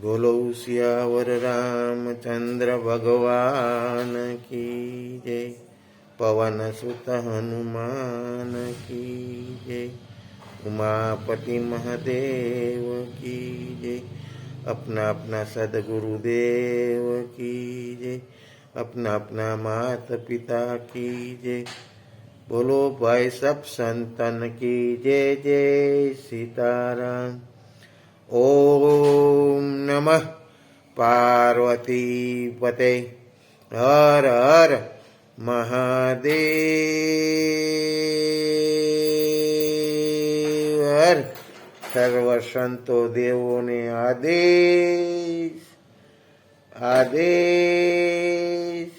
बोलो सियावर रामचंद्र भगवान की जय। पवन सुत हनुमान की जय। उमापति महादेव की जय। अपना अपना सदगुरुदेव की जय। अपना अपना माता पिता की जय। बोलो भाई सब संतन की जय। जय सीताराम। ओम नमः पार्वती पते। हर हर महादेव हर। सर्व संतो देवों ने आदेश आदेश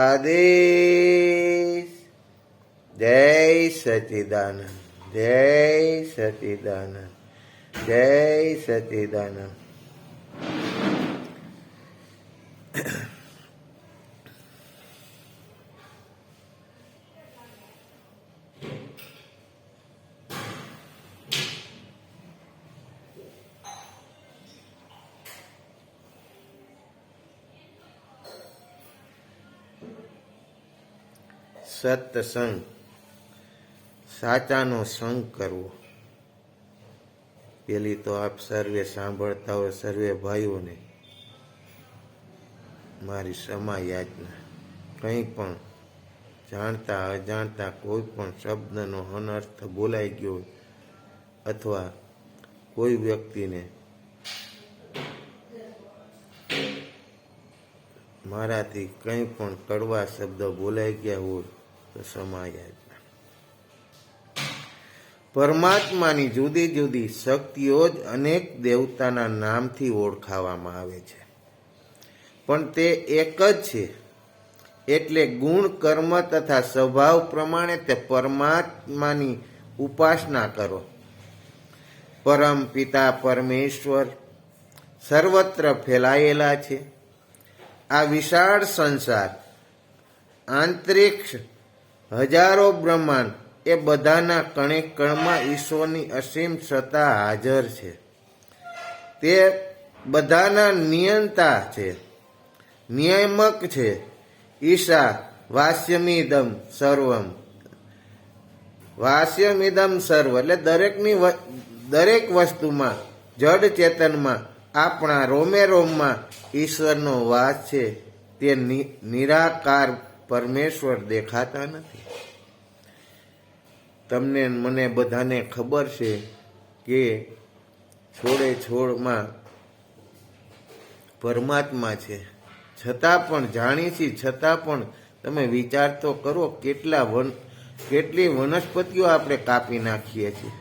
आदेश। जय सच्चिदानंद जय सच्चिदानंद जय सच्चिदानंद। સત્સંગ સાચાનો સંગ કરવો. પેલી તો આપ સર્વે સાંભળતા હોય સર્વે ભાઈઓને મારી ક્ષમા યાચના. કંઈ પણ જાણતા અજાણતા કોઈ પણ શબ્દનો અનર્થ બોલાઈ ગયો અથવા કોઈ વ્યક્તિને મારાથી કંઈ પણ કડવા શબ્દ બોલાઈ ગયા હોય તો ક્ષમા યાચના. પરમાત્માની જુદી જુદી શક્તિઓ જ અનેક દેવતાના નામથી ઓળખાવામાં આવે છે, પણ તે એક જ છે. એટલે ગુણ કર્મ તથા સ્વભાવ પ્રમાણે તે પરમાત્માની ઉપાસના કરો. પરમ પિતા પરમેશ્વર સર્વત્ર ફેલાયેલા છે. આ વિશાળ સંસાર, આંતરિક્ષ, હજારો બ્રહ્માંડ એ બધાના કણે કણમાં ઈશ્વરની અસીમ સત્તા હાજર છે. તે બધાના નિયંતા છે, નિયામક છે. ઈશા વાસ્યમિદમ સર્વમ. વાસ્યમિદમ સર્વ એટલે દરેક વસ્તુમાં, જડ ચેતનમાં, આપણા રોમે રોમમાં ઈશ્વરનો વાસ છે. તે નિરાકાર પરમેશ્વર દેખાતા નથી. તમને મને બધાને ખબર છે કે છોડે છોડમાં પરમાત્મા છે, છતાં પણ જાણી છીએ છતાં પણ તમે વિચાર તો કરો કેટલી વનસ્પતિઓ આપણે કાપી નાખીએ છીએ.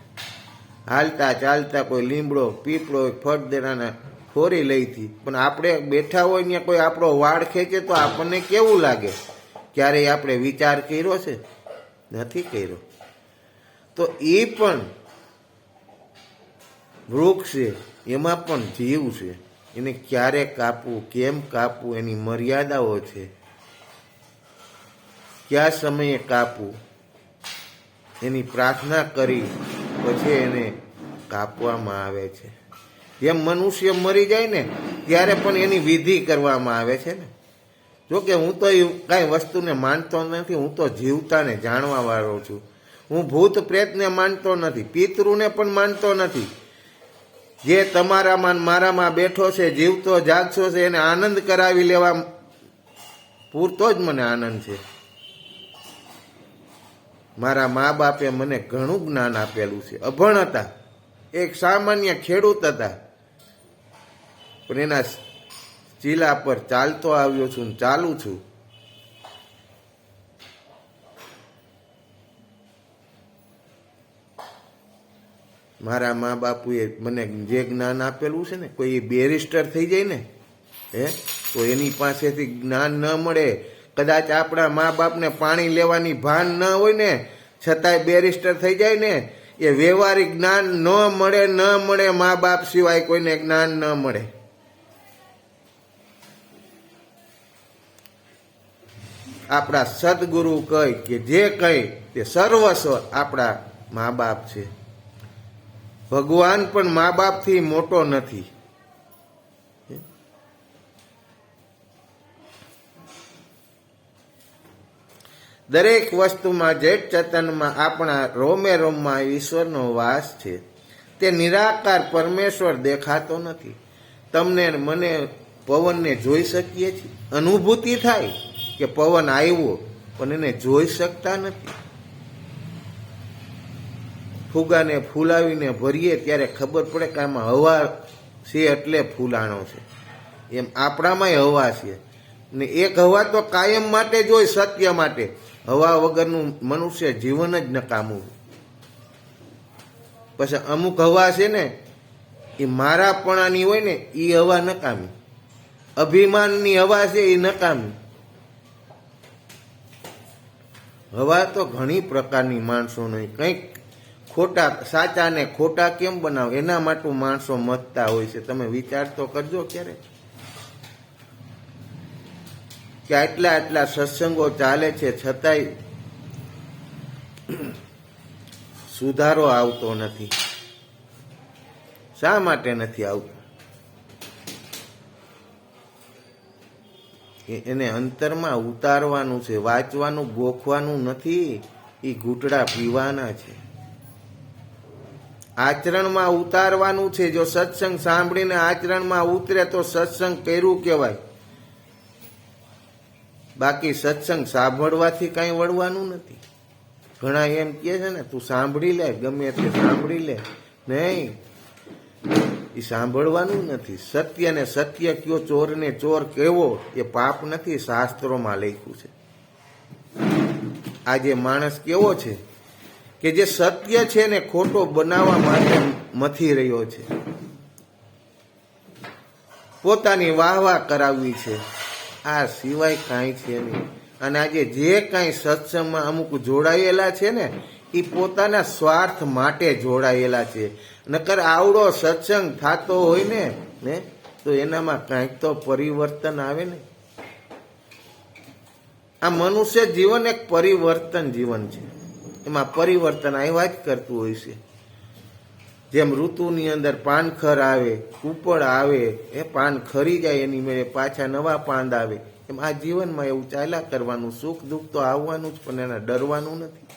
હાલતા ચાલતા કોઈ લીમડો પીપળો ફળદેરાના ખોરી લઈથી, પણ આપણે બેઠા હોય ત્યાં કોઈ આપણો વાળ ખેંચે તો આપણને કેવું લાગે? ક્યારેય આપણે વિચાર કર્યો છે? નથી કર્યો. તો એ પણ વૃક્ષ છે, એમાં પણ જીવ છે. એને ક્યારે કાપવું, કેમ કાપવું, એની મર્યાદાઓ છે. કયા સમયે કાપવું એની પ્રાર્થના કરી પછી એને કાપવામાં આવે છે. જેમ મનુષ્ય મરી જાય ને ત્યારે પણ એની વિધિ કરવામાં આવે છે ને. જોકે હું તો કાંઈ વસ્તુને માનતો નથી. હું તો જીવતાને જાણવા વાળો છું. હું ભૂત પ્રેતને માનતો નથી, પિતૃને પણ માનતો નથી. જે તમારામાં મારામાં બેઠો છે, જીવતો જાગતો છે, એને આનંદ કરાવી લેવા પૂરતો જ મને આનંદ છે. મારા મા બાપે મને ઘણું જ્ઞાન આપેલું છે. અભણ હતા, એક સામાન્ય ખેડૂત હતા, પણ એના ચીલા પર ચાલતો આવ્યો છું, ચાલું છું. મારા મા બાપુએ મને જે જ્ઞાન આપેલું છે ને, કોઈ બેરિસ્ટર થઈ જાય ને તો એની પાસેથી જ્ઞાન ન મળે. કદાચ આપણા મા બાપને પાણી લેવાની ભાન ન હોય ને છતાંય બેરિસ્ટર થઈ જાય ને, એ વ્યવહારિક જ્ઞાન ન મળે. મા બાપ સિવાય કોઈને જ્ઞાન ન મળે. આપણા સદગુરુ કહે કે જે કહે તે સર્વસ્વ આપણા મા બાપ છે. ભગવાન પણ મા બાપથી મોટો નથી. દરેક વસ્તુમાં જેઠ ચેતનમાં આપણા રોમે રોમમાં ઈશ્વરનો વાસ છે. તે નિરાકાર પરમેશ્વર દેખાતો નથી. તમને મને પવનને જોઈ શકીએ છીએ, અનુભૂતિ થાય કે પવન આવ્યો, પણ એને જોઈ શકતા નથી. ફુગાને ફૂલાવીને ભરીએ ત્યારે ખબર પડે કે આમાં હવા છે એટલે ફૂલાણો છે. એમ આપણામાંય હવા છે ને એક હવા તો કાયમ માટે જ હોય, સત્ય માટે. હવા વગરનું મનુષ્ય જીવન જ નકામું. પછી અમુક હવા છે ને એ મારાપણાની હોય ને એ હવા નકામી, અભિમાનની હવા છે એ નકામી. હવા તો ઘણી પ્રકારની માણસોનો કંઈક ખોટા સાચા ને ખોટા કેમ બનાવે એના માટે માણસો મતતા હોય છે. તમે વિચાર તો કરજો ક્યારે કે આટલા સત્સંગો ચાલે છે છતાંય સુધારો આવતો નથી. શા માટે નથી આવતો? એને અંતરમાં ઉતારવાનું છે, વાંચવાનું ગોખવાનું નથી. એ ઘૂંટડા પીવાના છે, આચરણમાં ઉતારવાનું છે. જો સત્સંગ સાંભળીને આચરણમાં ઉતરે તો સત્સંગ કર્યું કહેવાય. બાકી સત્સંગ સાંભળવાથી કઈ વળવાનું નથી. ઘણા એમ કહે છે ને તું સાંભળી લે, ગમે તે સાંભળી લે. નહીં, એ સાંભળવાનું નથી. સત્યને સત્ય કયો, ચોરને ચોર કેવો એ પાપ નથી, શાસ્ત્રોમાં લખ્યું છે. આજે માણસ કેવો છે કે જે સત્ય છે ને ખોટો બનાવવા માટે મથી રહ્યો છે, પોતાની વાહવાહ કરાવવી છે. આ સિવાય કાંઈ છે નહીં. અને આજે જે કાંઈ સત્સંગમાં અમુક જોડાયેલા છે ને એ પોતાના સ્વાર્થ માટે જોડાયેલા છે. નકર આવડો સત્સંગ થતો હોય ને તો એનામાં કાંઈક તો પરિવર્તન આવે ને. આ મનુષ્ય જીવન એક પરિવર્તન જીવન છે. એમાં પરિવર્તન આવ્યા જ કરતું હોય છે. જેમ ઋતુની અંદર પાનખર આવે, કુપળ આવે, એ પાન ખરી જાય એની મેળે પાછા નવા પાંદ આવે. એમ આ જીવનમાં એવું ચાલ્યા કરવાનું. સુખ દુઃખ તો આવવાનું જ, પણ એને ડરવાનું નથી.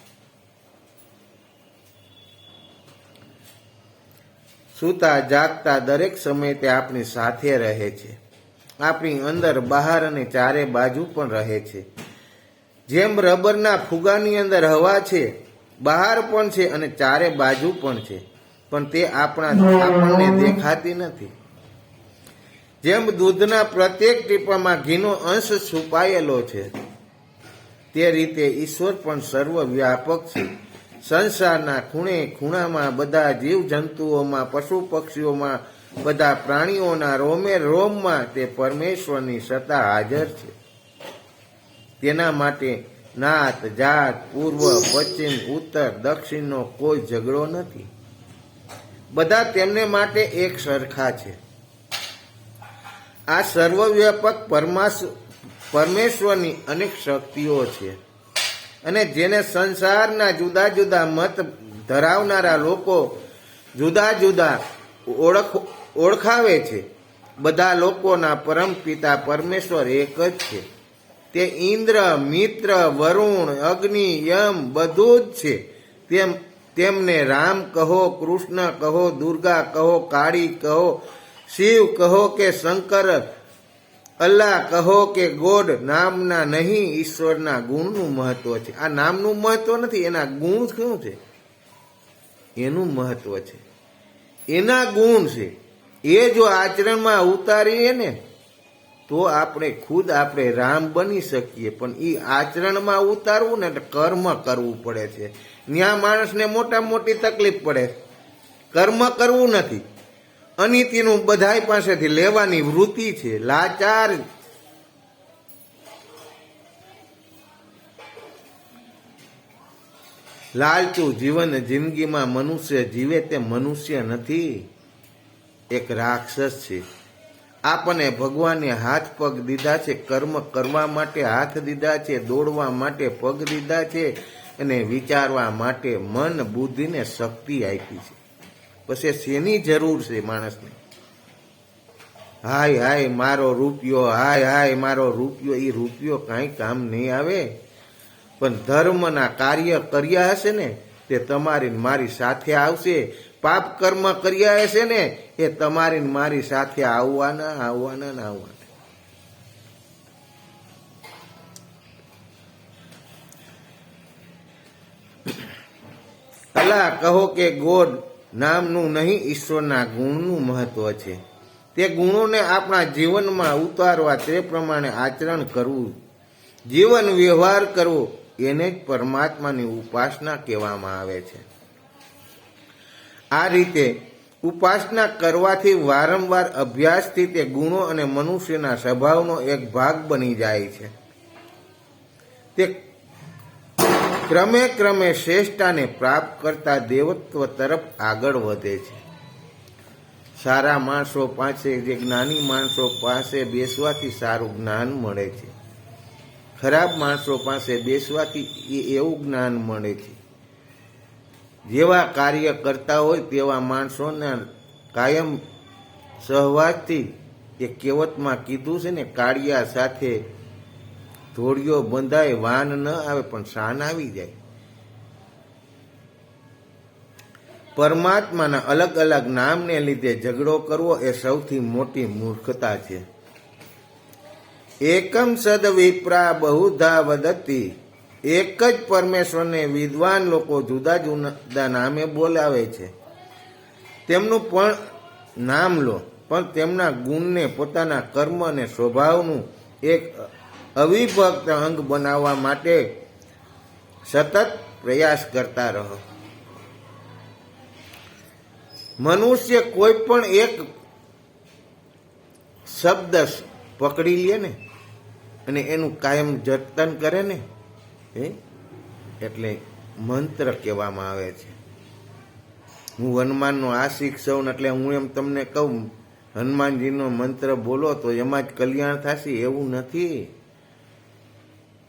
સૂતા જાગતા દરેક સમયે તે આપણી સાથે રહે છે. આપણી અંદર બહાર અને ચારે બાજુ પણ રહે છે. જેમ રબરના ફુગાની અંદર હવા છે, બહાર પણ છે અને ચારે બાજુ પણ છે, પણ તે આપણને દેખાતી નથી. જેમ દૂધના પ્રત્યેક ટીપામાં ઘીનો અંશ છુપાયેલો છે, તે રીતે ઈશ્વર પણ સર્વવ્યાપક છે. સંસારના ખૂણે ખૂણામાં, બધા જીવ જંતુઓમાં, પશુ પક્ષીઓમાં, બધા પ્રાણીઓના રોમે રોમમાં તે પરમેશ્વરની સત્તા હાજર છે. તેના માટે નાત જાત, પૂર્વ પશ્ચિમ ઉત્તર દક્ષિણનો કોઈ ઝઘડો નથી. બધા તેમને માટે એક સરખા છે. આ સર્વવ્યાપક પરમેશ્વરની અનેક શક્તિઓ છે. અને જેને સંસારના જુદા જુદા મત ધરાવનારા લોકો જુદા જુદા ઓળખાવે છે, બધા લોકોના પરમ પિતા પરમેશ્વર એક જ છે. તે ઇન્દ્ર, મિત્ર, વરુણ, અગ્નિ, યમ બધું જ છે. તેમને રામ કહો, કૃષ્ણ કહો, દુર્ગા કહો, કાળી કહો, શિવ કહો કે શંકર, અલ્લાહ કહો કે ગોડ, નામના નહીં ઈશ્વરના ગુણનું મહત્વ છે. આ નામનું મહત્વ નથી, એના ગુણ શું છે એનું મહત્વ છે. એના ગુણ છે. એ જો આચરણમાં ઉતારીએ ને તો આપણે રામ બની શકીએ. પણ એ આચરણમાં ઉતારવું ને એટલે કર્મ કરવું પડે છે. ત્યાં માણસને મોટા મોટી તકલીફ પડે. કર્મ કરવું નથી. અનીતિનું બધાય પાસેથી લેવાની વૃત્તિ છે. લાચાર લાલચું જીવન જિંદગીમાં મનુષ્ય જીવે તે મનુષ્ય નથી, એક રાક્ષસ છે. આપણને ભગવાને હાથ પગ દીધા છે, કર્મ કરવા માટે હાથ દીધા છે, દોડવા માટે પગ દીધા છે, અને વિચારવા માટે મન બુદ્ધિને શક્તિ આપી છે. પછી શેની જરૂર છે માણસને? હાય હાય મારો રૂપિયો, હાય હાય મારો રૂપિયો. એ રૂપિયો કાંઈ કામ નહીં આવે. પણ ધર્મના કાર્ય કર્યા હશે ને તે તમારી ને મારી સાથે આવશે. પાપ કર્મ કર્યા હશે ને એ તમારી ને મારી સાથે આવવાના આવવાના ને આવવાના. અલા કહો કે ગોડ નામનું નહીં, ઈશ્વરના ગુણનું મહત્વ છે. તે ગુણોને આપણા જીવનમાં ઉતારવા, તે પ્રમાણે આચરણ કરવું, જીવન વ્યવહાર કરવો, એને જ પરમાત્માની ઉપાસના કહેવામાં આવે છે. આ રીતે ઉપાસના કરવાથી વારંવાર અભ્યાસથી તે ગુણો અને મનુષ્યના સ્વભાવનો એક ભાગ બની જાય છે. તે ક્રમે ક્રમે શ્રેષ્ઠતાને પ્રાપ્ત કરતા દેવત્વ તરફ આગળ વધે છે. સારા માણસો પાસે, જે જ્ઞાની માણસો પાસે બેસવાથી સારું જ્ઞાન મળે છે. ખરાબ માણસો પાસે બેસવાથી એવું જ્ઞાન મળે છે. જેવા કાર્ય કરતા હોય તેવા માણસોના કાયમ સહવાસથી, એ કહેવતમાં કીધું છે ને, કાળિયા સાથે ધોળિયો બંધાય, વાન ન આવે પણ શાન આવી જાય. પરમાત્માના અલગ અલગ નામને લીધે ઝઘડો કરવો એ સૌથી મોટી મૂર્ખતા છે. એકમ સદ વિપ્રા બહુધા વદતી. એક જ પરમેશ્વરને વિદ્વાન લોકો જુદા જુદા નામે બોલાવે છે. તેમનું પણ નામ લો, પણ તેમના ગુણને પોતાના કર્મ અને સ્વભાવનું એક અવિભક્ત અંગ બનાવવા માટે સતત પ્રયાસ કરતા રહો. મનુષ્ય કોઈ પણ એક શબ્દ પકડી લે ને અને એનું કાયમ જતન કરે ને, એટલે મંત્ર કહેવામાં આવે છે. હું હનુમાનનો આશિક છું, એટલે હું એમ તમને કહું હનુમાનજીનો મંત્ર બોલો તો એમાં જ કલ્યાણ થશે એવું નથી.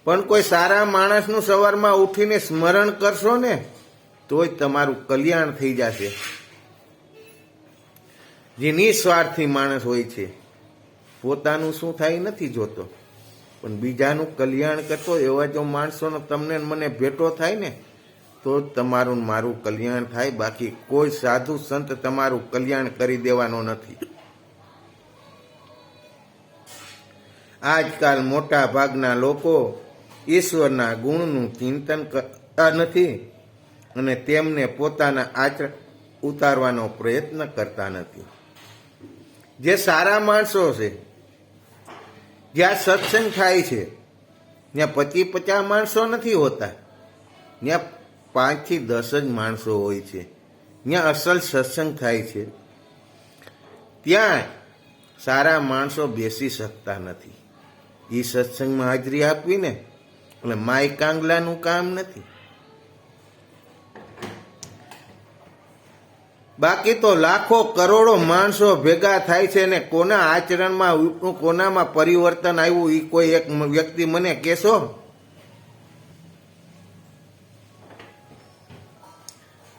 પણ કોઈ સારા માણસનું સવારમાં ઉઠીને સ્મરણ કરશો ને તોય તમારું કલ્યાણ થઈ જશે. જે નિસ્વાર્થી માણસ હોય છે, પોતાનું શું થાય નથી જોતો, પણ બીજાનું કલ્યાણ કરતો, એવા જો માણસોનો તમને મને ભેટો થાય ને તો જ તમારું મારું કલ્યાણ થાય. બાકી કોઈ સાધુ સંત તમારું કલ્યાણ કરી દેવાનો નથી. આજકાલ મોટા ભાગના લોકો ઈશ્વરના ગુણનું ચિંતન કરતા નથી અને તેમને પોતાના આચરણ ઉતારવાનો પ્રયત્ન કરતા નથી. જે સારા માણસો છે, જ્યાં સત્સંગ થાય છે ત્યાં 25-50 માણસો નથી હોતા, ત્યાં 5 થી 10 જ માણસો હોય છે. ત્યાં અસલ સત્સંગ થાય છે. ત્યાં સારા માણસો બેસી શકતા નથી. એ સત્સંગમાં હાજરી આપવી ને એટલે માય કાંગલાનું કામ નથી. બાકી તો લાખો કરોડો માણસો ભેગા થાય છે ને કોના આચરણમાં, કોનામાં પરિવર્તન આવ્યું એ કોઈ એક વ્યક્તિ મને કહેશો?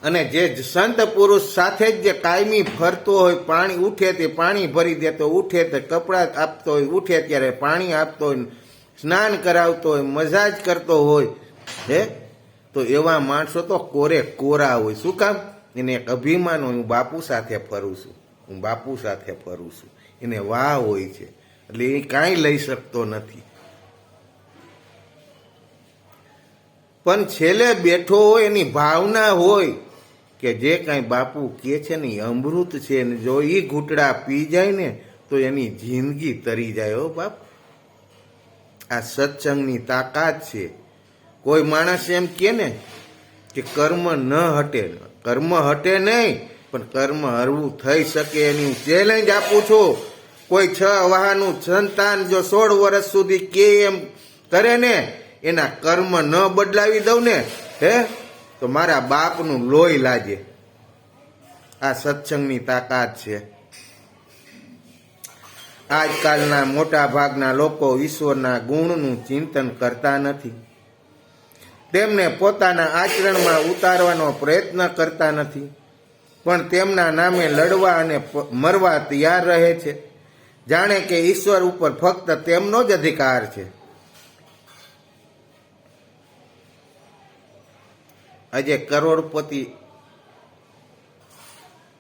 અને જે સંત પુરુષ સાથે જ જે કાયમી ફરતો હોય, પાણી ઉઠે તે પાણી ભરી દેતો, ઉઠે તે કપડાં આપતો હોય, ઉઠે ત્યારે પાણી આપતો હોય, સ્નાન કરાવતો હોય, મજાજ કરતો હોય, તો એવા માણસો તો કોરે કોરા હોય. શું કામ? એને એક અભિમાન હોય, હું બાપુ સાથે ફરું છું, હું બાપુ સાથે ફરું છું. એને વાહ હોય છે, એટલે એ કાંઈ લઈ શકતો નથી. પણ છેલ્લે બેઠો હોય એની ભાવના હોય કે જે કાંઈ બાપુ કહે છે ને એ અમૃત છે, ને જો એ ઘૂંટડા પી જાય ને તો એની જિંદગી તરી જાય. હો બાપ, આ સત્સંગની તાકાત છે. કોઈ માણસ એમ કહે ને કે કર્મ ન હટે, કર્મ હટે નહીં પણ કર્મ હરવું થઈ શકે એની હું ચેલેન્જ આપું છું. કોઈ 6 વાહનું સંતાન જો 16 વર્ષ સુધી કે એમ કરે ને, એના કર્મ ન બદલાવી દઉં ને તો મારા બાપનું લોહી લાગે. આ સત્સંગની તાકાત છે. આજકાલના મોટા ભાગના લોકો ઈશ્વરના ગુણનું ચિંતન કરતા નથી. તેમને પોતાના આચરણમાં ઉતારવાનો પ્રયત્ન કરતા નથી, પણ તેમના નામે લડવા અને મરવા તૈયાર રહે છે. જાણે કે ઈશ્વર ઉપર ફક્ત તેમનો જ અધિકાર છે. આજે કરોડપતિ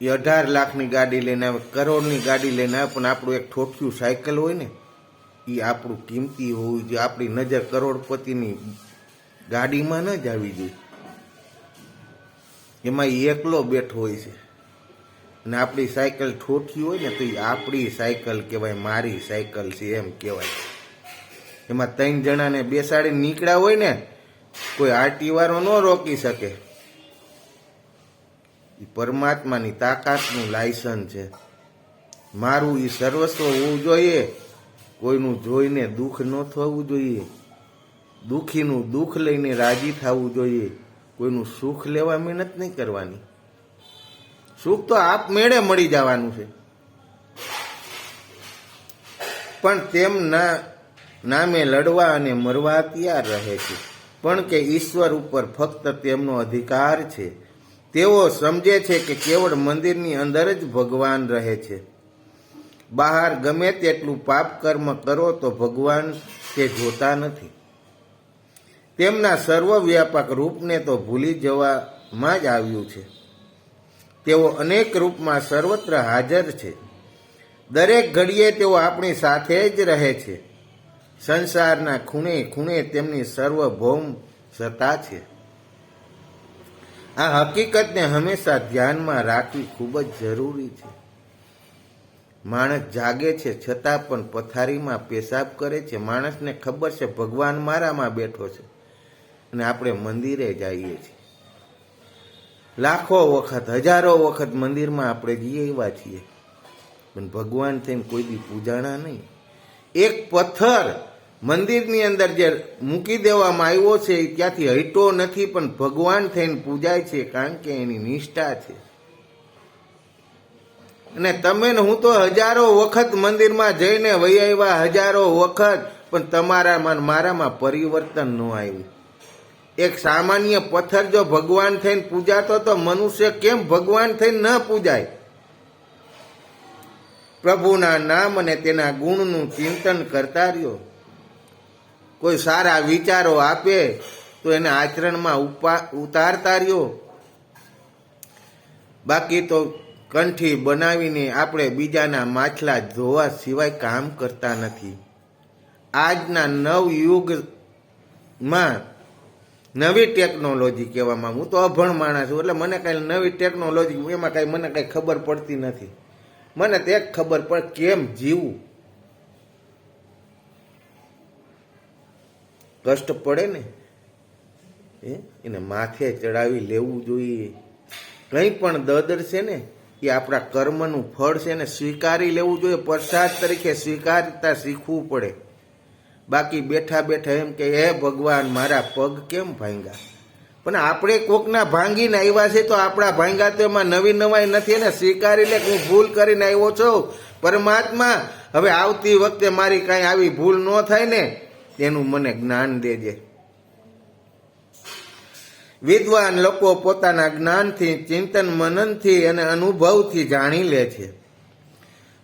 એ 18 લાખની ગાડી લઈને આવે, કરોડની ગાડી લઈને આવે, પણ આપણું એક ઠોઠિયું સાયકલ હોય ને એ આપણું કિંમતી હોવું જોઈએ. આપણી નજર કરોડપતિની ગાડીમાં ન જ આવી જોઈએ. એમાં એ એકલો બેઠો હોય છે અને આપણી સાયકલ ઠોઠી હોય ને તો એ આપણી સાયકલ કહેવાય, મારી સાયકલ છે એમ કહેવાય. એમાં 3 જણાને બેસાડીને નીકળ્યા હોય ને કોઈ આરટી વાળો ન રોકી શકે. એ પરમાત્માની તાકાતનું લાયસન્સ છે. મારું એ સર્વસ્વ હોવું જોઈએ. કોઈનું જોઈને દુઃખ ન થવું જોઈએ. દુઃખીનું દુઃખ લઈને રાજી થવું જોઈએ. કોઈનું સુખ લેવા મહેનત નહીં કરવાની. સુખ તો આપમેળે મળી જવાનું છે, પણ તેમના નામે લડવા અને મરવા તૈયાર રહે છે. પણ કે ઈશ્વર ઉપર ફક્ત તેમનો અધિકાર છે. તેઓ સમજે છે કે કેવળ મંદિરની અંદર જ ભગવાન રહે છે. બહાર ગમે તેટલું પાપ કર્મ કરો તો ભગવાન તે જોતા નથી. તેમના સર્વવ્યાપક રૂપને તો ભૂલી જવામાં જ આવ્યું છે. તેઓ અનેક રૂપમાં સર્વત્ર હાજર છે. દરેક ઘડીએ તેઓ આપણી સાથે જ રહે છે. સંસારના ખૂણે ખૂણે તેમની સર્વભૌમ સત્તા છે. આ હકીકતને હંમેશા ધ્યાનમાં રાખવી ખૂબ જ જરૂરી છે. માણસ જાગે છે છતાં પણ પથારીમાં પેશાબ કરે છે. માણસને ખબર છે ભગવાન મારામાં બેઠો છે અને આપણે મંદિરે જઈએ છીએ. લાખો વખત, હજારો વખત મંદિરમાં આપણે જઈએ એવા છીએ, પણ ભગવાન થઈને કોઈ દી પૂજાણા નહીં. એક પથ્થર મંદિરની અંદર જે મૂકી દેવામાં આવ્યો છે ત્યાંથી હટ્યો નથી, પણ ભગવાન થઈને પૂજાય છે, કારણ કે એની નિષ્ઠા છે. અને તમે ને હું તો હજારો વખત મંદિરમાં જઈને વહી આવ્યા, હજારો વખત, પણ તમારામાં મારામાં પરિવર્તન ન આવ્યું. એક સામાન્ય પથ્થર જો ભગવાન થઈને પૂજાતો તો મનુષ્ય કેમ ભગવાન થઈને ન પૂજાય? પ્રભુના નામ અને તેના ગુણનું ચિંતન કરતા રહ્યો. કોઈ સારા વિચારો આપે તો એને આચરણમાં ઉતારતા રહ્યો. બાકી તો કંઠી બનાવીને આપણે બીજાના માછલા ધોવા સિવાય કામ કરતા નથી. આજના નવયુગમાં નવી ટેકનોલોજી કહેવામાં, હું તો અભણ માણસ છું એટલે મને કાંઈ નવી ટેકનોલોજી એમાં કાંઈ મને કાંઈ ખબર પડતી નથી. મને તો એક ખબર પડે કેમ જીવવું. કષ્ટ પડે ને એને માથે ચડાવી લેવું જોઈએ. કંઈ પણ દર્દ છે ને એ આપણા કર્મનું ફળ છે ને સ્વીકારી લેવું જોઈએ. પ્રસાદ તરીકે સ્વીકારતા શીખવું પડે. બાકી બેઠા બેઠા એમ કે હે ભગવાન મારા પગ કેમ ભાંગ્યા? પણ આપણે કોકના ભાંગીને આવ્યા છે તો આપણા ભાંગ્યા તો એમાં નવી નવાઈ નથી ને. સ્વીકારી લે હું ભૂલ કરીને આવ્યો છું પરમાત્મા, હવે આવતી વખતે મારી કાંઈ આવી ભૂલ ન થાય ને તેનું મને જ્ઞાન દેજે. વિદ્વાન લોકો પોતાના જ્ઞાનથી, ચિંતન મનનથી અને અનુભવથી જાણી લે છે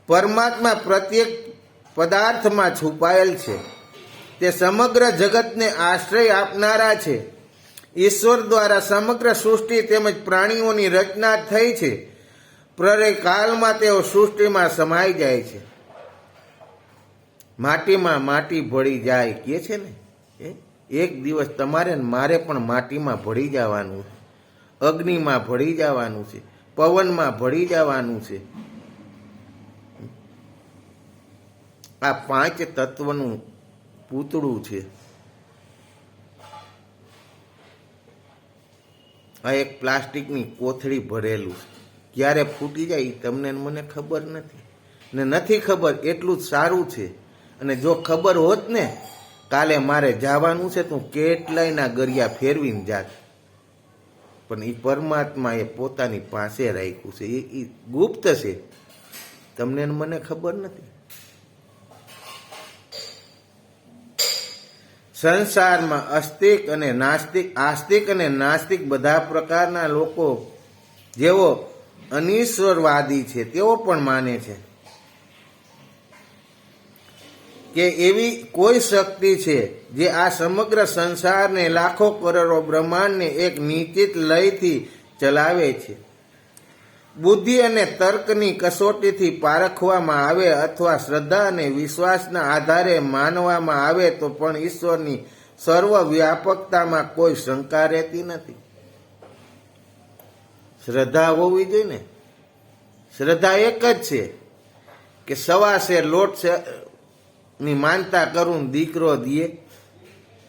પરમાત્મા પ્રત્યેક પદાર્થમાં છુપાયેલ છે. તે સમગ્ર જગતને આશ્રય આપનારા છે. ઈશ્વર દ્વારા સમગ્ર સૃષ્ટિ તેમજ પ્રાણીઓની રચના થઈ છે. પ્રલય કાળમાં તેઓ સૃષ્ટિમાં સમાઈ જાય છે. માટીમાં માટી ભળી જાય કે છે ને, એક દિવસ તમારે મારે પણ માટીમાં ભળી જવાનું છે. અગ્નિમાં ભળી જવાનું છે, પવનમાં ભળી જવાનું છે. આ 5 તત્વનું પૂતળું છે. આ એક પ્લાસ્ટિકની કોથળી ભરેલું છે. ક્યારે ફૂટી જાય તમને મને ખબર નથી ને નથી ખબર એટલું જ સારું છે. અને જો ખબર હોત ને કાલે મારે જવાનું છે તો કેટલાયના ગરિયા ફેરવીને જાત, પણ એ પરમાત્મા એ પોતાની પાસે રાખ્યું છે. એ ગુપ્ત છે, તમને મને ખબર નથી. સંસારમાં આસ્તિક અને નાસ્તિક બધા પ્રકારના લોકો જેઓ અનિશ્વરવાદી છે તેઓ પણ માને છે કે એવી કોઈ શક્તિ છે જે આ સમગ્ર સંસારને લાખો કરોડો બ્રહ્માંડને એક નિશ્ચિત લયથી ચલાવે છે. બુદ્ધિ અને તર્કની કસોટીથી પારખવામાં આવે અથવા શ્રદ્ધા અને વિશ્વાસના આધારે માનવામાં આવે તો પણ ઈશ્વરની સર્વ વ્યાપકતામાં કોઈ શંકા રહેતી નથી. શ્રદ્ધા હોવી જોઈએ ને. શ્રદ્ધા એક જ છે કે સવા શેર લોટ ની માનતા કરું દીકરો દે.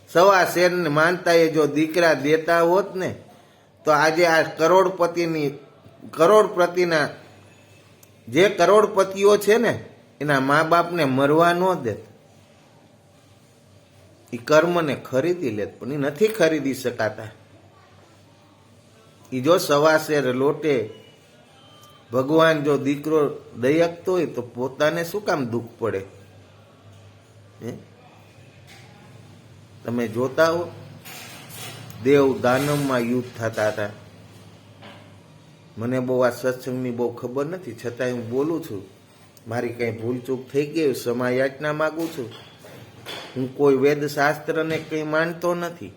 સવા શેરની માનતા એ જો દીકરા દેતા હોત ને તો આજે આ કરોડપતિના જે કરોડપતિઓ છે ને એના મા બાપને મરવા ન દેત. એ કર્મને ખરીદી લેત પણ એ નથી ખરીદી શકાતા. એ જો સવા શેર લોટે ભગવાન જો દીકરો દઈ શકતો હોય તો પોતાને શું કામ દુઃખ પડે? તમે જોતા હો દેવ દાનવમાં યુદ્ધ થતા હતા. મને બહુ આ સત્સંગની બહુ ખબર નથી, છતાંય હું બોલું છું. મારી કંઈ ભૂલચૂક થઈ ગઈ, ક્ષમા યાચના માગું છું. હું કોઈ વેદ શાસ્ત્રને કંઈ માનતો નથી.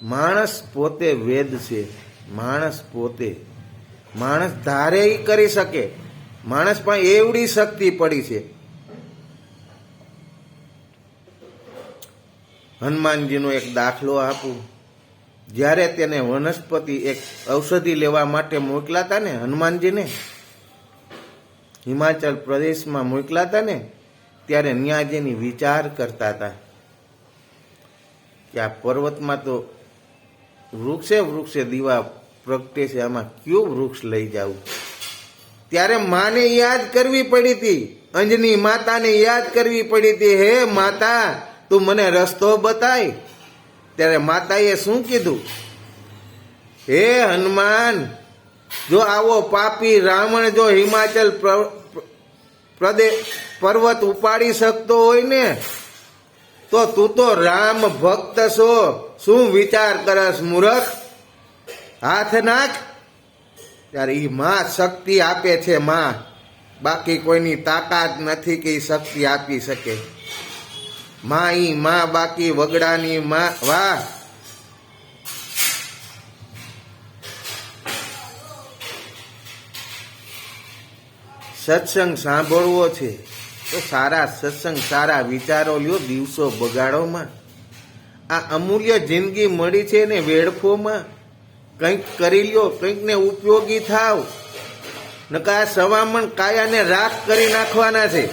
માણસ પોતે વેદ છે. માણસ પોતે માણસ ધારે ઈ કરી શકે. માણસ પણ એવડી શક્તિ પડી છે. હનુમાનજીનો એક દાખલો આપું. જ્યારે તેને વનસ્પતિ એક ઔષધિ લેવા માટે મોકલ્યા હતા ને, હનુમાનજીને હિમાચલ પ્રદેશમાં મોકલ્યા હતા ને, ત્યારે ન્યાજીની વિચાર કરતા હતા કે આ પર્વતમાં તો વૃક્ષે દીવા પ્રગટે છે, આમાં કયું વૃક્ષ લઈ જવું? ત્યારે માને યાદ કરવી પડી હતી. અંજની માતાને યાદ કરવી પડી હતી, હે માતા તું મને રસ્તો બતાય. ત્યારે માતાએ શું કીધું? હે હનુમાન, જો આવો પાપી રાવણ જો હિમાચલ પ્રદેશ પર્વત ઉપાડી શકતો હોય ને તો તું તો રામ ભક્ત છો. શું વિચાર કરસ મૂર્ખ? હાથ નાખ. ત્યારે ઈ માં શક્તિ આપે છે. માં બાકી કોઈની તાકાત નથી કે શક્તિ આપી શકે. માં ઈ માં બાકી વગડાની માં. વાહ! સત્સંગ સાંભળવો છે તો સારા સત્સંગ, સારા વિચારો લ્યો, દિવસો બગાડોમાં. આ અમૂલ્ય જિંદગી મળી છે ને વેડફોમાં. કંઈક કરી લ્યો, કંઈક ને ઉપયોગી થાવ. નકા સવામણ કાયાને રાખ કરી નાખવાના છે.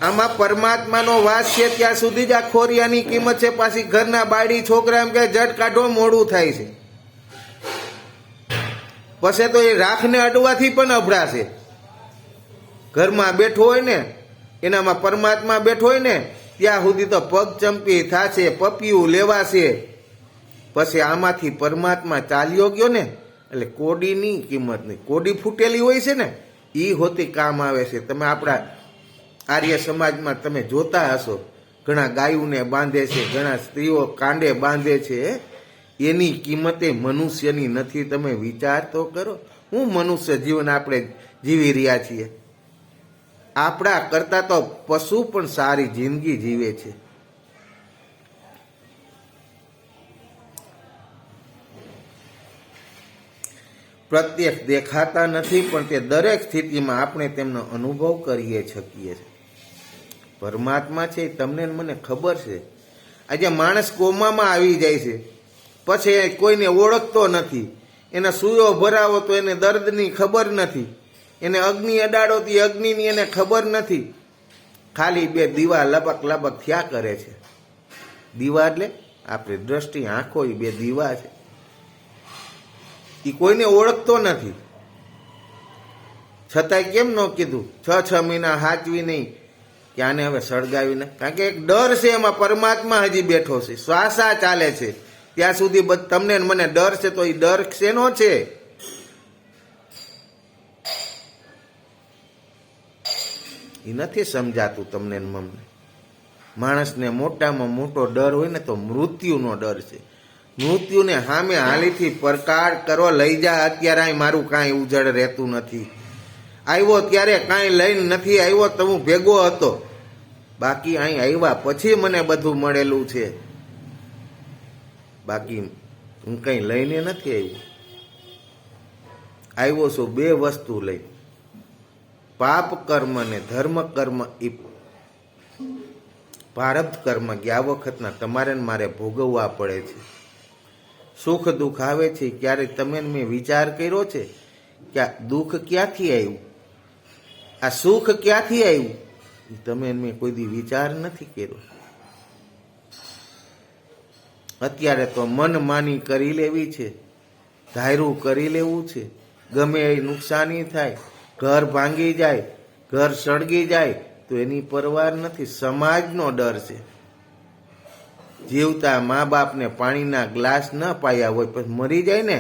આમાં પરમાત્માનો વાસ છે ત્યાં સુધી જ આ ખોરિયાની કિંમત છે. પાછી ઘરના બાળી છોકરા એમ કે જટ કાઢો, મોડું થાય છે. પછી તો એ રાખને અડવાથી પણ અભડાશે. ઘરમાં બેઠો હોય ને, એનામાં પરમાત્મા બેઠો હોય ને ત્યાં સુધી તો પગ ચંપી થાશે, પપિયું લેવાશે. પછી આમાંથી પરમાત્મા ચાલ્યો ગયો ને એટલે કોડીની કિંમત નહીં. કોડી ફૂટેલી હોય છે ને એ હોતી કામ આવે છે. તમે આપણા આર્ય સમાજમાં તમે જોતા હશો, ઘણા ગાયુંને બાંધે છે, ઘણા સ્ત્રીઓ કાંડે બાંધે છે. એની કિંમતે મનુષ્યની નથી. તમે વિચાર તો કરો, હું મનુષ્ય જીવન આપણે જીવી રહ્યા છીએ. આપણા કરતા તો પશુ પણ સારી જિંદગી જીવે છે. પ્રત્યક્ષ દેખાતા નથી પણ તે દરેક સ્થિતિમાં આપણે તેમનો અનુભવ કરીએ શકીએ. પરમાત્મા છે તમને મને ખબર છે. આજે માણસ કોમામાં આવી જાય છે, પછી કોઈને ઓળખતો નથી. એને સૂયો ભરાવો તો એને દર્દની ખબર નથી. એને અગ્નિ અડાડો તો અગ્નિની એને ખબર નથી. ખાલી બે દીવા લબક લબક થયા કરે છે. દીવા એટલે આપણે દ્રષ્ટિ, આંખો, એ બે દીવા છે. એ કોઈને ઓળખતો નથી. છતાંય કેમ ન કીધું 6 મહિના હાચવી નહીં કે આને હવે સળગાવી ને? કારણ કે એક ડર છે એમાં. પરમાત્મા હજી બેઠો છે, શ્વાસા ચાલે છે ત્યાં સુધી તમને મને ડર છે. તો એ ડર શેનો છે? એ નથી સમજાતું તમને મને. માણસને મોટામાં મોટો ડર હોય ને તો મૃત્યુનો ડર છે. મૃત્યુને સામે હાલીથી પરકાર કરો, લઈ જા. અત્યારે અહીં મારું કાંઈ ઉજળ રહેતું નથી. આવ્યો ત્યારે કાંઈ લઈને નથી આવ્યો તો હું ભેગો હતો. બાકી અહીં આવ્યા પછી મને બધું મળેલું છે, બાકી હું કંઈ લઈને નથી આવ્યો. આવ્યો છું બે વસ્તુ લઈ, પાપ કર્મ ને ધર્મ કર્મ. એ પ્રારબ્ધ કર્મ ગયા વખતના તમારે ને મારે ભોગવવા પડે છે. સુખ દુઃખ આવે છે ક્યારે તમે મેં વિચાર કર્યો છે કે આ દુઃખ ક્યાંથી આવ્યું, આ સુખ ક્યાંથી આવ્યું? તમે મેં કોઈ દી વિચાર નથી કર્યો. અત્યારે તો મન માની કરી લેવી છે, ધાર્યું કરી લેવું છે. ગમે એ નુકસાની થાય, ઘર ભાંગી જાય, ઘર સળગી જાય તો એની પરવાર નથી. સમાજનો ડર છે. જીવતા મા બાપને પાણીના ગ્લાસ ન પાયા હોય પછી મરી જાય ને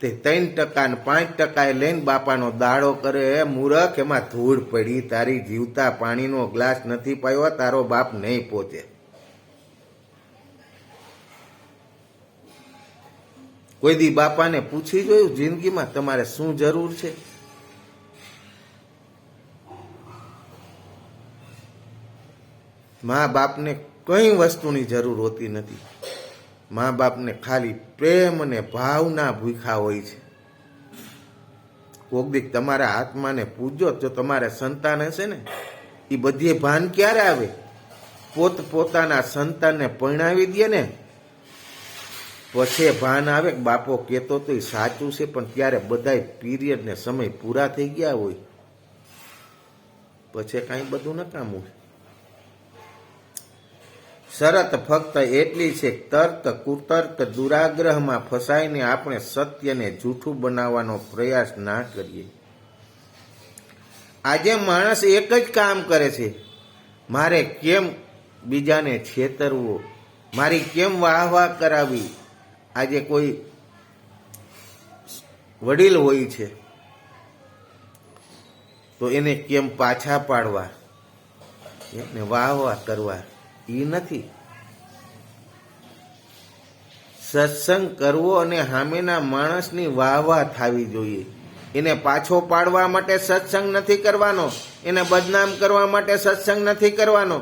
તે 3% ને 5% લઈને બાપાનો દાડો કરે. એ મૂરખ, એમાં ધૂળ પડી. તારી જીવતા પાણીનો ગ્લાસ નથી પાયો, તારો બાપ નહીં પહોંચે. કોઈ દી બાપાને પૂછી જોયું જિંદગીમાં તમારે શું જરૂર છે? મા બાપને કઈ વસ્તુની જરૂર હોતી નથી. મા બાપને ખાલી પ્રેમ અને ભાવના ભૂખા હોય છે. કોક દીક તમારા આત્માને પૂછજો, જો તમારે સંતાન હશે ને એ બધી ભાન ક્યારે આવે? પોતાના સંતાનને પરણાવી દે ને પછી ભાન આવે કે બાપો કહેતો તો એ સાચું છે, પણ ત્યારે બધાય પીરિયડ ને સમય પૂરા થઈ ગયા હોય પછી કાંઈ બધું નકામું. શરત ફક્ત એટલી છે, તર્ક કુતર્ક દુરાગ્રહમાં ફસાઈને આપણે સત્યને જૂઠું બનાવવાનો પ્રયાસ ના કરીએ. આજે માણસ એક જ કામ કરે છે, મારે કેમ બીજાને છેતરવો, મારી કેમ વાહ કરાવી. આજે કોઈ વડીલ હોય છે તો એને કેમ પાછા પાડવા, એને વાહ કરવા, એ નથી. સત્સંગ કરવો અને સામેના માણસની વાહ થવી જોઈએ. એને પાછો પાડવા માટે સત્સંગ નથી કરવાનો, એને બદનામ કરવા માટે સત્સંગ નથી કરવાનો.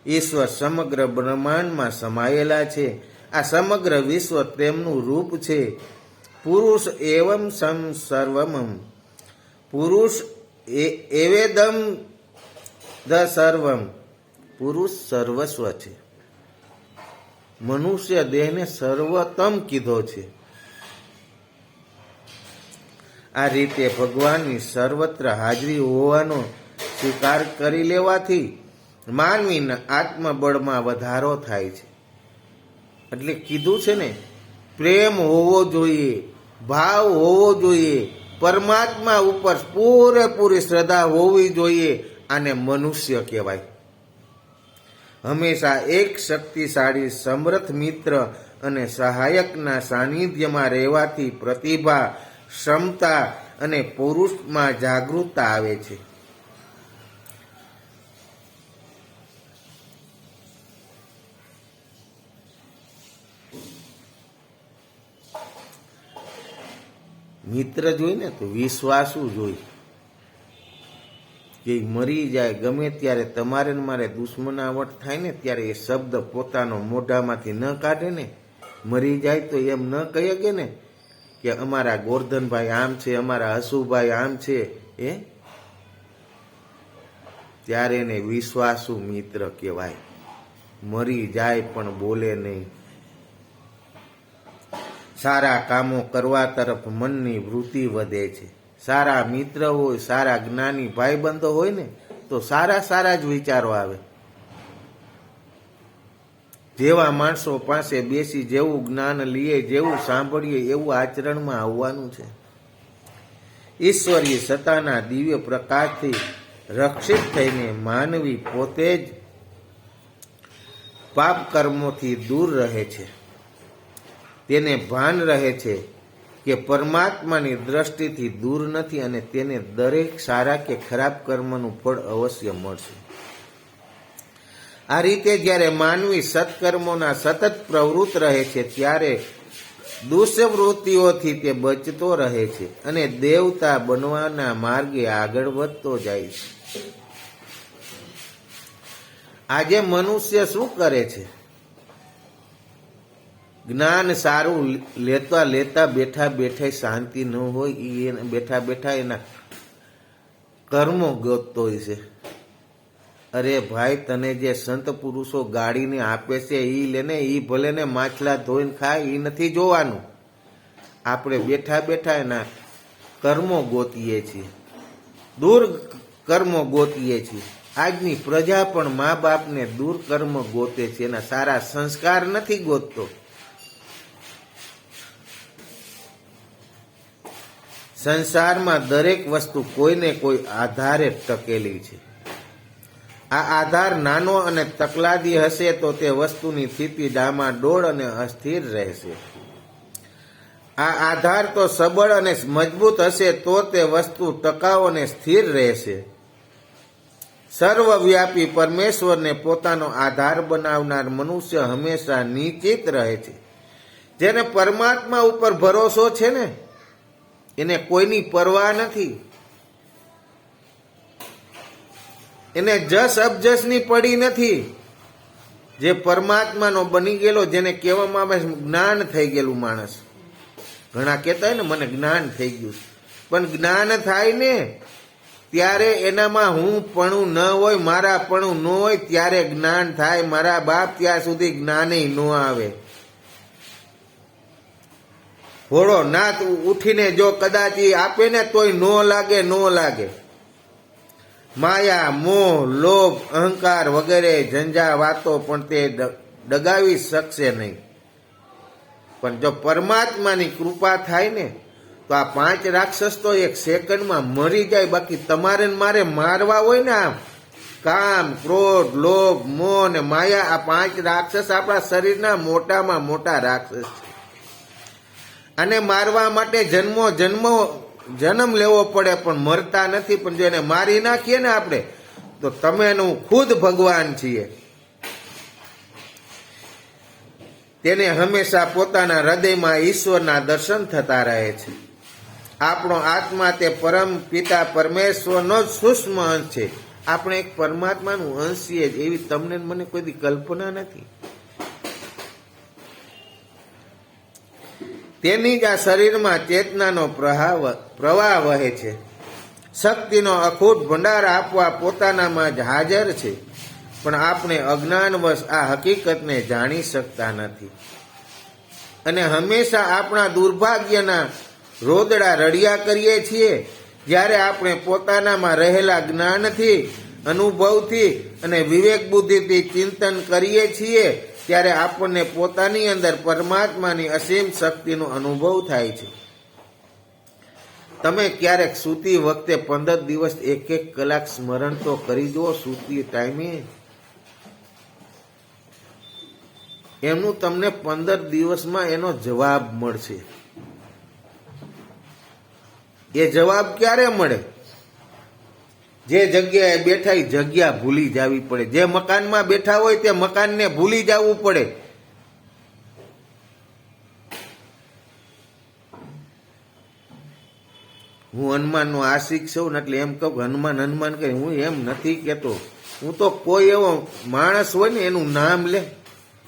ઈશ્વર સમગ્ર બ્રહ્માંડમાં સમાયેલા છે. આ સમગ્ર વિશ્વ તેમનું રૂપ છે. પુરુષ એવમ સર્વમ, પુરુષ એવેદમ ધ સર્વમ, પુરુષ સર્વસ્વ છે. મનુષ્ય દેહને સર્વોત્તમ કીધો છે. આ રીતે ભગવાનની સર્વત્ર હાજરી હોવાનો સ્વીકાર કરી લેવાથી માનવીના આત્મબળમાં વધારો થાય છે. એટલે કીધું છે ને, પ્રેમ હોવો જોઈએ, ભાવ હોવો જોઈએ, પરમાત્મા ઉપર પૂરેપૂરી શ્રદ્ધા હોવી જોઈએ. આને મનુષ્ય કહેવાય. હંમેશા એક શક્તિશાળી સમર્થ મિત્ર અને સહાયકના સાનિધ્યમાં રહેવાથી પ્રતિભા, ક્ષમતા અને પુરુષમાં જાગૃતતા આવે છે. મિત્ર જોઈ ને તો વિશ્વાસુ જોઈ કે મરી જાય ગમે ત્યારે તમારે ને મારે દુશ્મનાવટ થાય ને ત્યારે એ શબ્દ પોતાનો મોઢામાંથી ન કાઢે ને. મરી જાય તો એમ ન કહે કે ને કે અમારા ગોરધનભાઈ આમ છે, અમારા હસુભાઈ આમ છે, ત્યારે એને વિશ્વાસુ મિત્ર કહેવાય. મરી જાય પણ બોલે નહીં. સારા કામો કરવા તરફ મનની વૃત્તિ વધે છે. સારા મિત્ર હોય, સારા જ્ઞાની ભાઈબંધો હોય ને તો સારા જ વિચારો આવે. જેવા માણસો પાસે બેસી જેવું જ્ઞાન લઈએ, જેવું સાંભળીએ એવું આચરણમાં આવવાનું છે. ઈશ્વરીય સત્તાના દિવ્ય પ્રકાશથી રક્ષિત થઈને માનવી પોતે જ પાપ કર્મોથી દૂર રહે છે. તેને ભાન રહે છે કે પરમાત્માની દ્રષ્ટિથી દૂર નથી અને તેને દરેક સારા કે ખરાબ કર્મનું ફળ અવશ્ય મળશે. આ રીતે જ્યારે માનવી સત્કર્મોના સતત પ્રવૃત્ત રહે છે ત્યારે દુષ્વૃત્તિઓથી તે બચતો રહે છે અને દેવતા બનવાના માર્ગે આગળ વધતો જાય છે. આજે મનુષ્ય શું કરે છે? જ્ઞાન સારું લેતા લેતા બેઠા બેઠા શાંતિ ન હોય, એ બેઠા બેઠા એના કર્મો ગોતતો હોય છે. અરે ભાઈ, તને જે સંત પુરુષો ગાડીને આપે છે એ લેને, એ ભલે ને માછલા ધોઈને ખાય, એ નથી જોવાનું. આપણે બેઠા બેઠા એના કર્મો ગોતીએ છીએ, દૂર કર્મો ગોતીએ છીએ. આજની પ્રજા પણ મા બાપને દૂર કર્મ ગોતે છે, એના સારા સંસ્કાર નથી ગોતતો. સંસારમાં દરેક વસ્તુ કોઈને કોઈ આધારે ટકેલી છે. આ આધાર નાનો અને તકલાદી હશે તો તે વસ્તુની સ્થિતિ ડામાડોળ અને અસ્થિર રહેશે. આ આધાર તો સબળ અને મજબૂત હશે તો તે વસ્તુ ટકાઉ અને સ્થિર રહેશે. સર્વવ્યાપી પરમેશ્વરને પોતાનો આધાર બનાવનાર મનુષ્ય હંમેશા નિશ્ચિત રહે છે. જેને પરમાત્મા ઉપર ભરોસો છે ને, એને કોઈની પરવા નથી. એને જસ અબજસની પડી નથી. જે પરમાત્માનો બની ગયેલો, જેને કહેવામાં આવે જ્ઞાન થઈ ગયેલું માણસ. ઘણા કહેતા હોય ને મને જ્ઞાન થઈ ગયું, પણ જ્ઞાન થાય ને ત્યારે એનામાં હું પણું ન હોય, મારા પણું ન હોય ત્યારે જ્ઞાન થાય. મારા બાપ ત્યાં સુધી જ્ઞાને ન આવે. ઘોડો નાત ઉઠીને જો કદાચ આપે ને તોય નો લાગે, નો લાગે. માયા, મોહ, લોભ, અહંકાર વગેરે ઝંઝાવાતો પણ તે ડગાવી શકશે નહીં. પણ જો પરમાત્માની કૃપા થાય ને તો આ 5 રાક્ષસ તો એક સેકન્ડમાં મરી જાય. બાકી તમારે મારે મારવા હોય ને, આમ કામ, ક્રોધ, લોભ, મોહ ને માયા, આ 5 રાક્ષસ આપણા શરીરના મોટામાં મોટા રાક્ષસ છે. આને મારવા માટે જન્મ લેવો પડે પણ મરતા નથી. પણ જો એને મારી નાખીએ ને આપણે તો તમે એનું ખુદ ભગવાન છીએ. તેને હંમેશા પોતાના હૃદયમાં ઈશ્વરના દર્શન થતા રહે છે. આપણો આત્મા તે પરમ પિતા પરમેશ્વરનો જ સૂક્ષ્મ અંશ છે. આપણે એક પરમાત્માનું અંશ છીએ, એવી તમને મને કોઈ કલ્પના નથી. તેની જ આ શરીરમાં ચેતનાનો પ્રવાહ વહે છે. શક્તિનો અખૂટ ભંડાર આપવા પોતાનામાં જ હાજર છે. પણ આપણે અજ્ઞાનવશ આ હકીકતને જાણી શકતા નથી અને હંમેશા આપણા દુર્ભાગ્યના રોદડા રડ્યા કરીએ છીએ. જ્યારે આપણે પોતાનામાં રહેલા જ્ઞાનથી, અનુભવથી અને વિવેક બુદ્ધિથી ચિંતન કરીએ છીએ ત્યારે આપણને પોતાની અંદર પરમાત્માની અસીમ શક્તિનો અનુભવ થાય છે. તમે ક્યારેક સૂતી વખતે 15 દિવસ 1-1 કલાક સ્મરણ તો કરી જુઓ. સૂતી ટાઈમે એમનું તમને 15 દિવસમાં એનો જવાબ મળશે. એ જવાબ ક્યારે મળે? જે જગ્યાએ બેઠા એ જગ્યા ભૂલી જવી પડે. જે મકાનમાં બેઠા હોય તે મકાનને ભૂલી જવું પડે. હું હનુમાનનો આશિક છું ને એટલે એમ કહું હનુમાન હનુમાન કહે. હું એમ નથી કહેતો. હું તો કોઈ એવો માણસ હોય ને એનું નામ લે,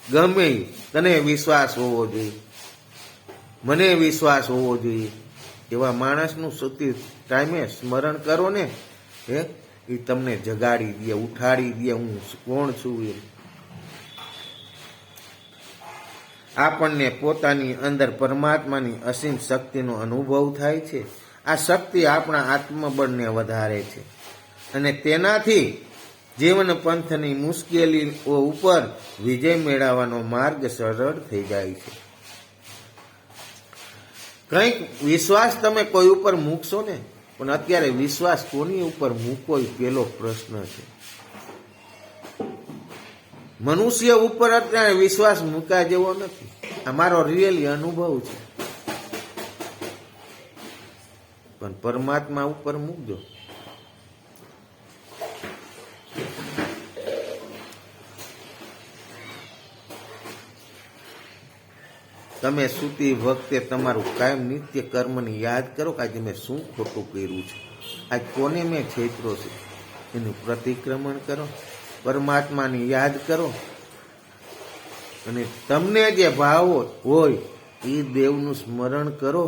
ગમે તને વિશ્વાસ હોવો જોઈએ, મને વિશ્વાસ હોવો જોઈએ. એવા માણસનું સૌથી ટાઈમે સ્મરણ કરો ને, એ તમને જગાડી દે, ઉઠાડી દે. હું કોણ છું એ આપણને પોતાની અંદર પરમાત્માની અસીમ શક્તિનો અનુભવ થાય છે. આ શક્તિ આપણા આત્મબળને વધારે છે અને તેનાથી જીવન પંથની મુશ્કેલીઓ ઉપર વિજય મેળવવાનો માર્ગ સરળ થઈ જાય છે. કંઈક વિશ્વાસ તમે કોઈ ઉપર મૂકશો ને, પણ અત્યારે વિશ્વાસ કોની ઉપર મૂકો એ પેલો પ્રશ્ન છે. મનુષ્ય ઉપર અત્યારે વિશ્વાસ મૂક્યા જેવો નથી. આ મારો રિયલી અનુભવ છે. પણ પરમાત્મા ઉપર મૂકજો. તમે સૂતી વખતે તમારું કાયમ નિત્ય કર્મને યાદ કરો કે આજે મેં શું ખોટું કર્યું છે, આજ કોને મેં છેતરો છે, એનું પ્રતિક્રમણ કરો, પરમાત્માને યાદ કરો અને તમને જે ભાવ હોય એ દેવનું સ્મરણ કરો.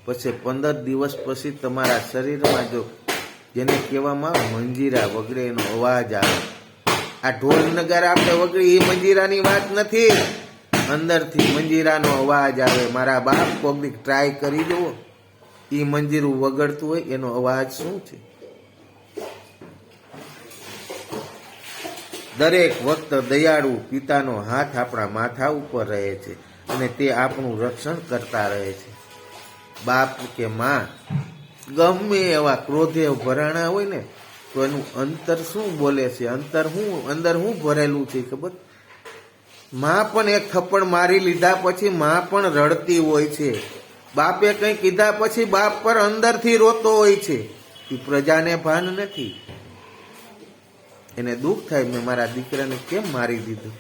પછી 15 દિવસ પછી તમારા શરીરમાં જો જેને કહેવામાં મંજીરા વગડે એનો અવાજ આવે. આ ઢોલ નગારા આપણે વગડે એ મંજીરાની વાત નથી, અંદરથી મંજીરાનો અવાજ આવે. મારા બાપ કોઈક ટ્રાય કરી જુઓ, એ મંજીરું વગડતું હોય એનો અવાજ શું છે. દરેક વખત દયાળુ પિતાનો હાથ આપણા માથા ઉપર રહે છે અને તે આપણું રક્ષણ કરતા રહે છે. બાપ કે માં ગમે એવા ક્રોધે ભરાણા હોય ને તો એનું અંતર શું બોલે છે, અંદર શું ભરેલું છે ખબર. માં પણ એક થપ્પડ મારી લીધા પછી માં પણ રડતી હોય છે. બાપે કંઈ કીધા પછી બાપ પર અંદરથી રોતો હોય છે. એ પ્રજાને ભાન નથી. એને દુઃખ થાય મેં મારા દીકરાને કેમ મારી દીધું.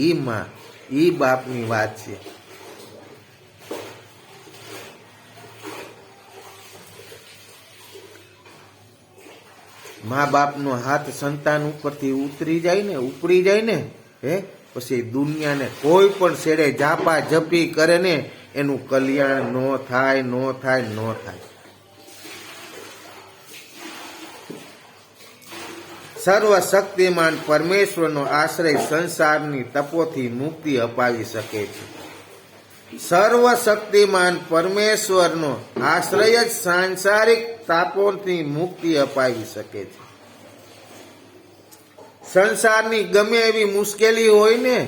ઈ માં ઈ બાપની વાત છે. મા બાપનો હાથ સંતાન ઉપરથી ઉપડી જાય ને પછી દુનિયાને કોઈ પણ છેડે જાપા જપી કરે ને એનું કલ્યાણ નો થાય. સર્વશક્તિમાન પરમેશ્વરનો આશ્રય સંસારની તપોથી મુક્તિ અપાવી શકે છે. સર્વશક્તિમાન પરમેશ્વરનો આશ્રય જ સાંસારિક તાપોથી મુક્તિ અપાવી શકે છે. સંસારની ગમે એવી મુશ્કેલી હોય ને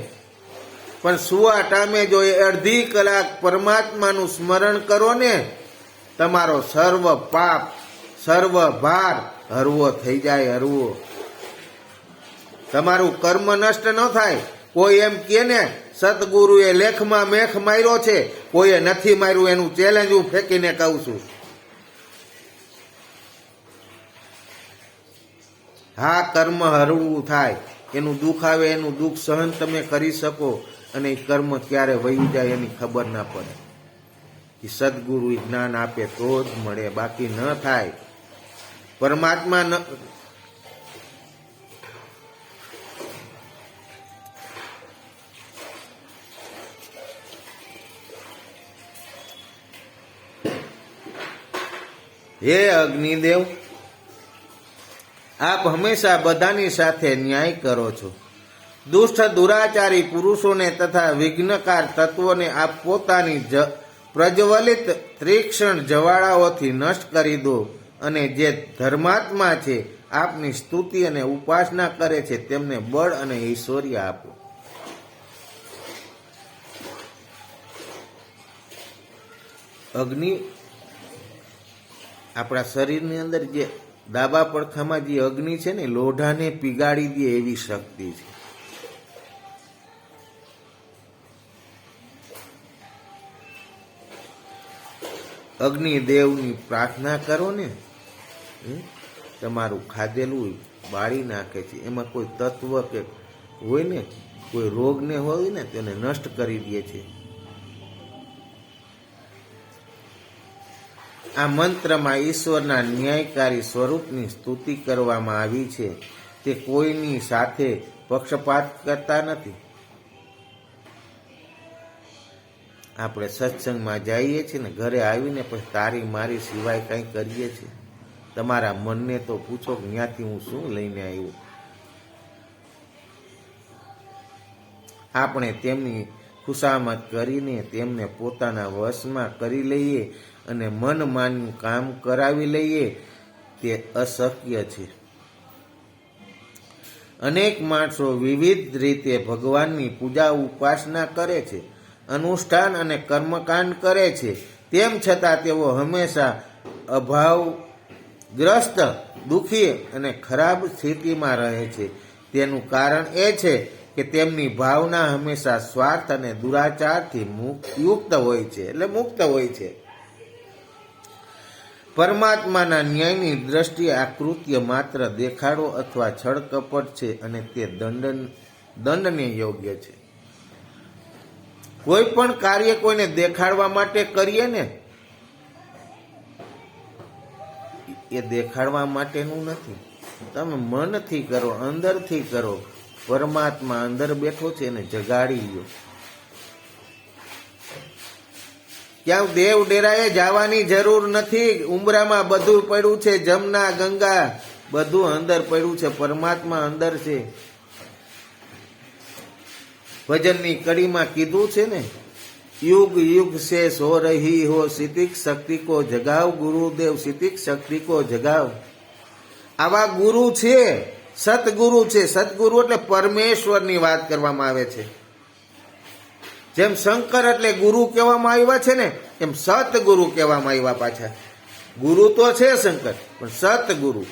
પણ સુવા ટામે જો અડધી કલાક પરમાત્માનું સ્મરણ કરો ને તમારો સર્વ પાપ સર્વ ભાર હરવો થઈ જાય. તમારું કર્મ નષ્ટ ન થાય. કોઈ એમ કે ને સદગુરુએ લેખમાં મેખ માર્યો છે, કોઈએ નથી માર્યું, એનું ચેલેન્જ હું ફેંકીને કહું છું. હા, કર્મ હરવું થાય, એનું દુઃખ આવે એનું દુઃખ સહન તમે કરી શકો અને એ કર્મ ક્યારે વહી જાય એની ખબર ના પડે. એ સદગુરુ જ્ઞાન આપે તો જ મળે, બાકી ન થાય. પરમાત્મા હે અગ્નિદેવ, આપ હંમેશા બધાની સાથે ન્યાય કરો છો. દુષ્ટ દુરાચારી પુરુષોને તથા વિઘ્નકાર તત્વોને આપ પોતાની પ્રજ્વલિત તીક્ષ્ણ જવાળાઓથી નષ્ટ કરી દો અને જે ધર્માત્મા છે આપની સ્તુતિ અને ઉપાસના કરે છે તેમને બળ અને ઐશ્વર્ય આપો. અગ્નિ આપણા શરીરની અંદર જે ડાબા પડખામાં જે અગ્નિ છે ને લોઢાને પીગાડી દે એવી શક્તિ છે. અગ્નિદેવની પ્રાર્થના કરો ને તમારું ખાધેલું બાળી નાખે છે. એમાં કોઈ તત્વ કે હોય ને કોઈ રોગને હોય ને તેને નષ્ટ કરી દે છે. આ મંત્રમાં ઈશ્વરના ન્યાયકારી સ્વરૂપની સ્તુતિ કરવામાં આવી છે. તે કોઈની સાથે પક્ષપાત કરતા નથી. આપણે સત્સંગમાં જઈએ છીએ ને ઘરે આવીને પછી તારી મારી સિવાય કંઈ કરીએ છીએ. તમારા મનને તો પૂછો કે ત્યાંથી હું શું લઈને આવ્યો. આપણે તેમની ખુશામત કરીને તેમને પોતાના વશમાં કરી લઈએ અને મન માન્યું કામ કરાવી લઈએ તે અશક્ય છે. અનેક માણસો વિવિધ રીતે ભગવાનની પૂજા ઉપાસના કરે છે, અનુષ્ઠાન અને કર્મકાંડ કરે છે, તેમ છતાં તેઓ હંમેશા અભાવગ્રસ્ત, દુઃખી અને ખરાબ સ્થિતિમાં રહે છે. તેનું કારણ એ છે કે તેમની ભાવના હંમેશા સ્વાર્થ અને દુરાચારથી મુક્ત હોય છે. પરમાત્માના ન્યાયની દ્રષ્ટિએ આ કૃત્ય માત્ર દેખાડો અથવા છળકપટ છે અને તે દંડને યોગ્ય છે. કોઈ પણ કાર્ય કોઈને દેખાડવા માટે કરીએ ને, એ દેખાડવા માટેનું નથી. તમે મનથી કરો, અંદરથી કરો. પરમાત્મા અંદર બેઠો છે એને જગાડી લો. ક્યાં દેવ ડેરાએ જવાની જરૂર નથી. ઉંબરામાં બધું પડ્યું છે, જમના ગંગા બધું અંદર પડ્યું છે. પરમાત્મા અંદર છે. ભજનની કડીમાં કીધું છે ને, युग युग से सो रही हो सितिक शक्ति को जगाओ गुरुदेव, सितिक शक्ति को जगाओ. આવા ગુરુ છે, સતગુરુ છે. સતગુરુ એટલે પરમેશ્વરની વાત કરવામાં આવે છે. જેમ શંકર એટલે ગુરુ કહેવામાં આવ્યા છે ને, એમ સતગુરુ કહેવામાં આવ્યા પાછા. ગુરુ તો છે શંકર, પણ સતગુરુ.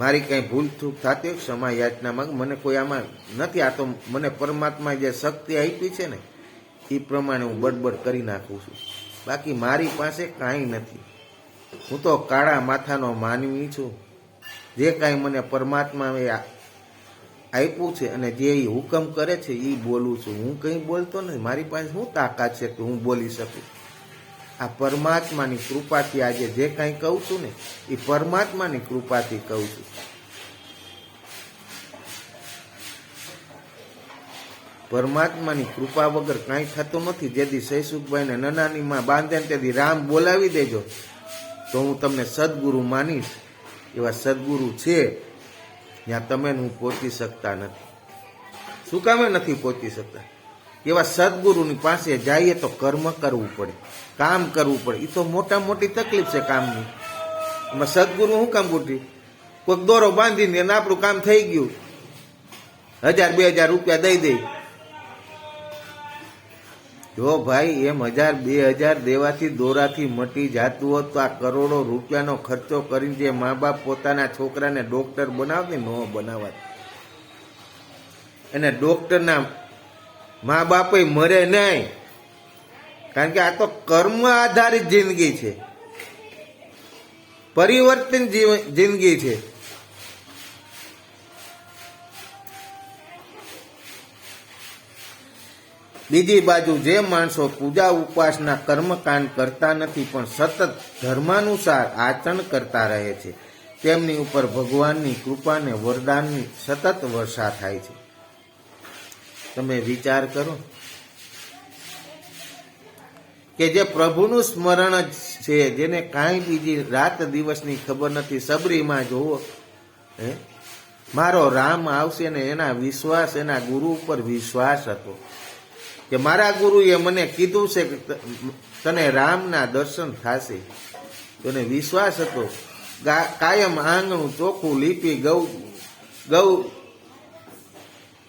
મારી કઈ ભૂલ થૂક થતી ક્ષમા યાચના માંગ. મને કોઈ આમાં નથી. આ તો મને પરમાત્મા જે શક્તિ આપી છે ને, એ પ્રમાણે હું બડબડ કરી નાખું છું. બાકી મારી પાસે કાંઈ નથી. હું તો કાળા માથાનો માનવી છું. જે કાંઈ મને પરમાત્માએ આપ્યું છે અને જે હુકમ કરે છે એ બોલું છું. હું કંઈ બોલતો નથી. મારી પાસે શું તાકાત છે કે હું બોલી શકું? આ પરમાત્માની કૃપાથી આજે જે કાંઈ કહું છું ને, એ પરમાત્માની કૃપાથી કહું છું. પરમાત્માની કૃપા વગર કાંઈ થતું નથી. જેથી સૈસુખભાઈને નનાનીમાં બાંધે ને તેથી રામ બોલાવી દેજો, તો હું તમને સદગુરુ માનીશ. એવા સદગુરુ છે જ્યાં તમે હું પહોંચી શકતા નથી. શું કામે નથી પહોંચી શકતા? એવા સદગુરુની પાસે જઈએ તો કર્મ કરવું પડે, કામ કરવું પડે. એ તો મોટા મોટી તકલીફ છે કામની. એમાં સદગુરુ શું કામ બોટી? કોઈક દોરો બાંધીને આપણું કામ થઈ ગયું, 1000-2000 રૂપિયા દઈ દે. જો ભાઈ એમ 1000-2000 દેવાથી દોરાથી મટી જતું હોત તો આ કરોડો રૂપિયાનો ખર્ચો કરીને જે મા બાપ પોતાના છોકરાને ડોક્ટર બનાવતી ન બનાવત. એને ડોક્ટરના મા બાપે મરે નહીં, કારણ કે આ તો કર્મ આધારિત જિંદગી છે, પરિવર્તન જિંદગી છે. બીજી બાજુ જે માણસો પૂજા ઉપાસના કર્મકાંડ કરતા નથી પણ સતત ધર્માનુસાર આચરણ કરતા રહે છે, તેમની ઉપર ભગવાનની કૃપાને વરદાનની સતત વર્ષા થાય છે. તમે વિચાર કરો કે જે પ્રભુનું સ્મરણ જ છે, જેને કાંઈ બીજી રાત દિવસની ખબર નથી. સબરીમાં જોવો, મારો રામ આવશે ને એના વિશ્વાસ, એના ગુરુ ઉપર વિશ્વાસ હતો કે મારા ગુરુએ મને કીધું છે કે તને રામના દર્શન થશે. એને વિશ્વાસ હતો. કાયમ આંગણું ચોખ્ખું લીપી ગૌ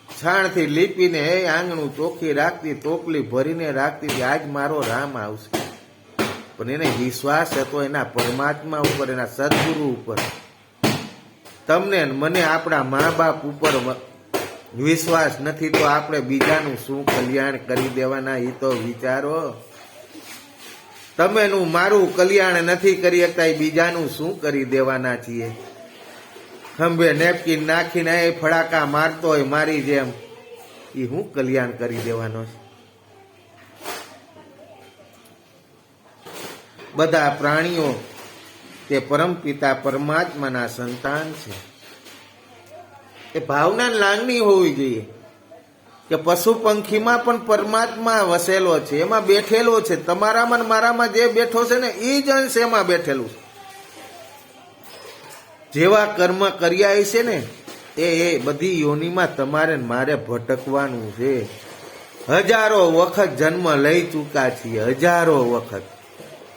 છાણથી લીપીને એ આંગણું ચોખ્ખી રાખતી, ટોપલી ભરીને રાખતી. આજ મારો રામ આવશે. પણ એને વિશ્વાસ હતો એના પરમાત્મા ઉપર, એના સદગુરુ ઉપર. તમને મને આપણા મા બાપ ઉપર વિશ્વાસ નથી તો આપણે બીજાનું શું કલ્યાણ કરી દેવાના? એ તો વિચારો. તમેનું મારું કલ્યાણ નથી કરી શકતા, એ બીજાનું શું કરી દેવાના છીએ? ખંભે નેપકિન નાખીને એ ફડાકા મારતો હોય મારી જેમ, એ હું કલ્યાણ કરી દેવાનો છે? બધા પ્રાણીઓ તે પરમપિતા પરમાત્માના સંતાન છે. એ ભાવના લાગણી હોવી જોઈએ કે પશુ પંખીમાં પણ પરમાત્મા વસેલો છે, એમાં બેઠેલો છે. તમારામાં ને મારામાં જે બેઠો છે ને, એ જ અંશ એમાં બેઠેલું છે. જેવા કર્મ કર્યા છે ને, એ બધી યોનિમાં તમારે મારે ભટકવાનું છે. હજારો વખત જન્મ લઈ ચૂક્યા છીએ, હજારો વખત,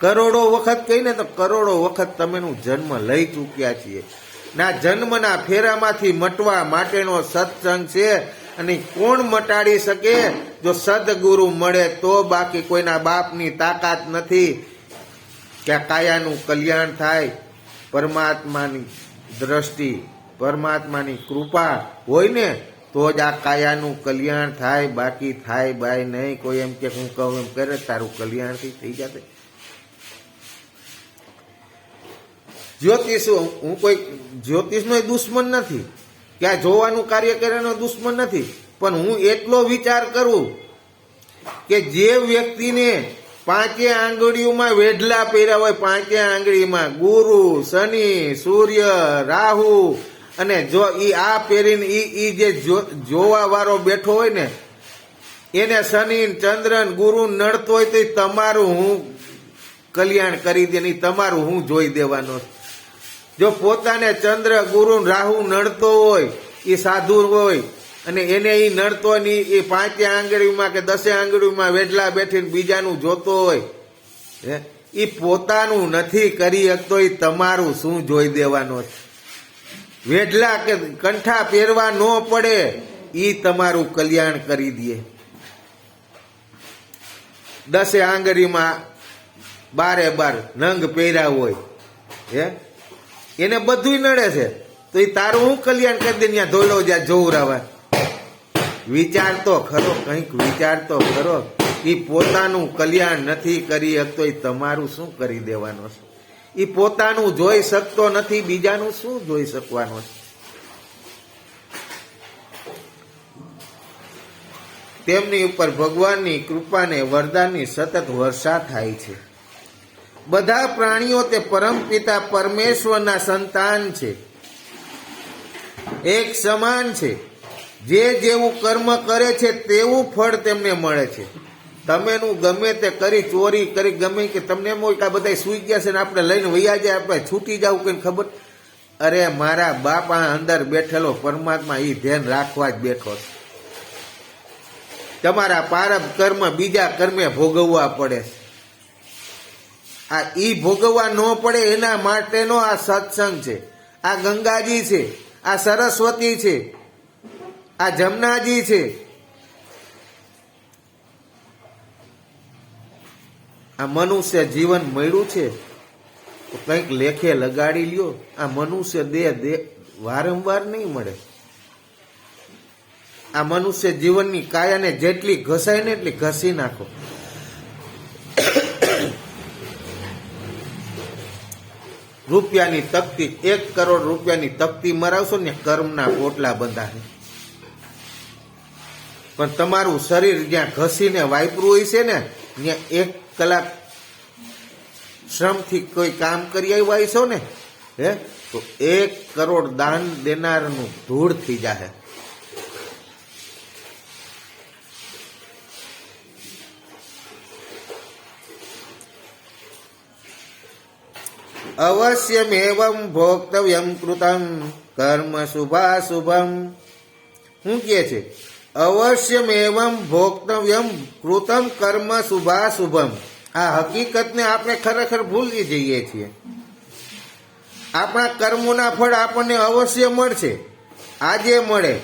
કરોડો વખત કહીને તો કરોડો વખત તમેનું જન્મ લઈ ચૂક્યા છીએ. ના જન્મના ફેરામાંથી મટવા માટેનો સત્સંગ છે. અને કોણ મટાડી શકે? જો સદગુરુ મળે તો. બાકી કોઈના બાપની તાકાત નથી કે આ કાયાનું કલ્યાણ થાય. પરમાત્માની દ્રષ્ટિ, પરમાત્માની કૃપા હોય ને તો જ આ કાયાનું કલ્યાણ થાય. બાકી થાય બાય નહીં. કોઈ એમ કે હું કહું એમ કરે તારું કલ્યાણ થઈ જશે. જ્યોતિષ, હું કોઈ જ્યોતિષનો દુશ્મન નથી, કે આ જોવાનું કાર્ય કરે એનો દુશ્મન નથી. પણ હું એટલો વિચાર કરું કે જે વ્યક્તિને પાંચે આંગળીઓમાં વેઢલા પહેર્યા હોય, પાંચે આંગળીમાં ગુરુ, શનિ, સૂર્ય, રાહુ, અને જો ઈ આ પહેરીને ઈ જે જોવા વાળો બેઠો હોય ને એને શનિ, ચંદ્ર, ગુરુ નડતો હોય તો તમારું હું કલ્યાણ કરી દે, તમારું હું જોઈ દેવાનો. જો પોતાને ચંદ્ર, ગુરુ, રાહુ નડતો હોય, એ સાધુ હોય અને એને એ નડતો હોય ને એ પાંચે આંગળીમાં કે દસે આંગળીમાં વેઢલા બેઠીને બીજાનું જોતો હોય, એ પોતાનું નથી કરી શકતો, એ તમારું શું જોઈ દેવાનો છે. વેઢલા કે કંઠા પહેરવા ન પડે, એ તમારું કલ્યાણ કરી દે. દસે આંગળીમાં 12 નંગ પહેર્યા હોય, એને બધું નડે છે, તો એ તારું હું કલ્યાણ કરી દે. ત્યાં ધોળો જ્યાં જોવરાવા. વિચાર તો ખરો, કંઈક વિચાર તો ખરો. એ પોતાનું કલ્યાણ નથી કરી શકતો, એ તમારું શું કરી દેવાનો છે. એ પોતાનું જોઈ શકતો નથી, બીજાનું શું જોઈ શકવાનો છે. તેમની ઉપર ભગવાનની કૃપાને વરદાનની સતત વર્ષા થાય છે. બધા પ્રાણીઓ તે પરમપિતા પરમેશ્વરના સંતાન છે, એક સમાન છે. જે જેવું કર્મ કરે છે તેવું ફળ તેમને મળે છે. તમેનું ગમે તે કરી, ચોરી કરી, ગમે કે તમને એમ હોય કે આ બધા સુઈ ગયા છે ને આપણે લઈને વૈયા જાય, આપણે છૂટી જવું કઈ ખબર. અરે મારા બાપા અંદર બેઠેલો પરમાત્મા એ ધ્યાન રાખવા જ બેઠો છે. તમારા પારબ કર્મ બીજા કર્મે ભોગવવા પડે છે. આ ઈ ભોગવવા ન પડે એના માટેનો આ સત્સંગ છે. આ ગંગાજી છે, આ સરસ્વતી છે, આ જમનાજી છે. આ મનુષ્ય જીવન મળ્યું છે તો કંઈક લેખે લગાડી લ્યો. આ મનુષ્ય દેહ વારંવાર નહીં મળે. આ મનુષ્ય જીવનની કાયાને જેટલી ઘસાય ને એટલી ઘસી નાખો. રૂપિયાની તકતી, 1 કરોડ રૂપિયાની તકતી મરાવશો ને કર્મના પોટલા બંધાશે. પણ તમારું શરીર જ્યાં ઘસીને વાપરું હોય છે ને, ત્યાં 1 કલાક શ્રમથી કોઈ કામ કરી આવ્યા છો ને, તો 1 કરોડ દાન દેનારનું ધૂળ થઈ જાય. અવશ્યમેવં ભોક્તવ્યમ કૃતમ કર્મ શુભાશુભમ. શું કહે છે? અવશ્યમેવં ભોક્તવ્યમ કૃતમ કર્મ શુભાશુભમ. આ હકીકતને આપણે ખરેખર ભૂલી જઈએ છીએ. આપણા કર્મોના ફળ આપણને અવશ્ય મળશે. આજે મળે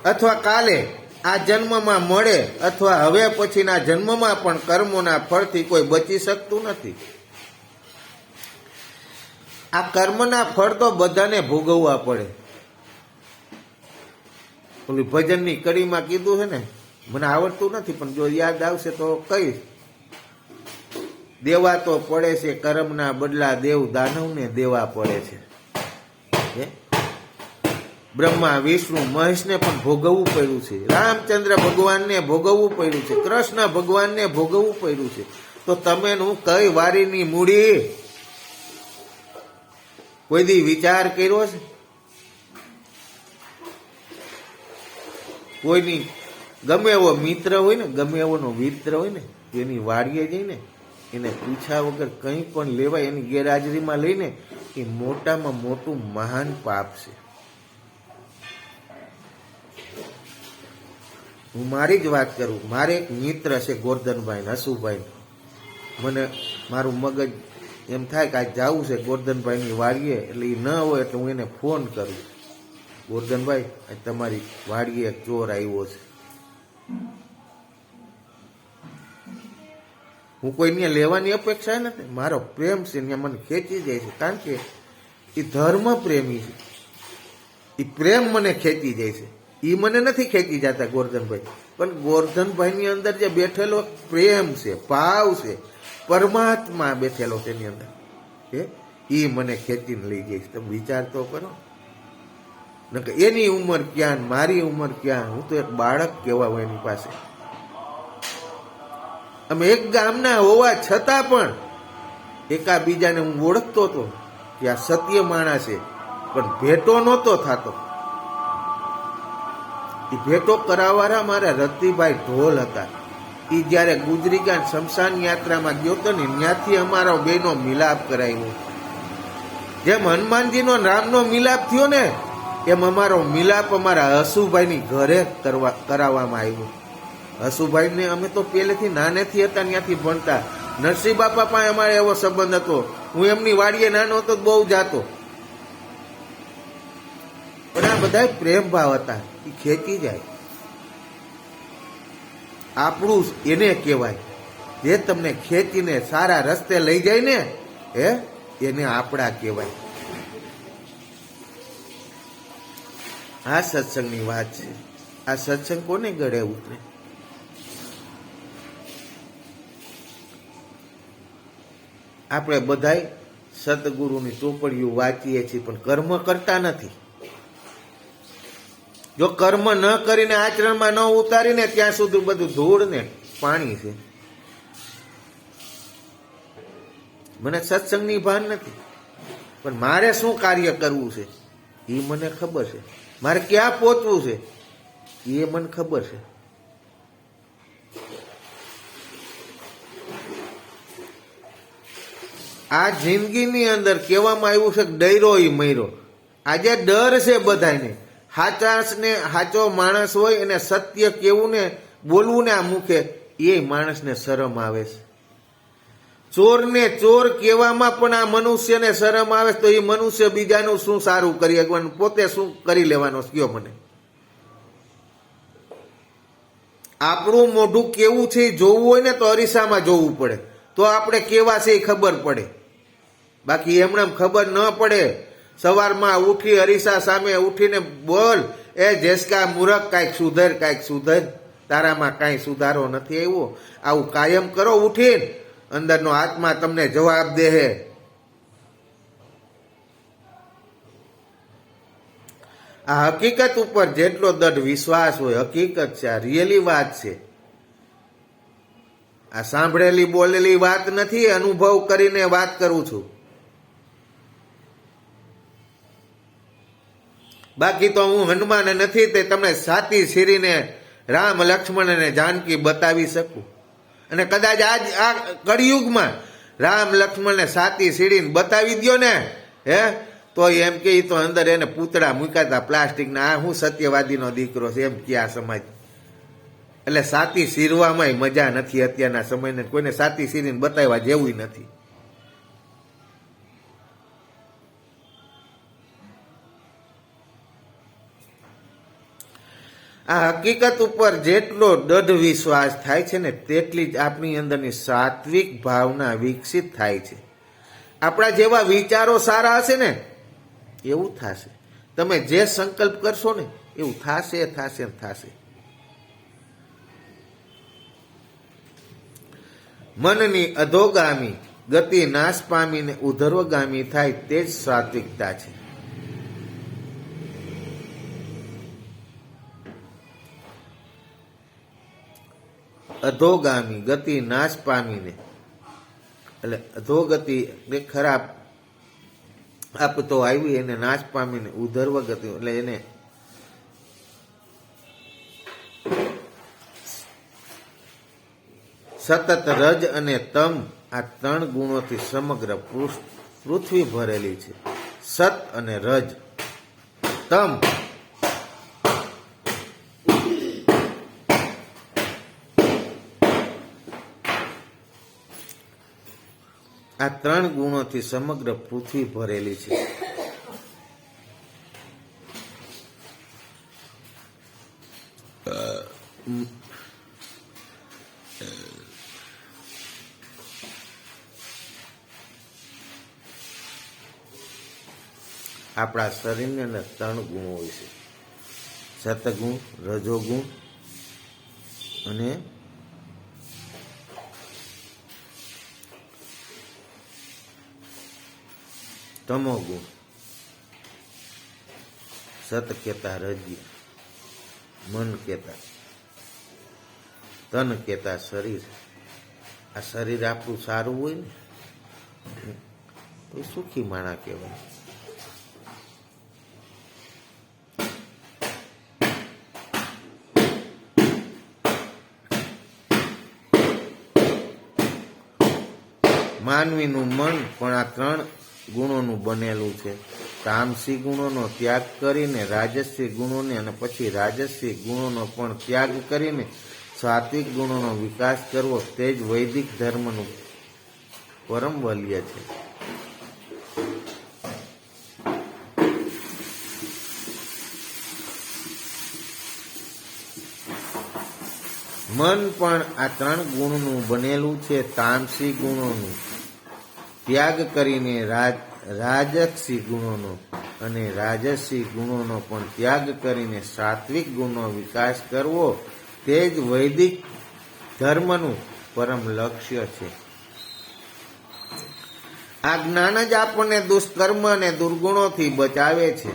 અથવા કાલે, આ જન્મમાં મળે અથવા હવે પછીના જન્મમાં પણ કર્મોના ફળથી કોઈ બચી શકતું નથી. આ કર્મના ફળ તો બધાને ભોગવવા પડે. ઓલી ભજનની કડીમાં કીધું છે ને, મને આવડતું નથી પણ જો યાદ આવશે તો કહીશ. દેવા તો પડે છે કર્મના બદલા, દેવ દાનવને દેવા પડે છે. બ્રહ્મા, વિષ્ણુ, મહેશને પણ ભોગવવું પડ્યું છે. રામચંદ્ર ભગવાનને ભોગવવું પડ્યું છે. કૃષ્ણ ભગવાનને ભોગવવું પડ્યું છે. તો તમે હું કઈ વારીની મૂડી કોઈ દી વિચાર કર્યો છે? કોઈની ગમે એવો મિત્ર હોય ને, ગમે એવોનો મિત્ર હોય ને, એની વાડીએ જઈને એને પૂછ્યા વગર કંઈ પણ લેવાય, એની ગેરહાજરીમાં લઈને, એ મોટામાં મોટું મહાન પાપ છે. હું મારી જ વાત કરું. મારે એક મિત્ર છે ગોરધનભાઈ, હસુભાઈ. મને મારું મગજ એમ થાય કે આજ જવું છે ગોરધનભાઈની વાડીએ, એટલે એ ન હોય એટલે હું એને ફોન કરું, ગોરધનભાઈ આજ તમારી વાડીએ એક ચોર આવ્યો છે. હું કોઈને લેવાની અપેક્ષા નથી, મારો પ્રેમ છે ત્યાં મને ખેંચી જાય છે, કારણ કે એ ધર્મ પ્રેમી છે. એ પ્રેમ મને ખેંચી જાય છે. એ મને નથી ખેંચી જતા ગોરધનભાઈ, પણ ગોરધનભાઈની અંદર જે બેઠેલો પ્રેમ છે, ભાવ છે, પરમાત્મા બેઠેલો છે એની અંદર, એ મને ખેંચીને લઈ જાય. તમે વિચાર તો કરો. નકર એની ઉંમર ક્યાં ને મારી ઉંમર ક્યાં, હું તો એક બાળક કહેવાઉં એની પાસે. અમે એક ગામના હોવા છતાં પણ એકાબીજાને હું ઓળખતો હતો કે આ સત્ય માણસ છે, પણ ભેટો નહોતો થતો. એ ભેટો કરાવવાળા મારા રતિભાઈ ઢોલ હતા. એ જ્યારે ગુજરી ગયા શમશાન યાત્રામાં ગયો હતો ને, ત્યાંથી અમારો બેનો મિલાપ કરાવ્યો. જેમ હનુમાનજીનો રામનો મિલાપ થયો ને, એમ અમારો મિલાપ અમારા હસુભાઈની ઘરે કરાવવામાં આવ્યો. હસુભાઈને અમે તો પહેલેથી નાનેથી હતા, ત્યાંથી ભણતા. નરસિંહ બાપા પાસે અમારે એવો સંબંધ હતો. હું એમની વાડીએ નાનો હતો, બહુ જાતો. પણ આ બધા પ્રેમ ભાવ હતા, એ ખેંચી જાય. આપણું એને કહેવાય, જે તમને ખેંચીને સારા રસ્તે લઈ જાય ને, એને આપણા કહેવાય. આ સત્સંગની વાત છે. આ સત્સંગ કોને ગળે ઉતરે? આપણે બધાય સતગુરુની ચોપડીઓ વાંચીએ છીએ, પણ કર્મ કરતા નથી. જો કર્મ ન કરીને આચરણમાં ન ઉતારીને, ત્યાં સુધી બધું ધૂળ ને પાણી છે. મને સત્સંગની ભાન નથી, પણ મારે શું કાર્ય કરવું છે એ મને ખબર છે. મારે ક્યાં પહોંચવું છે એ મને ખબર છે. આ જિંદગીની અંદર કહેવામાં આવ્યું છે કે ડૈરો ઈ મયરો. આજે ડર છે બધાને. સાચો માણસ હોય એને સત્ય કેવું ને બોલવું ને આ મુખે, એ માણસને શરમ આવે છે. ચોરને ચોર કહેવામાં પણ આ મનુષ્યને શરમ આવે, તો એ મનુષ્ય બીજાનું શું સારું કરી શકવાનું, પોતે શું કરી લેવાનો કયો મને? આપણું મોઢું કેવું છે એ જોવું હોય ને તો અરીસામાં જોવું પડે, તો આપણે કેવા છે એ ખબર પડે. બાકી એમણે ખબર ન પડે. સવારમાં ઉઠી અરીસા સામે ઉઠીને બોલ, એ જેસકા મૂરખ, કાંઈક સુધર, કાંઈક સુધર, તારામાં કાંઈ સુધારો નથી આવ્યો. આવું કાયમ કરો ઉઠીને, અંદરનો આત્મા તમને જવાબ દે. આ હકીકત ઉપર જેટલો દઢ વિશ્વાસ હોય, હકીકત છે, આ રિયલી વાત છે. આ સાંભળેલી બોલેલી વાત નથી, અનુભવ કરીને વાત કરું છું. બાકી તો હું હનુમાન નથી તે તમને સાતી શીરીને રામ લક્ષ્મણ અને જાનકી બતાવી શકું. અને કદાચ આજ આ કળિયુગમાં રામ લક્ષ્મણને સાતી સીડીને બતાવી દો ને, તો એમ કે તો અંદર એને પૂતળા મૂકાતા પ્લાસ્ટિકના, આ હું સત્યવાદીનો દીકરો છે એમ કે આ સમાજ. એટલે સાતી સીરવામાં મજા નથી અત્યારના સમયને. કોઈને સાતી સીરીને બતાવવા જેવું નથી. આ હકીકત ઉપર જેટલો દઢ વિશ્વાસ થાય છે ને, તેટલી જ આપણી અંદરની સાત્વિક ભાવના વિકસિત થાય છે. આપણા જેવા વિચારો સારા હશે ને એવું થશે. તમે જે સંકલ્પ કરશો ને એવું થશે, થશે, થશે. મનની અધોગામી ગતિ નાશ પામીને ઉધર્વગામી થાય, તે જ સાત્વિકતા છે. અધોગામી ગતિ નાશ પામીને, એટલે અધોગતિ ખરાબ આપતો આવી એને નાશ પામીને ઉધર્વ ગતિ, એટલે એને સતત રજ અને તમ, આ ત્રણ ગુણોથી સમગ્ર પૃથ્વી ભરેલી છે. સત અને રજ, તમ આ ત્રણ ગુણોથી સમગ્ર પૃથ્વી ભરેલી છે. આપણા શરીરની અંદર ત્રણ ગુણો હોય છે: સતગુણ, રજોગુણ અને તમોગુણ. સત કહેતા હૃદય, મન કહેતા તન કહેતા શરીર. આ શરીર આપણું સારું હોય ને તો સુખી માણા કહેવાય. માનવીનું મન પણ આ 3 ગુણોનું બનેલું છે. તામસી ગુણોનો ત્યાગ કરીને રાજસી ગુણોને અને પછી રાજસી ગુણોનો પણ ત્યાગ કરીને સાત્વિક ગુણોનો વિકાસ કરવો તે જ વૈદિક ધર્મનું પરમ વલ્ય છે. મન પણ આ 3 ગુણનું બનેલું છે. તામસી ગુણોનું ત્યાગ કરીને રાજસી ગુણોનો અને રાજસી ગુણોનો પણ ત્યાગ કરીને સાત્વિક ગુણનો વિકાસ કરવો તે જ વૈદિક ધર્મનું પરમ લક્ષ્ય છે. આ જ્ઞાન જ આપણને દુષ્કર્મ અને દુર્ગુણોથી બચાવે છે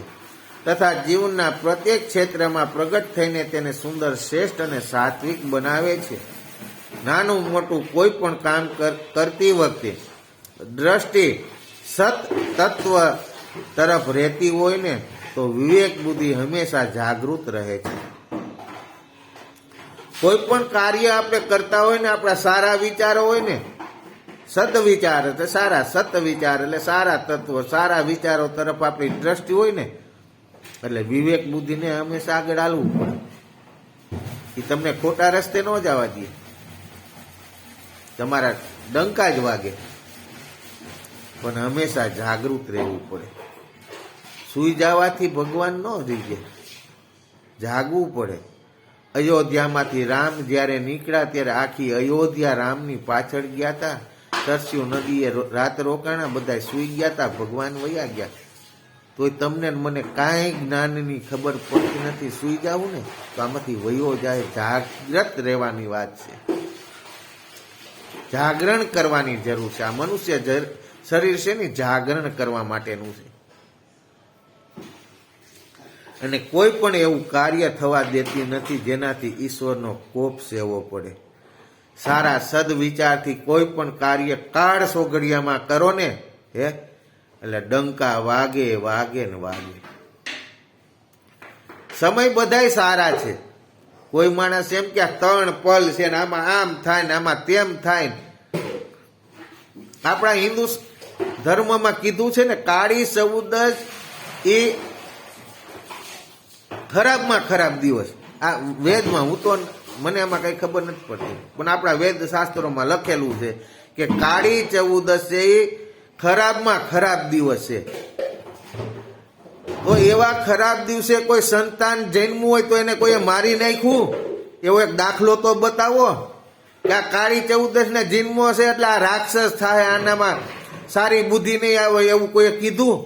તથા જીવનના પ્રત્યેક ક્ષેત્રમાં પ્રગટ થઈને તેને સુંદર, શ્રેષ્ઠ અને સાત્વિક બનાવે છે. નાનું મોટું કોઈ પણ કામ કરતી વખતે દ્રષ્ટિ સત તત્વ તરફ રહેતી હોય ને તો વિવેક બુદ્ધિ હંમેશા જાગૃત રહે છે. કોઈ પણ કાર્ય આપણે કરતા હોય ને, આપણા સારા વિચારો હોય ને, સદવિચાર એટલે સારા, સત વિચાર એટલે સારા તત્વ, સારા વિચારો તરફ આપણી દ્રષ્ટિ હોય ને એટલે વિવેક બુદ્ધિને હંમેશા આગળ હાલવું પડે. એ તમને ખોટા રસ્તે ન જવા દે, તમારા ડંકા જ વાગે, પણ હંમેશા જાગૃત રહેવું પડે. સુઈ જવાથી ભગવાન ન જઈએ, જાગવું પડે. અયોધ્યામાંથી રામ જ્યારે નીકળ્યા ત્યારે આખી અયોધ્યા રામની પાછળ ગયા હતા. સરસ્યુ નદીએ રાત રોકાણા, બધા સુઈ ગયા હતા, ભગવાન વયા ગયા. તોય તમને મને કાંઈ જ્ઞાનની ખબર પડતી નથી. સુઈ જાવું ને તો આમાંથી વયો જાય. જાગ્રત રહેવાની વાત છે, જાગરણ કરવાની જરૂર છે. આ મનુષ્ય શરીર છે ને જાગરણ કરવા માટેનું છે. અને કોઈ પણ એવું કાર્ય થવા દેતી નથી જેનાથી ઈશ્વરનો કોપ સેવો પડે. સારા સદવિચારથી કોઈ પણ કાર્ય કાળ સોઘડિયામાં કરો ને એટલે ડંકા વાગે વાગે ને વાગે. સમય બધાય સારા છે. કોઈ માણસ એમ કે 3 પલ છે ને આમાં આમ થાય ને આમાં તેમ થાય. આપણા હિન્દુ ધર્મમાં કીધું છે ને કાળી 14 એ ખરાબમાં ખરાબ દિવસ. આ વેદમાં, હું તો મને આમાં કઈ ખબર નથી પડતી, પણ આપણા વેદ શાસ્ત્રોમાં લખેલું છે કે કાળી 14 એ ખરાબમાં ખરાબ દિવસ છે. તો એવા ખરાબ દિવસે કોઈ સંતાન જન્મ્યું હોય તો એને કોઈએ મારી નાખ્યું? એવો એક દાખલો તો બતાવો કે આ કાળી 14 ને જન્મો છે એટલે આ રાક્ષસ થાય, આનામાં સારી બુદ્ધિ નહીં આવે, એવું કોઈએ કીધું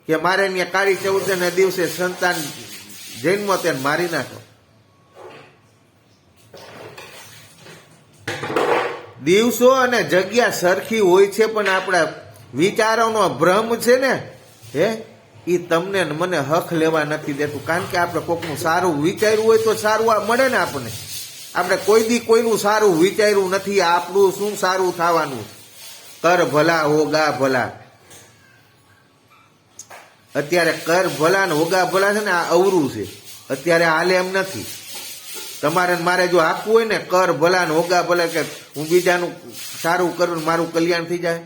કે મારે ત્યાં કાળી 14 ના દિવસે સંતાન જન્મ તેને મારી નાખો? દિવસો અને જગ્યા સરખી હોય છે, પણ આપણા વિચારોનો ભ્રમ છે ને એ તમને મને હક લેવા નથી દેતું. કારણ કે આપણે કોકનું સારું વિચાર્યું હોય તો સારું મળે ને આપણને. આપણે કોઈ દી કોઈનું સારું વિચાર્યું નથી. આપણું શું સારું થવાનું? કર ભલા હોગા ભલા. અત્યારે કર ભલા ને હોગા ભલા છે ને આ અવરું છે, અત્યારે હાલે એમ નથી. તમારે મારે જો આપવું હોય ને કર ભલા ને હોગા ભલા, કે હું બીજાનું સારું કરું ને મારું કલ્યાણ થઈ જાય.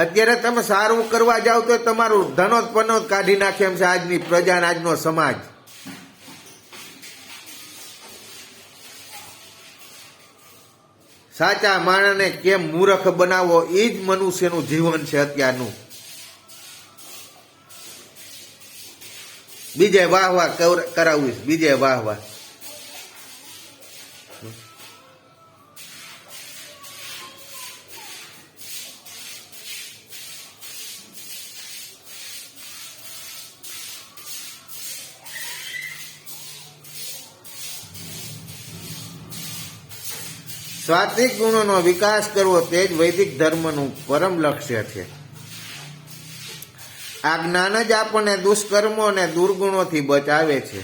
અત્યારે તમે સારું કરવા જાવ તો તમારું ધનોત પનોત કાઢી નાખે એમ છે આજની પ્રજા, આજનો સમાજ. સાચા માણસને કેમ મૂર્ખ બનાવો એ જ મનુષ્યનું જીવન છે અત્યારનું. બીજે વાહ વાહ કરાવીશ, બીજે વાહ વાહ. સાત્વિક ગુણોનો વિકાસ કરવો તે જ વૈદિક ધર્મનું પરમ લક્ષ્ય છે. આ જ્ઞાન જ આપણને દુષ્કર્મો અને દુર્ગુણોથી બચાવે છે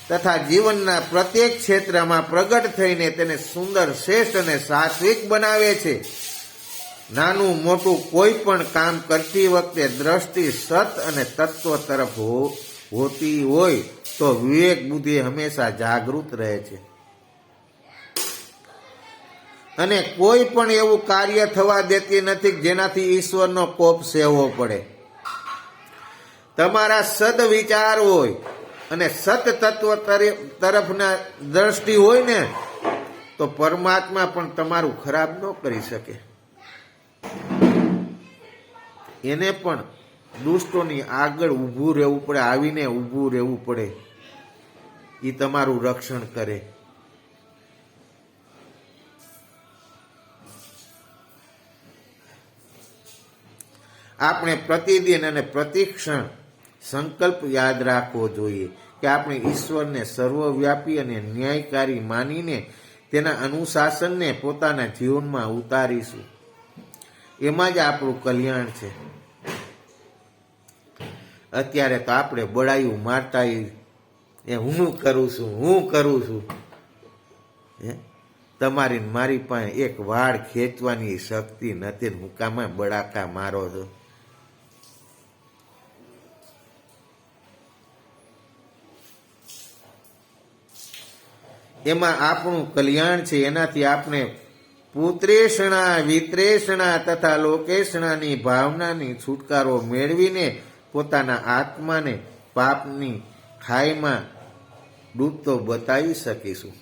તથા જીવનના પ્રત્યેક ક્ષેત્રમાં પ્રગટ થઈને તેને સુંદર, શ્રેષ્ઠ અને સાત્વિક બનાવે છે. નાનું મોટું કોઈ પણ કામ કરતી વખતે દ્રષ્ટિ સત અને તત્વ તરફ હોતી હોય તો વિવેક બુદ્ધિ હંમેશા જાગૃત રહે છે અને કોઈ પણ એવું કાર્ય થવા દેતી નથી જેનાથી ઈશ્વરનો કોપ સેવવો પડે. તમારા સદ વિચાર હોય અને સત તત્વ તરફના દ્રષ્ટિ હોય ને તો પરમાત્મા પણ તમારું ખરાબ ન કરી શકે. એને પણ દુષ્ટોની આગળ ઊભું રહેવું પડે, આવીને ઊભું રહેવું પડે. એ તમારું રક્ષણ કરે. આપણે પ્રતિદિન અને પ્રતિક્ષણ સંકલ્પ યાદ રાખવો જોઈએ કે આપણે ઈશ્વરને સર્વવ્યાપી અને ન્યાયકારી માનીને તેના અનુશાસનને પોતાના જીવનમાં ઉતારીશું. એમાં જ આપણું કલ્યાણ છે. અત્યારે તો આપણે બળાયું મારતા એ હું કરું છું. તમારી મારી પાસે એક વાળ ખેંચવાની શક્તિ નથી, હું કામાં બળાકા મારો છો. એમાં આપણું કલ્યાણ છે. એનાથી આપણે પુત્રેષણા, વિત્રેષણા તથા લોકેષણાની ભાવનાની છુટકારો મેળવીને પોતાના આત્માને પાપની ખાઈમાં ડૂબતો બતાવી શકીશું.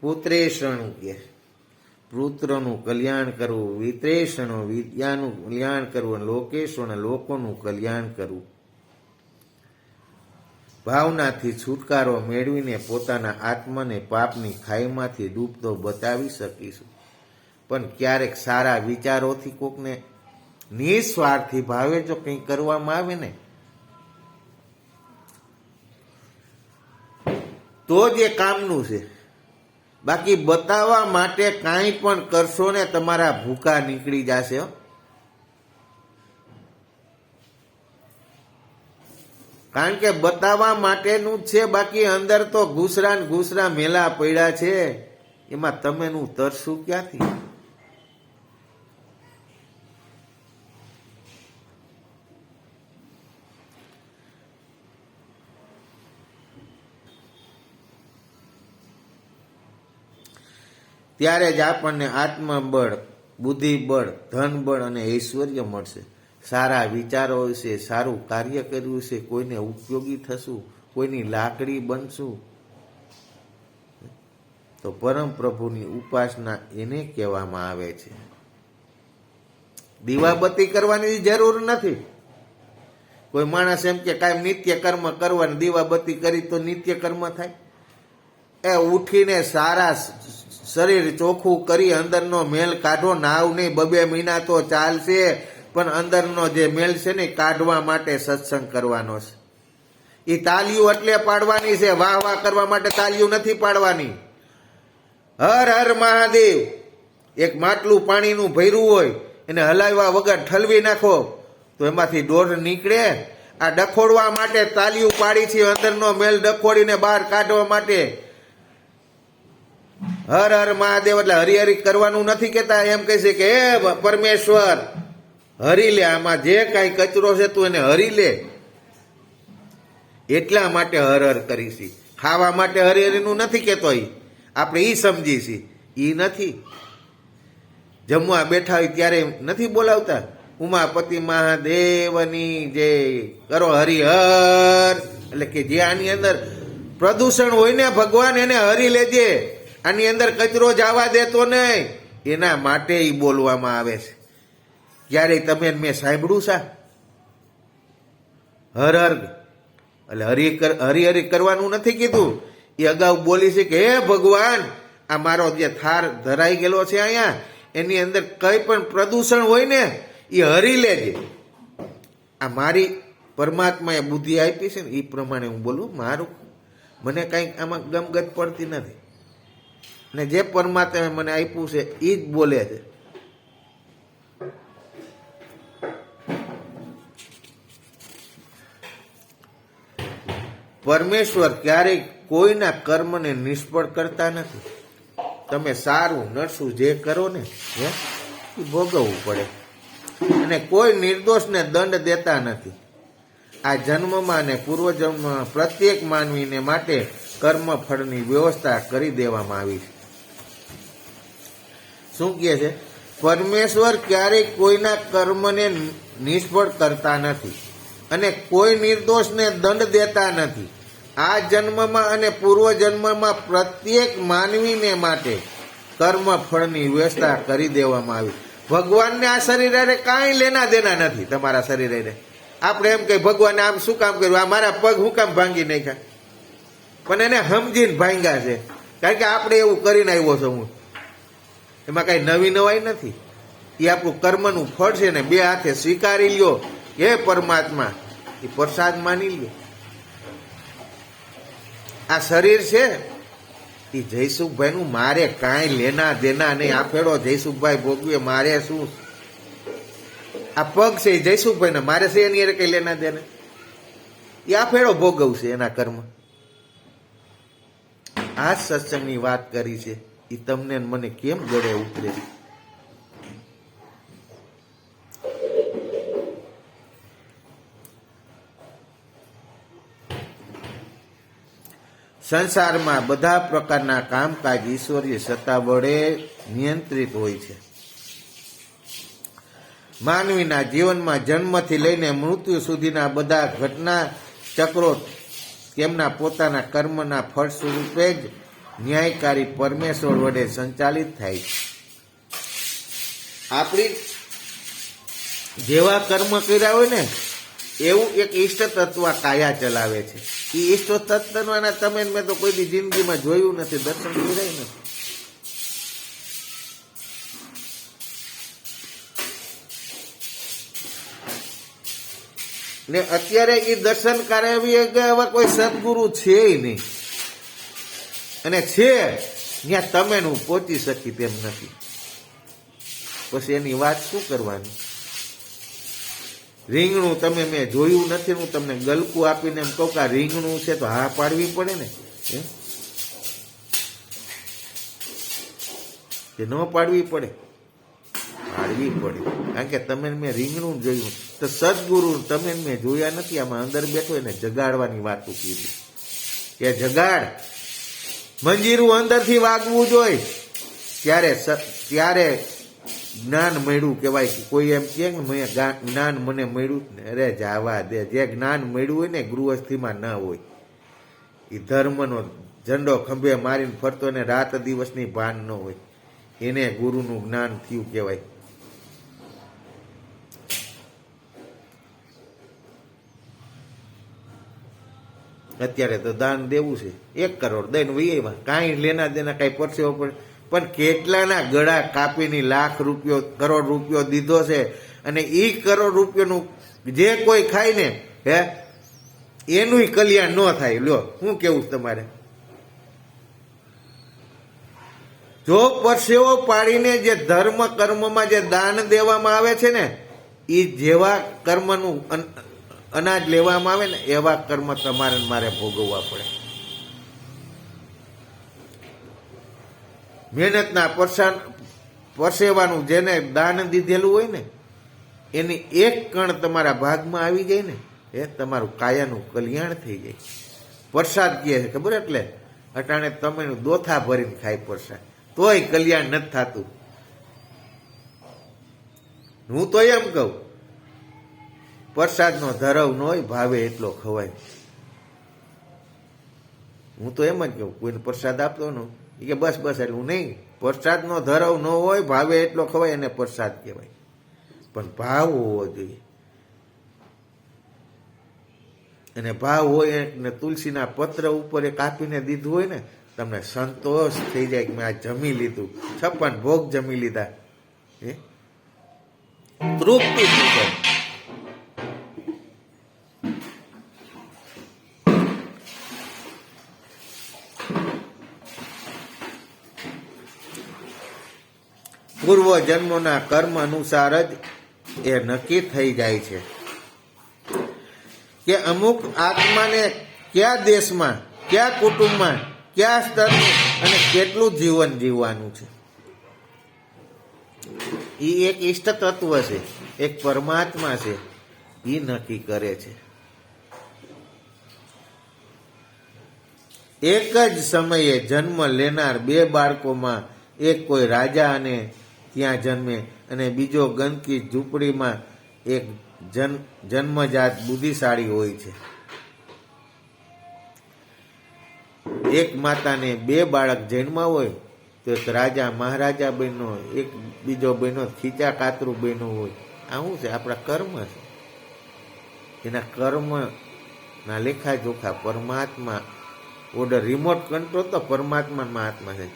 પુત્રેષણું કે પુત્રનું કલ્યાણ કરવું, વિત્રેષણો વિદ્યાનું કલ્યાણ કરવું, લોકેશોને લોકોનું કલ્યાણ કરવું. ભાવનાથી છુટકારો મેળવીને પોતાના આત્માને પાપની ખાઈમાંથી ડૂબતો બતાવી શકીશું. પણ ક્યારેક સારા વિચારોથી કોકને નિસ્વાર્થી ભાવે જો કંઈ કરવામાં આવે ને તો જ એ કામનું છે. બાકી બતાવવા માટે કાંઈ પણ કરશો ને તમારા ભૂખા નીકળી જશે. કારણ કે બતાવવા માટેનું જ છે, બાકી અંદર તો ઘૂસરા ને ઘૂસરા મેલા પડ્યા છે. એમાં તમેનું તરશું ક્યાંથી? ત્યારે જ આપણને આત્મબળ, બુદ્ધિબળ, ધનબળ અને ઐશ્વર્ય મળશે. સારા વિચારો હશે, સારું કાર્ય કર્યું છે, કોઈને ઉપયોગી થશું, કોઈની લાકડી બનશું. તો પરમ પ્રભુની ઉપાસના એને કહેવામાં આવે છે. દીવાબત્તી કરવાની જરૂર નથી. કોઈ માણસ એમ કે કાંઈ નિત્ય કર્મ કરવાનું, દીવાબત્તી કરી તો નિત્ય કર્મ થાય? એ ઉઠીને સારા શરીર ચોખ્ખું કરી અંદરનો મેલ કાઢો. નાવ નહીં, 2 મહિના તો ચાલશે, પણ અંદરનો જે મેલ છે ને કાઢવા માટે સત્સંગ કરવાનો છે. એ તાલીઓ એટલે પાડવાની છે, વાહ વાહ કરવા માટે તાલીઓ નથી પાડવાની. હર હર મહાદેવ. એક માટલું પાણીનું ભર્યું હોય એને હલાવ્યા વગર ઠલવી નાખો તો એમાંથી ડોર નીકળે. આ ડખોડવા માટે તાલીઓ પાડી છે, અંદરનો મેલ ડખોડીને બહાર કાઢવા માટે. હર હર મહાદેવ એટલે હરિહરી કરવાનું નથી કેતા. એમ કહે છે કે હે પરમેશ્વર હરી લે, આમાં જે કાંઈ કચરો છે તું એને હરી લે. એટલા માટે હર હર કરીશી. ખાવા માટે હરિહરીનું નથી કેતો. આપણે ઈ સમજી છીએ, ઈ નથી. જમવા બેઠા હોય ત્યારે નથી બોલાવતા ઉમાપતિ મહાદેવની જય કરો હરિહર. એટલે કે જે આની અંદર પ્રદૂષણ હોય ને ભગવાન એને હરી લેજે, આની અંદર કચરો જવા દેતો નહીં, એના માટે ઈ બોલવામાં આવે છે. ક્યારેય તમે મેં સાંભળ્યું છે હર હર એટલે હરિહરી કરવાનું નથી કીધું. એ અગાઉ બોલી છે કે હે ભગવાન, આ મારો જે થાર ધરાઈ ગયેલો છે અહીંયા, એની અંદર કઈ પણ પ્રદૂષણ હોય ને એ હરી લેજે. આ મારી પરમાત્માએ બુદ્ધિ આપી છે ને એ પ્રમાણે હું બોલું. મારું મને કંઈક આમાં ગમગત પડતી નથી, ને જે પરમાત્માએ મને આપ્યું છે એ જ બોલે છે. પરમેશ્વર ક્યારેય કોઈના કર્મને નિષ્ફળ કરતા નથી. તમે સારું નરસું જે કરો ને એ ભોગવવું પડે, અને કોઈ નિર્દોષને દંડ દેતા નથી. આ જન્મમાં અને પૂર્વજન્મમાં પ્રત્યેક માનવીને માટે કર્મ ફળની વ્યવસ્થા કરી દેવામાં આવી છે. શું કહે છે? પરમેશ્વર ક્યારેય કોઈના કર્મને નિષ્ફળ કરતા નથી અને કોઈ નિર્દોષને દંડ દેતા નથી. આ જન્મમાં અને પૂર્વજન્મમાં પ્રત્યેક માનવીને માટે કર્મ ફળની વ્યવસ્થા કરી દેવામાં આવી. ભગવાનને આ શરીરે કાંઈ લેના દેના નથી. તમારા શરીરે આપણે એમ કે ભગવાને આમ શું કામ કર્યું, આ મારા પગ હું કામ ભાંગી નાખ્યા, પણ એને સમજીને ભાંગ્યા છે, કારણ કે આપણે એવું કરીને આવ્યો છું હું. એમાં કઈ નવી નવાઈ નથી. એ આપણું કર્મનું ફળ છે ને બે હાથે સ્વીકારી લ્યો. હે પરમાત્મા, એ પ્રસાદ માની લ્યો. આ શરીર છે એ જયસુખભાઈ નું મારે કાંઈ લેના દેના નહીં. આ ફેરો જયસુખભાઈ ભોગવે, મારે શું? આ પગ છે એ જયસુખભાઈ ને મારે છે એની અરે કઈ લેના દેના. એ આ ફેરો ભોગવશે એના કર્મ. આ સત્સંગની વાત કરી છે એ તમને મને કેમ ગળે ઉતરે? સંસારમાં બધા પ્રકારના કામકાજ ઈશ્વરીય સત્તા વડે નિયંત્રિત હોય છે. માનવીના જીવનમાં જન્મથી લઈને મૃત્યુ સુધીના બધા ઘટના ચક્રો તેમના પોતાના કર્મના ફળ સ્વરૂપે જ ન્યાયકારી પરમેશ્વર વડે સંચાલિત થાય છે. આપણી જેવા કર્મ કર્યા હોય ને એવું એક ઈષ્ટ તત્વ કાયા ચલાવે છે. એ ઈષ્ટ તત્વના તમે મેં તો કોઈ જિંદગીમાં જોયું નથી, દર્શન કર્યા નથી. ને અત્યારે એ દર્શન કરાવી એવા કોઈ સદગુરુ છે નહીં, અને છે ત્યાં તમે હું પહોંચી શકી તેમ નથી. પછી એની વાત શું કરવાની? રીંગણું તમે મેં જોયું નથી, હું તમને ગલકું આપીને એમ કહું કે આ રીંગણું છે તો હા પાડવી પડે ને, કે ન પાડવી પડે? પાડવી પડે, કારણ કે તમે મેં રીંગણું જોયું. તો સદગુરુ તમે મેં જોયા નથી, આમાં અંદર બેઠો એને જગાડવાની વાત કીધી કે જગાડ. મંજીરું અંદરથી વાગવું જોઈએ, ત્યારે જ્ઞાન મળ્યું કહેવાય. કોઈ એમ કે જ્ઞાન મને મળ્યું ને, અરે જાવા દે. જે જ્ઞાન મળ્યું હોય ને ગૃહસ્થીમાં ના હોય. એ ધર્મનો ઝંડો ખંભે મારીને ફરતો ને રાત દિવસની ભાન ન હોય, એને ગુરુનું જ્ઞાન થયું કહેવાય. અત્યારે તો દાન દેવું છે, 1 કરોડ દઈને વૈયા, કાંઈ લેના દેના કાંઈ પરસેવો પડે. પણ કેટલાના ગળા કાપીને લાખ રૂપિયો કરોડ રૂપિયો દીધો છે, અને એ કરોડ રૂપિયાનું જે કોઈ ખાય ને હે એનું કલ્યાણ ન થાય. લ્યો શું કેવું તમારે? જો પરસેવો પાડીને જે ધર્મ કર્મમાં જે દાન દેવામાં આવે છે ને, એ જેવા કર્મનું અનાજ લેવામાં આવે ને એવા કર્મ તમારે મારે ભોગવવા પડે. મહેનતના પરસેવાનું જેને દાન દીધેલું હોય ને એની એક કણ તમારા ભાગમાં આવી જાય ને એ તમારું કાયાનું કલ્યાણ થઈ જાય. પ્રસાદ કહે છે ખબર? એટલે અટાણે તમે દોથા ભરીને ખાય પ્રસાદ, તોય કલ્યાણ નથી થતું. હું તો એમ કહું, પ્રસાદનો ધરવ ન હોય, ભાવે એટલો ખવાય. હું તો એમ જ કહું, કોઈને પ્રસાદ આપતો ન કે બસ બસ એટલું નહીં. પ્રસાદનો ધરવ ન હોય, ભાવે એટલો ખવાય, એને પ્રસાદ કહેવાય. પણ ભાવ હોવો જોઈએ, અને ભાવ હોય ને તુલસીના પત્ર ઉપર કાપીને દીધું હોય ને, તમને સંતોષ થઈ જાય કે મેં આ જમી લીધું, 56 ભોગ જમી લીધા, તૃપ્તિ થઈ જાય. પૂર્વ જન્મોના કર્મ અનુસાર જ એ નક્કી થઈ જાય છે કે અમુક આત્માને કયા દેશમાં, કયા કુટુંબમાં, કયા સ્તરનું અને કેટલું જીવન જીવવાનું છે. એ એક ઈષ્ટ તત્વ છે, એક પરમાત્મા છે, એ નક્કી કરે છે. એક જ સમયે જન્મ લેનાર બે બાળકોમાં એક કોઈ રાજા અને ત્યાં જન્મે અને બીજો ગંદકી ઝૂંપડીમાં એક જન્મજાત બુદ્ધિશાળી હોય છે. એક માતાને બે બાળક જન્મા હોય તો એક રાજા મહારાજા બહેનો, એક બીજો બહેનો ખીચા કાતરું બહેનો હોય. આ શું છે? આપણા કર્મ છે. એના કર્મના લેખા જોખા પરમાત્મા ઓર્ડર, રિમોટ કંટ્રોલ તો પરમાત્મામાં આત્મા છે.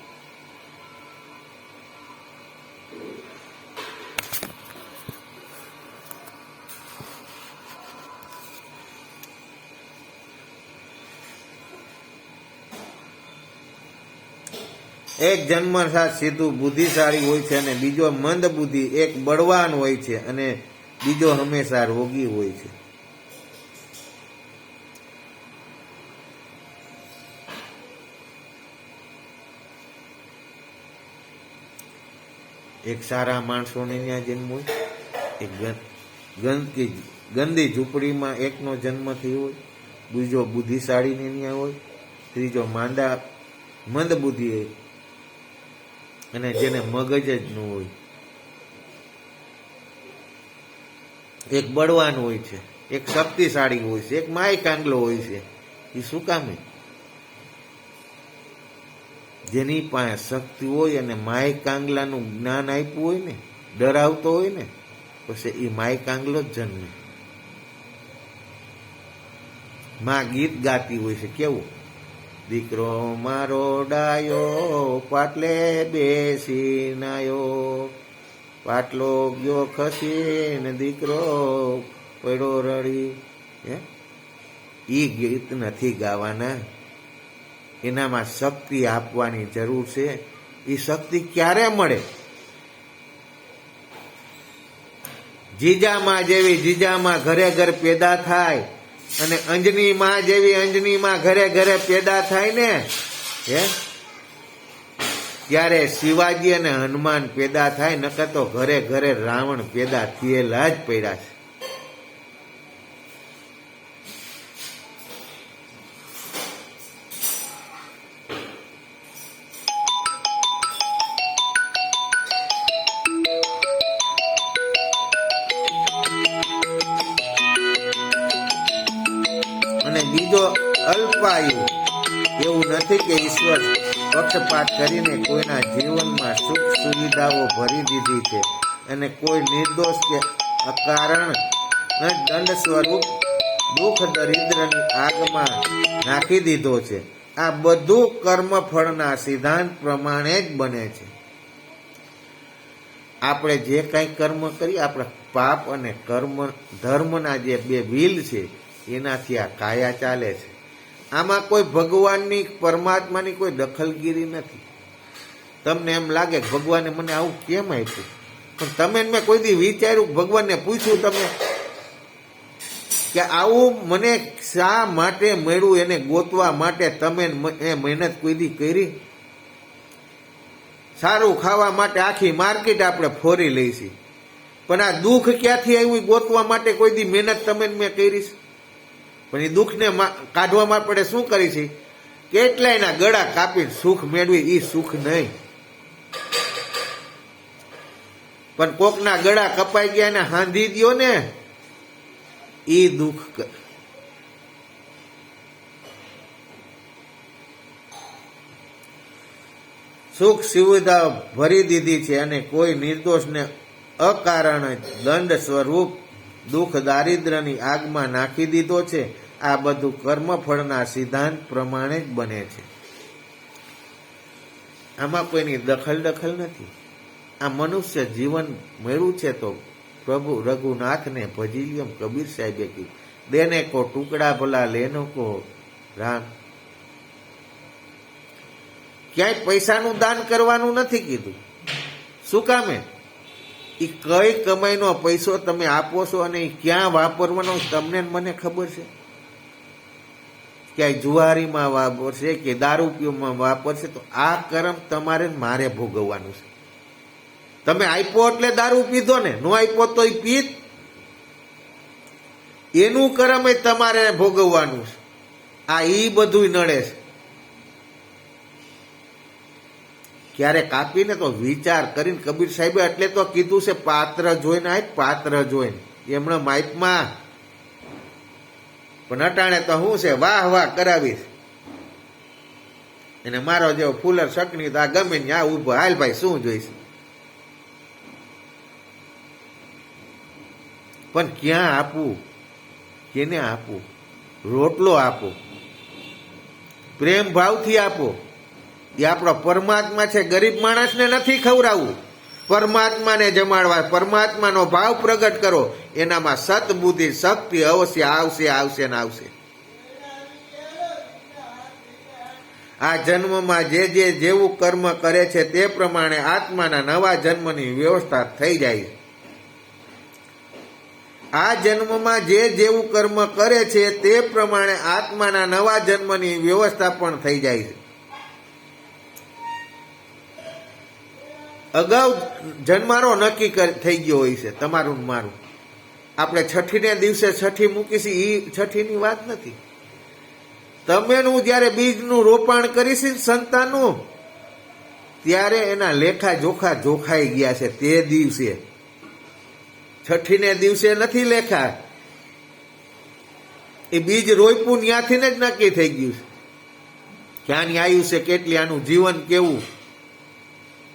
એક જન્મસાર સીધું બુદ્ધિશાળી હોય છે અને બીજો મંદ બુદ્ધિ, એક બળવાન હોય છે અને બીજો હંમેશા રોગી હોય છે. એક સારા માણસોને ત્યાં જન્મ હોય, એક ગંદી ઝૂંપડીમાં એકનો જન્મ થયો હોય, બીજો બુદ્ધિશાળીને ત્યાં હોય, ત્રીજો મંદ બુદ્ધિ હોય અને જેને મગજ જ ન હોય. એક બળવાન હોય છે, એક શક્તિશાળી હોય છે, એક માય કાંગલો હોય છે. એ શું કામે? જેની પાસે શક્તિ હોય અને માય કાંગલાનું જ્ઞાન આપ્યું હોય ને, ડરાવતો હોય ને, પછી એ માય કાંગલો જ જન્મે. માં ગીત ગાતી હોય છે, કેવું? દીકરો મારો ડાયો પાટલે બેસી નાયો, પાટલો ગયો ખસી ને દીકરો પડ્યો રડી. ઈ ગીત નથી ગાવાના, એનામાં શક્તિ આપવાની જરૂર છે. એ શક્તિ ક્યારે મળે? જીજામાં જેવી જીજામાં ઘરે ઘર પેદા થાય અને અંજની માં જેવી અંજની માં ઘરે ઘરે પેદા થાય ને, ત્યારે શિવાજી અને હનુમાન પેદા થાય. નકર તો ઘરે ઘરે રાવણ પેદા થયેલા જ પડ્યા છે. અને બીજો અલ્પાયુ. એવું નથી કે ઈશ્વર પક્ષપાત કરીને કોઈના જીવનમાં સુખ સુવિધાઓ ભરી દીધી છે અને કોઈ નિર્દોષ કે અકારણ દંડ સ્વરૂપ દુઃખ દરિદ્રની આગમાં નાખી દીધો છે. આ બધું કર્મફળના સિદ્ધાંત પ્રમાણે જ બને છે. આપણે જે કંઈ કર્મ કરીએ, આપણા પાપ અને કર્મ ધર્મના જે બે વ્હીલ છે એનાથી આ કાયા ચાલે છે. આમાં કોઈ ભગવાનની, પરમાત્માની કોઈ દખલગીરી નથી. તમને એમ લાગે કે ભગવાને મને આવું કેમ આપ્યું, પણ તમે મેં કોઈ દી વિચાર્યું, ભગવાનને પૂછ્યું તમે કે આવું મને શા માટે મળ્યું? એને ગોતવા માટે તમે એ મહેનત કોઈ દી કરી? સારું ખાવા માટે આખી માર્કેટ આપણે ફોરી લઈશી, પણ આ દુઃખ ક્યાંથી આવ્યું ગોતવા માટે કોઈ દી મહેનત તમે મેં કરીશ? પણ એ દુઃખને કાઢવા માટે શું કરી છે? કેટલાયના ગળા કાપીને સુખ મેળવી. એ સુખ નહીં, પણ કોકના ગળા કપાઈ ગયા ને હાંધી દ્યો ને, એ દુઃખ. સુખ સુવિધા ભરી દીધી છે અને કોઈ નિર્દોષને અકારણ દંડ સ્વરૂપ દુઃખ દારિદ્ર્યની આગમાં નાખી દીધો છે. આ બધું કર્મફળના સિદ્ધાંત પ્રમાણે જ બને છે. આમાં કોઈની દખલ નથી. આ મનુષ્ય જીવન મળ્યું છે તો પ્રભુ રઘુનાથને ભજી લ્યો. કબીર સાહેબે કીધું, દેને કો ટુકડા ભલા લેનો કો રામ. ક્યાંય પૈસાનું દાન કરવાનું નથી કીધું, શું કામે? એ કઈ કમાઈનો પૈસો તમે આપો છો અને એ ક્યાં વાપરવાનો તમને ને મને ખબર છે? ક્યાંય જુવારીમાં વાપરશે કે દારૂ પીવામાં વાપરશે તો આ કર્મ તમારે મારે ભોગવવાનું છે. તમે આપ્યો એટલે દારૂ પીધો ને, નો આપ્યો તો એ પીત, એનું કર્મ એ તમારે ભોગવવાનું છે. આ ઈ બધું નડે છે. ક્યારેક આપીને તો વિચાર કરીને, કબીર સાહેબે એટલે તો કીધું છે પાત્ર જોઈને આપ, પાત્ર જોઈને. એમણે માઇપમાં પણ અટાણે તો શું છે, વાહ વાહ કરાવીશ એને મારો જેવો ફૂલર શકની તો આ ગમે ને આ ઉભો, હાલ ભાઈ શું જોઈશ. પણ ક્યાં આપવું, કેને આપવું? રોટલો આપો, પ્રેમ ભાવથી આપો. એ આપણો પરમાત્મા છે, ગરીબ માણસને નથી ખવડાવવું, પરમાત્માને જમાડવા. પરમાત્માનો ભાવ પ્રગટ કરો, એનામાં સતબુદ્ધિ શક્તિ અવશ્ય આવશે, આવશે ને આવશે. આ જન્મમાં જે જેવું કર્મ કરે છે તે પ્રમાણે આત્માના નવા જન્મની વ્યવસ્થા થઈ જાય. આ જન્મમાં જે જેવું કર્મ કરે છે તે પ્રમાણે આત્માના નવા જન્મની વ્યવસ્થા પણ થઈ જાય છે. અગાઉ જન્મારો નક્કી થઈ ગયો હોય છે, તમારું મારું. આપણે છઠ્ઠીને દિવસે છઠ્ઠી મૂકીશી, એ છઠ્ઠીની વાત નથી. તમેનું જયારે બીજનું રોપાણ કરીશી સંતાનનું, ત્યારે એના લેખા જોખા જોખાઈ ગયા છે. તે દિવસે છઠ્ઠીને દિવસે નથી લેખા, એ બીજ રોપ્યું ત્યાંથી જ નક્કી થઈ ગયું છે. ક્યાંની આવ્યું છે, કેટલી, આનું જીવન કેવું,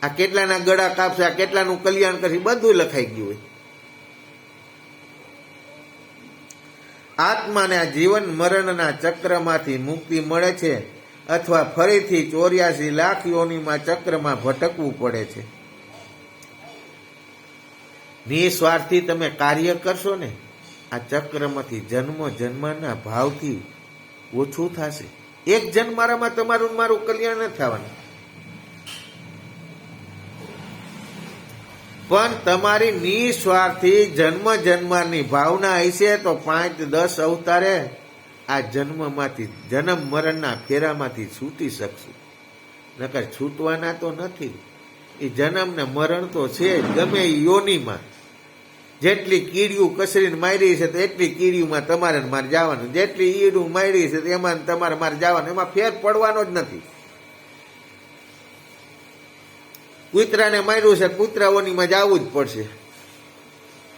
આ કેટલાના ગળા કાપશે, આ કેટલાનું કલ્યાણ કરશે, બધું લખાઈ ગયું હોય. આત્માને આ જીવન મરણના ચક્રમાંથી મુક્તિ મળે છે અથવા ફરીથી 84 લાખ યોનિમાં ચક્રમાં ભટકવું પડે છે. નિસ્વાર્થી તમે કાર્ય કરશો ને, આ ચક્રમાંથી જન્મ જન્મના ભાવથી ઓછું થશે. એક જન્મારામાં તમારું મારું કલ્યાણ ન થવાનું, પણ તમારી નિસ્વાર્થી જન્મ જન્માની ભાવના હશે તો 5-10 અવતારે આ જન્મમાંથી, જન્મ મરણના ફેરામાંથી છૂટી શકશું. નકર છૂટવાના તો નથી. એ જન્મ ને મરણ તો છે જ, ગમે એ યોનીમાં. જેટલી કીડીયું કસરીને મારી છે તો એટલી કીડીયુંમાં તમારે મારે જવાનું, જેટલી ઈડું મારી છે એમાં તમારે મારે જવાનું, એમાં ફેર પડવાનો જ નથી. કૂતરાને માર્યું છે, કૂતરાઓનીમાં જવું જ પડશે.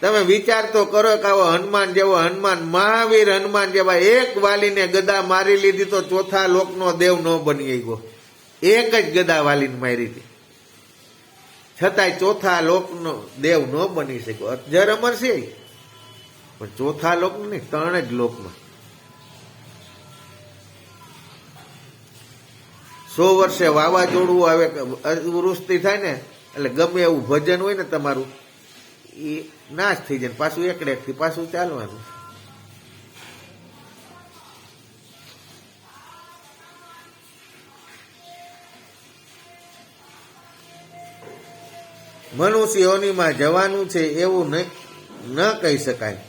તમે વિચાર તો કરો કે આવો હનુમાન જેવો, હનુમાન મહાવીર હનુમાન જેવા એક વાલીને ગદા મારી લીધી તો ચોથા લોકનો દેવ ન બની ગયો. એક જ ગદા વાલીને મારી હતી, છતાંય ચોથા લોકનો દેવ ન બની શક્યો. અજર અમર છે, પણ ચોથા લોક નહીં, 3 જ લોકમાં. 100 વર્ષે વાવાઝોડું આવે, અતિવૃષ્ટિ થાય ને, એટલે ગમે એવું ભજન હોય ને તમારું, એ નાશ થઈ જાય, પાછું એકડેકથી પાછું ચાલવાનું. મનુષ્યોનીમાં જવાનું છે એવું ન કહી શકાય.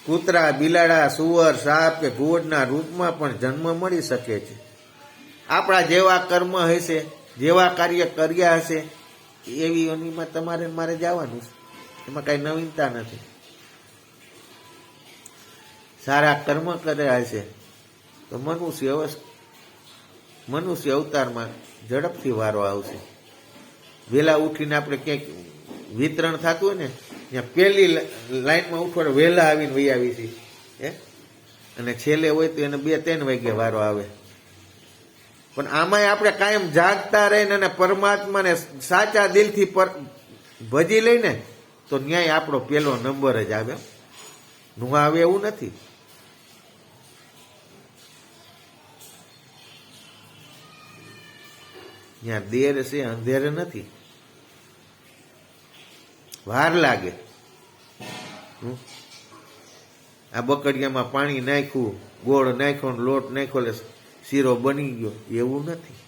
કૂતરા, બિલાડા, સુવર, સાપ કે ઘુવડના રૂપમાં પણ જન્મ મળી શકે છે. આપણા જેવા કર્મ હશે, જેવા કાર્ય કર્યા હશે, એવી યોનીમાં તમારે મારે જવાનું છે. એમાં કઈ નવીનતા નથી. સારા કર્મ કર્યા હશે તો મનુષ્ય અવતારમાં ઝડપથી વારો આવશે. વહેલા ઉઠીને આપણે ક્યાંક વિતરણ થતું હોય ને, ત્યાં પહેલી લાઈનમાં ઉઠવા વહેલા આવીને વહી આવી છે, અને છેલ્લે હોય તો એને 2-3 વાગે વારો આવે. પણ આમાંય આપણે કાયમ જાગતા રહીને અને પરમાત્માને સાચા દિલથી ભજી લઈને તો ન્યાય આપણો પહેલો નંબર જ આવે. નું આવે એવું નથી. ત્યાં દેર છે, અંધેર નથી. વાર લાગે. આ બકડિયામાં પાણી નાખ્યું, ગોળ નાખ્યો, લોટ નાખ્યો એટલે શીરો બની ગયો, એવું નથી.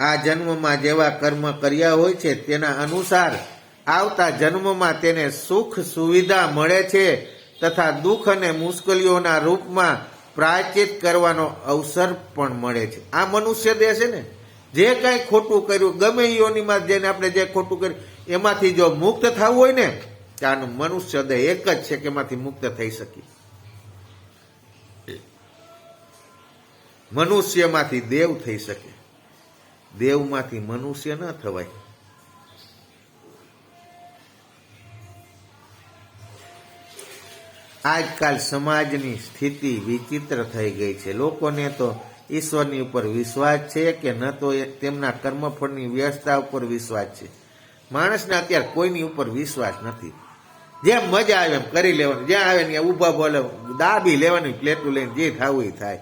આ જન્મમાં જેવા કર્મ કર્યા હોય છે તેના અનુસાર આવતા જન્મમાં તેને સુખ સુવિધા મળે છે તથા દુઃખ અને મુશ્કેલીઓના રૂપમાં પ્રાયશ્ચિત કરવાનો અવસર પણ મળે છે. આ મનુષ્ય દેહ છે ને, જે કાંઈ ખોટું કર્યું ગમે એ યોનિમાં જેને આપણે જે ખોટું કર્યું એમાંથી જો મુક્ત થવું હોય ને, આનું મનુષ્ય દેહ એક જ છે કે એમાંથી મુક્ત થઈ શકીએ. મનુષ્યમાંથી દેવ થઈ શકે, દેવમાંથી મનુષ્ય ન થવાય. આજકાલ સમાજની સ્થિતિ વિચિત્ર થઈ ગઈ છે. લોકોને તો ઈશ્વરની ઉપર વિશ્વાસ છે કે ન તો તેમના કર્મફળની વ્યવસ્થા ઉપર વિશ્વાસ છે. માણસને અત્યારે કોઈની ઉપર વિશ્વાસ નથી. જેમ મજા આવે એમ કરી લેવાનું, જ્યાં આવે ત્યાં ઊભા બોલે દાબી લેવાની, પ્લેટું લઈને જે થવું એ થાય.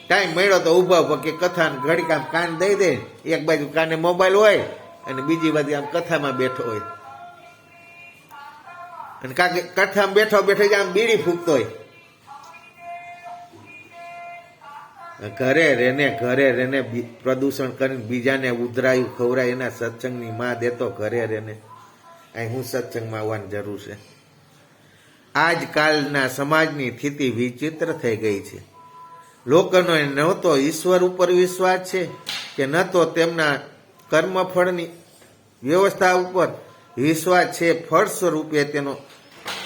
ટાઈમ મળ્યો તો ઊભા કે કથા ઘડીક આમ કાન દઈ દે, એક બાજુ કાને મોબાઈલ હોય અને બીજી બાજુ આમ કથામાં બેઠો હોય, અને કથામાં બેઠો બેઠો આમ બીડી ફૂંકતો હોય. ઘરે રેને પ્રદૂષણ કરીને બીજાને ઉધરાયું ખવરાય એના સત્સંગની માં દેતો ઘરે રેને. અહીં હું સત્સંગમાં આવવાની જરૂર છે? આજકાલના સમાજની સ્થિતિ વિચિત્ર થઈ ગઈ છે. લોકોનો ન તો ઈશ્વર ઉપર વિશ્વાસ છે કે ન તો તેમના કર્મફળની વ્યવસ્થા ઉપર વિશ્વાસ છે. ફળ સ્વરૂપે તેનો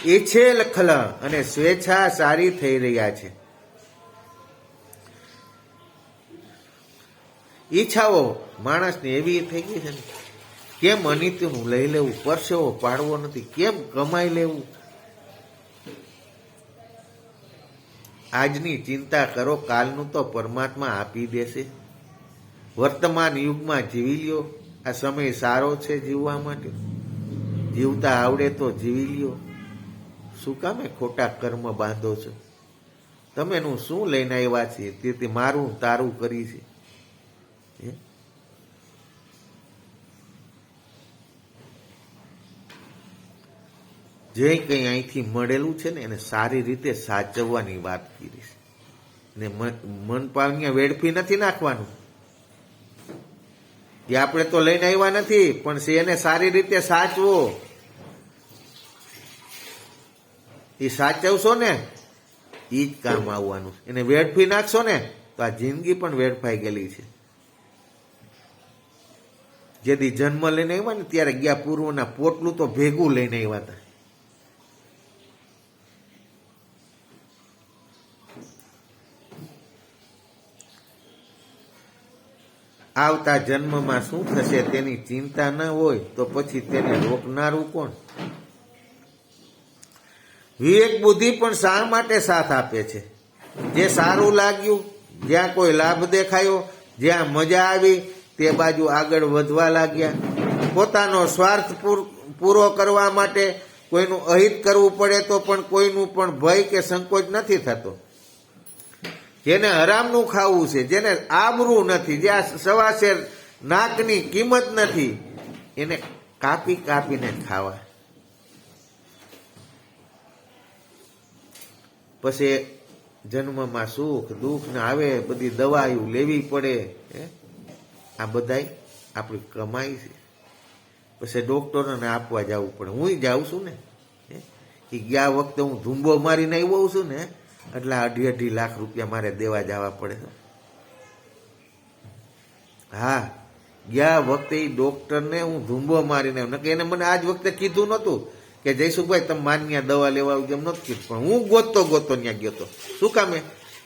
ઈચ્છેલ ખલ અને સ્વેચ્છા સારી થઈ રહ્યા છે. ઈચ્છાઓ માણસની એવી થઈ ગઈ છે ને, કેમ અનિત્યનું લઈ લેવું, પરસેવો પાડવો નથી, કેમ કમાઈ લેવું. આજની ચિંતા કરો, કાલનું તો પરમાત્મા આપી દેશે. વર્તમાન યુગમાં જીવી લ્યો, આ સમય સારો છે જીવવા માટે. જીવતા આવડે તો જીવી લ્યો. શું કામે ખોટા કર્મ બાંધો છો? તમે એનું શું લઈને આવ્યા છીએ? તેથી મારું તારું કરી છે. જે કંઈ અહીંથી મળેલું છે ને એને સારી રીતે સાચવવાની વાત કરી છે. ને મન પામ્યા વેડફી નથી નાખવાનું. એ આપણે તો લઈને આવ્યા નથી, પણ એને સારી રીતે સાચવો. એ સાચવશો ને એ જ કામ આવવાનું. એને વેડફી નાખશો ને તો આ જિંદગી પણ વેડફાઈ ગયેલી છે. જેથી જન્મ લઈને આવ્યા ને ત્યારે ગયા પૂર્વના પોટલું તો ભેગું લઈને આવ્યા હતા. આવતા જન્મમાં શું થશે તેની ચિંતા ન હોય તો પછી તેને રોકનારું કોણ? વિવેક બુદ્ધિ પણ શા માટે સાથ આપે છે? જે સારું લાગ્યું, જ્યાં કોઈ લાભ દેખાયો, જ્યાં મજા આવી તે બાજુ આગળ વધવા લાગ્યા. પોતાનો સ્વાર્થ પૂરો કરવા માટે કોઈનું અહિત કરવું પડે તો પણ કોઈનું પણ ભય કે સંકોચ નથી થતો. જેને હરામનું ખાવું છે, જેને આબરૂ નથી, જે સવાશેર નાકની કિંમત નથી, એને કાપી કાપીને ખાવા. પછી જન્મમાં સુખ દુઃખ ને આવે, બધી દવાઓ લેવી પડે. આ બધાય આપણી કમાઈ છે. પછી ડોક્ટરોને આપવા જવું પડે. હું જાઉં છું ને, એ ગયા વખતે હું ધૂંબો મારીને આવ્યો છું ને, એટલે 2.5 લાખ રૂપિયા મારે દેવા જવા પડે. હા, ગયા વખતે એ ડોક્ટરને હું ધૂંબો મારીને, એને મને આજ વખતે કીધું નહોતું કે જયસુખભાઈ તમે માન્ય દવા લેવા આવું, એમ નહોતું કીધું. પણ હું ગોતતો ત્યાં ગયો હતો. શું કામે?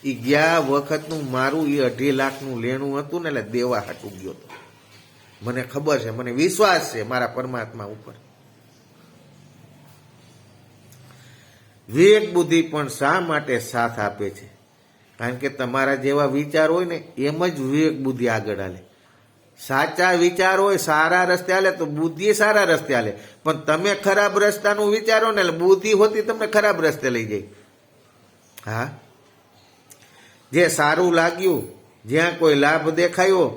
એ ગયા વખતનું મારું એ 2.5 લાખનું લેણું હતું ને, એટલે દેવા હાટું ગયો હતો. મને ખબર છે, મને વિશ્વાસ છે મારા પરમાત્મા ઉપર. વિવેક બુદ્ધિ પણ શા માટે સાથ આપે છે? કારણ કે તમારા જેવા વિચાર હોય ને એમ જ વિવેક બુદ્ધિ આગળ હાલે. સાચા વિચાર હોય, સારા રસ્તે હાલે તો બુદ્ધિ સારા રસ્તે હાલે. પણ તમે ખરાબ રસ્તાનું વિચારો ને એટલે બુદ્ધિ હોતી તમને ખરાબ રસ્તે લઈ જાય. હા, જે સારું લાગ્યું, જ્યાં કોઈ લાભ દેખાયો,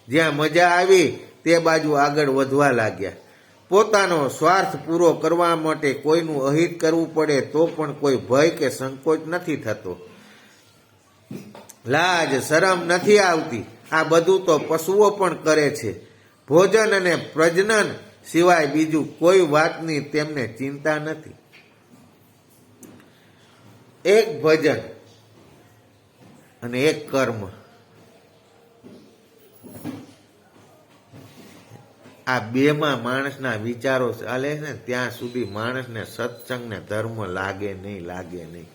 જ્યાં મજા આવી તે બાજુ આગળ વધવા લાગ્યા. પોતાનો સ્વાર્થ પૂરો કરવા માટે કોઈનું અહિત કરવું પડે તો પણ કોઈ ભય કે સંકોચ નથી થતો. લાજ શરમ નથી આવતી. આ બધું તો પશુઓ પણ કરે છે. ભોજન અને પ્રજનન સિવાય બીજું કોઈ વાતની તેમને ચિંતા નથી. એક ભજન અને એક કર્મ, આ બેમાં માણસના વિચારો ચાલે છે ને ત્યાં સુધી માણસને સત્સંગ ને ધર્મ લાગે નહીં.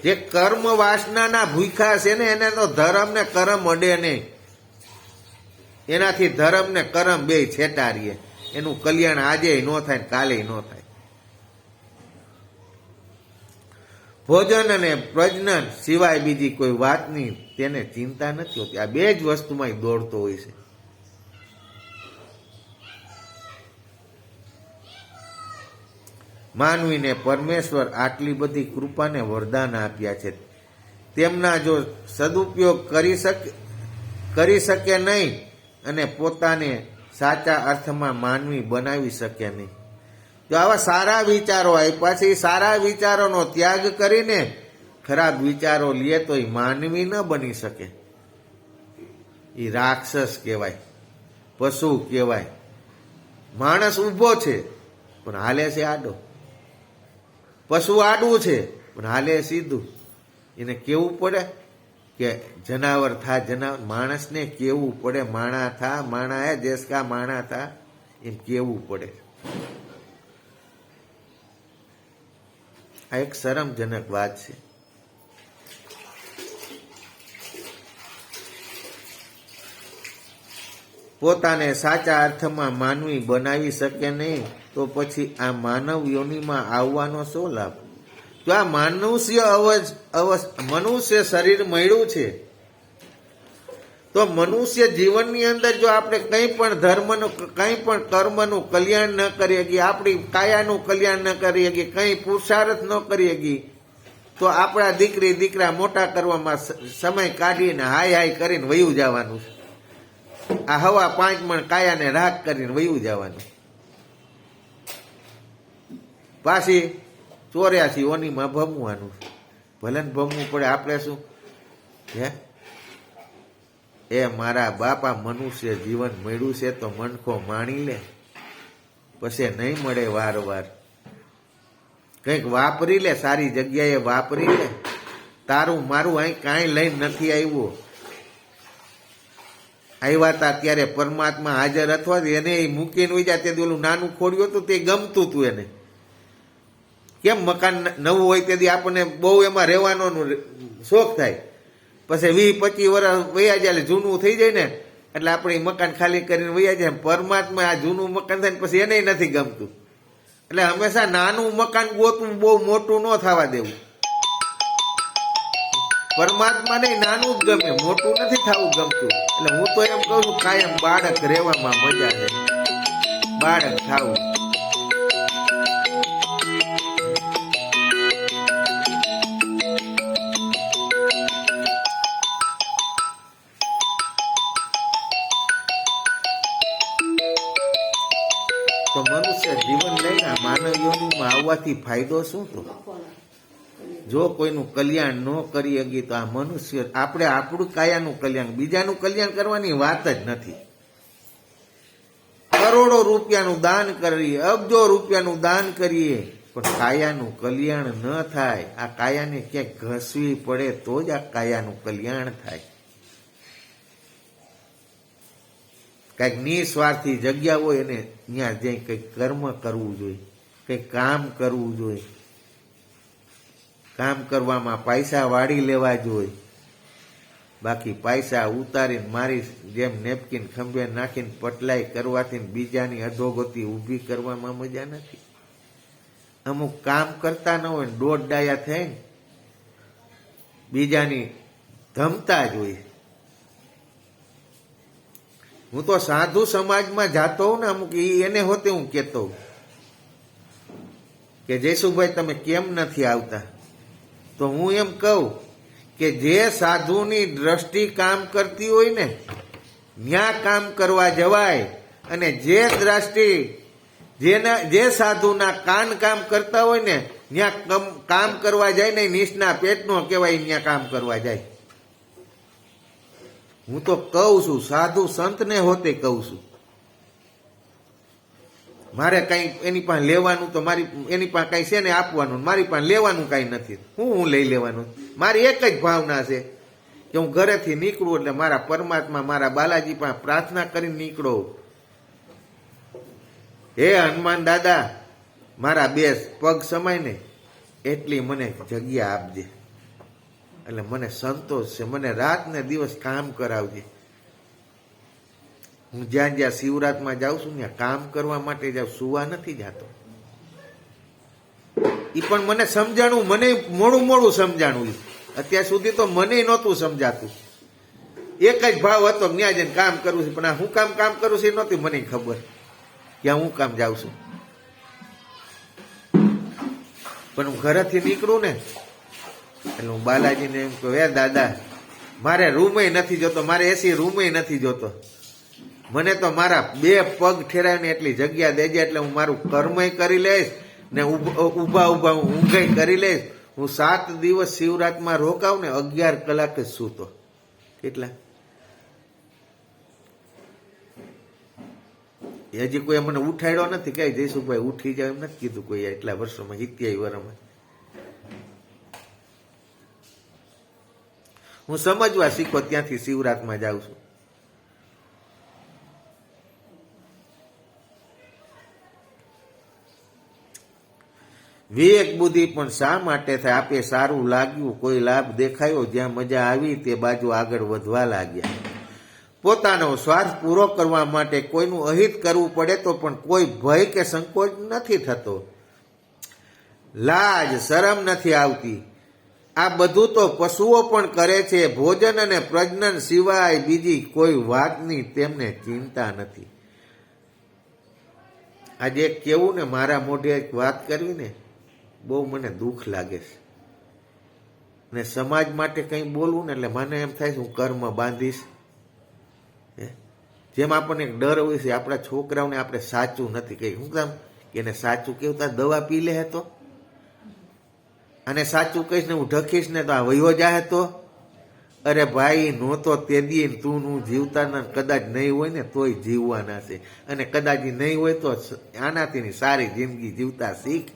જે કર્મ વાસનાના ભૂખા છે ને એને તો ધર્મ ને કરમ અડે નહીં. એનાથી ધર્મ ને કરમ બે છેટા રહીએ. એનું કલ્યાણ આજે ન થાય ને કાલે ન થાય. ભોજન અને પ્રજનન સિવાય બીજી કોઈ વાતની તેને ચિંતા નથી હોતી. આ બે જ વસ્તુમાં દોડતો હોય છે. માનવીને પરમેશ્વર આટલી બધી કૃપાને વરદાન આપ્યા છે. તેમના જો સદુપયોગ કરી શકે નહીં અને પોતાને સાચા અર્થમાં માનવી બનાવી શકે નહીં. જો આવા સારા વિચારો આપ્યા છે, સારા વિચારોનો ત્યાગ કરીને ખરાબ વિચારો લે તો એ માનવી ન બની શકે. એ રાક્ષસ કહેવાય, પશુ કહેવાય. માણસ ઊભો છે પણ હાલે છે આડો. પશુ આડું છે પણ હાલે સીધું. એને કેવું પડે કે જનાવર થા જનાવર. માણસને કેવું પડે માણા થા માણા હે જેસકા માણા થા, એમ કેવું પડે. આ એક શરમજનક વાત છે. પોતાને સાચા અર્થમાં માનવી બનાવી શકે નહીં તો પછી આ માનવ યોનિમાં આવવાનો શો લાભ? તો આ મનુષ્ય શરીર મળ્યું છે તો મનુષ્ય જીવનની અંદર જો આપણે કંઈ પણ ધર્મનું કંઈ પણ કર્મનું કલ્યાણ ન કરી શકીએ, આપણી કાયાનું કલ્યાણ ન કરી શકીએ, કંઈ પુરુષાર્થ ન કરી શકીએ, તો આપણા દીકરી દીકરા મોટા કરવામાં સમય કાઢીને હાય કરીને વયું જવાનું છે. આ હવા 5 મણ કાયાને રાખ કરીને વયું જવાનું. પાછી 84 ઓનીમાં ભમવાનું. ભલે ને ભમવું પડે, આપણે શું હે? એ મારા બાપા મનુષ્ય જીવન મળ્યું છે તો મનખો માણી લે, પછી નહીં મળે વાર. કંઈક વાપરી લે, સારી જગ્યાએ વાપરી લે. તારું મારું અહીં કાંઈ લઈને નથી આવ્યા હતા ત્યારે પરમાત્મા હાજર અથવા એને મૂકીને વહી જાય. તે ઓલું નાનું ખોડ્યું હતું તે ગમતું હતું એને. કેમ મકાન નવું હોય તેથી આપણને બહુ એમાં રહેવાનો શોખ થાય. પછી 20-25 વર્ષ વયા જાય એટલે જૂનું થઈ જાય ને, એટલે આપણે મકાન ખાલી કરીને વયા જાય. પરમાત્મા આ જૂનું મકાન થાય ને પછી એને નથી ગમતું. એટલે હંમેશા નાનું મકાન ગોતવું, બહુ મોટું ન થવા દેવું. પરમાત્માને નાનું જ ગમે, મોટું નથી થવું ગમતું. એટલે હું તો એમ કહું છું કાયમ બાળક રહેવામાં મજા છે, બાળક થવું. તો મનુષ્ય જીવન લઈને માનવ યોનિમાં આવવાથી ફાયદો શું? તો જો કોઈનું કલ્યાણ ન કરી શકીએ તો આ મનુષ્ય આપણે આપણું કાયાનું કલ્યાણ, બીજાનું કલ્યાણ કરવાની વાત જ નથી. કરોડો રૂપિયાનું દાન કરીએ, અબજો રૂપિયાનું દાન કરીએ, પણ કાયાનું કલ્યાણ ન થાય. આ કાયાને ક્યાંક ઘસવી પડે તો જ આ કાયાનું કલ્યાણ થાય. કંઈક નિસ્વાર્થી જગ્યા હોય એને ત્યાં જઈ કંઈક કર્મ કરવું જોઈએ, કંઈક કામ કરવું જોઈએ. કામ કરવામાં પૈસા વાળી લેવા જોઈએ. બાકી પૈસા ઉતારીને મારી જેમ નેપકિન ખંભે નાખીને પટલાઈ કરવાથી બીજાની અધોગતિ ઊભી કરવામાં મજા નથી. અમુક કામ કરતા ન હોય ને દોઢ ડાયા થઈને બીજાની ધમતા જ હોય. હું તો સાધુ સમાજમાં જાતો હોઉં ને અમુક એને હોતે હું કહેતો કે જયસુભાઈ તમે કેમ નથી આવતા? તો હું એમ કહું કે જે સાધુની દ્રષ્ટિ કામ કરતી હોય ને ત્યાં કામ કરવા જવાય, અને જે દ્રષ્ટિ જે સાધુના કાન કામ કરતા હોય ને ત્યાં કામ કરવા જાય ને નિષ્ણા પેટનો કહેવાય, ત્યાં કામ કરવા જાય. હું તો કહું છું, સાધુ સંતને હોતે કહું છું. મારે કઈ એની પાસે લેવાનું તો એની પાસે કઈ છે ને આપવાનું, મારી પાસે લેવાનું કઈ નથી. હું લઈ લેવાનું? મારી એક જ ભાવના છે કે હું ઘરેથી નીકળું એટલે મારા પરમાત્મા, મારા બાલાજી પાસે પ્રાર્થના કરીને નીકળો. હે હનુમાન દાદા, મારા બે પગ સમાય ને એટલી મને જગ્યા આપજે, એટલે મને સંતોષ છે. મને રાત ને દિવસ કામ કરાવજે. હું જ્યાં જ્યાં શિવરાતમાં જાઉં છું ત્યાં કામ કરવા માટે જાઉં, સુવા નથી જતો. એ પણ મને સમજાણું, મને મોડું મોડું સમજાણું. અત્યાર સુધી તો મને નહોતું સમજાતું. એક જ ભાવ હતો, ત્યાં જઈને કામ કરવું છે. પણ આ હું કામ કરું છું એ નહોતી મને ખબર કે હું કામ જાઉં છું. પણ હું ઘરેથી નીકળું ને એટલે હું બાલાજીને એમ કહું, હે દાદા, મારે રૂમે નથી જોતો, મારે એસી રૂમે નથી જોતો. મને તો મારા બે પગ ઠેરાવીને એટલી જગ્યા દેજે, એટલે હું મારું કર્મય કરી લઈશ ને ઊભા ઊભા હું ઊંઘાઈ કરી લઈશ. હું 7 દિવસ શિવરાતમાં રોકાવ ને 11 કલાક જ સૂતો. કેટલા? હજી કોઈ મને ઉઠાડ્યો નથી. કઈ જયસુભાઈ ઉઠી જાય એમ નથી કીધું કોઈ એટલા વર્ષોમાં, 70 વર્ષમાં. હું સમજવા શીખો ત્યાંથી શિવરાતમાં જાઉં છું. વિવેક બુદ્ધિ પણ શા માટે થાય? આપે સારું લાગ્યું, કોઈ લાભ દેખાયો, જ્યાં મજા આવી તે બાજુ આગળ વધવા લાગ્યા. પોતાનો સ્વાર્થ પૂરો કરવા માટે કોઈનું અહિત કરવું પડે તો પણ કોઈ ભય કે સંકોચ નથી થતો. લાજ શરમ નથી આવતી. આ બધું તો પશુઓ પણ કરે છે. ભોજન અને પ્રજનન સિવાય બીજી કોઈ વાતની તેમને ચિંતા નથી. આજે કેવું ને, મારા મોઢે એક વાત કરવી ને બહુ મને દુઃખ લાગે છે. ને સમાજ માટે કંઈ બોલવું ને એટલે મને એમ થાય છે હું કર્મ બાંધીશ. જેમ આપણને એક ડર હોય છે, આપણા છોકરાઓને આપણે સાચું નથી કહી. શું કામ? એને સાચું કેવું દવા પી લે તો, અને સાચું કહીશ ને હું ઢકીશ ને તો આ વયો જાહે તો. અરે ભાઈ, નહોતો તે દી તું હું જીવતા કદાચ નહીં હોય ને તોય જીવવાના છે. અને કદાચ નહીં હોય તો આનાથી સારી જિંદગી જીવતા શીખ.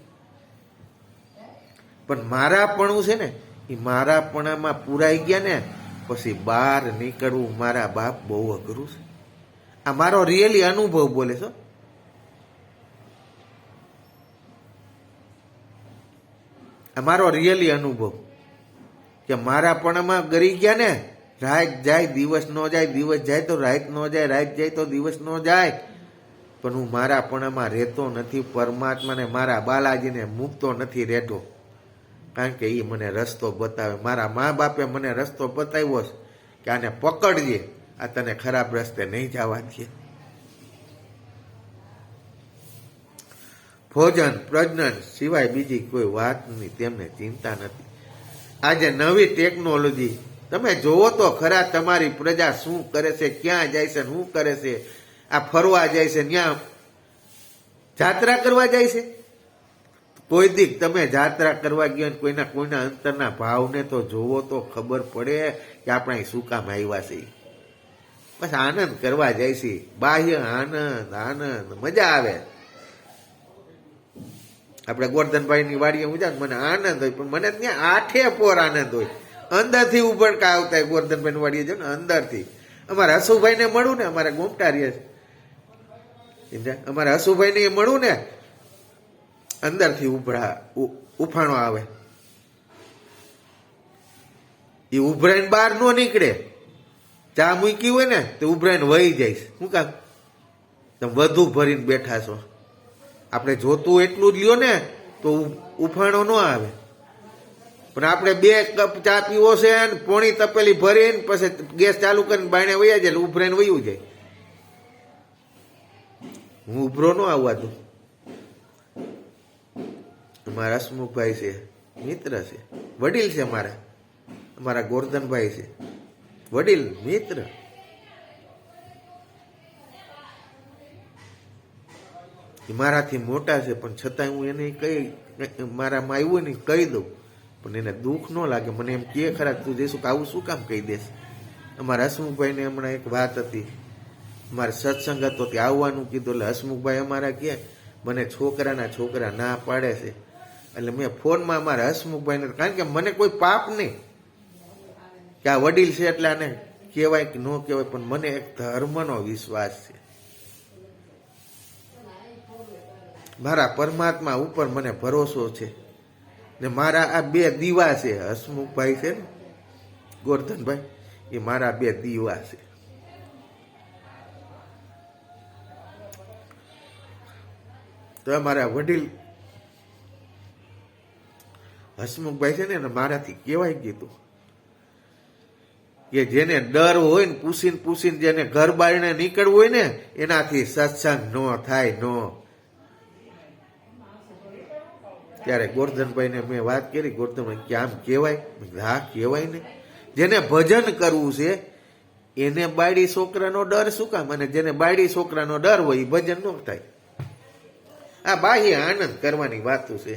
પણ મારાપણું છે ને એ મારાપણામાં પુરાઈ ગયા ને પછી બહાર નીકળવું મારા બાપ બહુ અઘરું છે. આ મારો રિયલી અનુભવ બોલે છો. આ મારો રિયલી અનુભવ કે મારાપણામાં ગરી ગયા ને, રાત જાય દિવસ ન જાય, દિવસ જાય તો રાત ન જાય, રાત જાય તો દિવસ ન જાય. પણ હું મારાપણામાં રહેતો નથી. પરમાત્માને, મારા બાલાજીને મૂકતો નથી રહેતો. કારણ કે એ મને રસ્તો બતાવે. મારા મા બાપે મને રસ્તો બતાવ્યો છે કે આને પકડજે, આ તને ખરાબ રસ્તે નહીં જવા દે. ભોજન પ્રજનન સિવાય બીજી કોઈ વાતની તેમને ચિંતા નથી. આજે નવી ટેકનોલોજી તમે જોવો તો ખરા, તમારી પ્રજા શું કરે છે, ક્યાં જાય છે, શું કરે છે. આ ફરવા જાય છે, ત્યાં જાત્રા કરવા જાય છે. કોઈ દીક તમે જાત્રા કરવા ગયા કોઈના અંતરના ભાવને તો જોવો તો ખબર પડે કે આપણે શું કામ આવ્યા છે. બસ આનંદ કરવા જાય છે, બાહ્ય આનંદ, આનંદ મજા આવે. આપણે ગોરધનભાઈ ની વાડીએ હું જાઉં મને આનંદ હોય, પણ મને ત્યાં 8 પોર આનંદ હોય. અંદરથી ઉભડકા આવતા હોય. ગોરધનભાઈ ની વાડીએ જાઉં ને અંદરથી. અમારા હસુભાઈ ને મળું ને, અમારા ગોમટારીએ અમારા હસુભાઈ ને મળું ને, અંદરથી ઉફાણો આવે. એ ઉભરાઈને બહાર ન નીકળે. ચા મૂકી હોય ને તો ઉભરાઈને વહી જાય. શું કામ? તમે વધુ ભરીને બેઠા છો. આપણે જોતું એટલું જ લ્યો ને તો ઉફાણો ન આવે. પણ આપણે 2 કપ ચા પીવો છે ને પોણી તપેલી ભરીને પછી ગેસ ચાલુ કરીને બાયણે વયા જાય, ઉભરાઈને વયું જાય. હું ઉભરો ન આવવા દઉં. મારા હસમુખભાઈ છે, મિત્ર છે, વડીલ છે. અમારા ગોરધનભાઈ છે, વડીલ મિત્ર. એ મારાથી મોટા છે, પણ છતાં હું એને મારામાં આવ્યું ને કહી દઉં, પણ એને દુઃખ ન લાગે. મને એમ કે ખરા તું જઈશું કે આવું શું કામ કહી દેશ. અમારા હસમુખભાઈને હમણાં એક વાત હતી, મારે સત્સંગ હતો ત્યાં આવવાનું કીધું, એટલે હસમુખભાઈ અમારા કે મને છોકરા ના પાડે છે. એટલે મેં ફોનમાં અમારા હસમુખભાઈને, કારણ કે મને કોઈ પાપ નહીં કે આ વડીલ છે એટલે આને કહેવાય કે ન કહેવાય, પણ મને એક ધર્મનો વિશ્વાસ છે. મારા પરમાત્મા ઉપર મને ભરોસો છે ને મારા આ બે દીવા છે, હસમુખભાઈ છે ને ગોરધનભાઈ, એ મારા બે દીવા છે. તો મારા વડીલ હસમુખભાઈ છે ને મારાથી કહેવાય કીધું કે જેને ડર હોય ને પૂછીને જેને ઘર બારણે નીકળવું હોય ને એનાથી સત્સંગ ન થાય નો. ત્યારે ગોરધનભાઈને મેં વાત કરી, ગોરધનભાઈ કે આમ કહેવાય? હા કહેવાય ને. જેને ભજન કરવું છે એને બાયડી છોકરાનો ડર શું કામ? અને જેને બાયડી છોકરાનો ડર હોય એ ભજન ન થાય. આ બાહ્ય આનંદ કરવાની વાતો છે.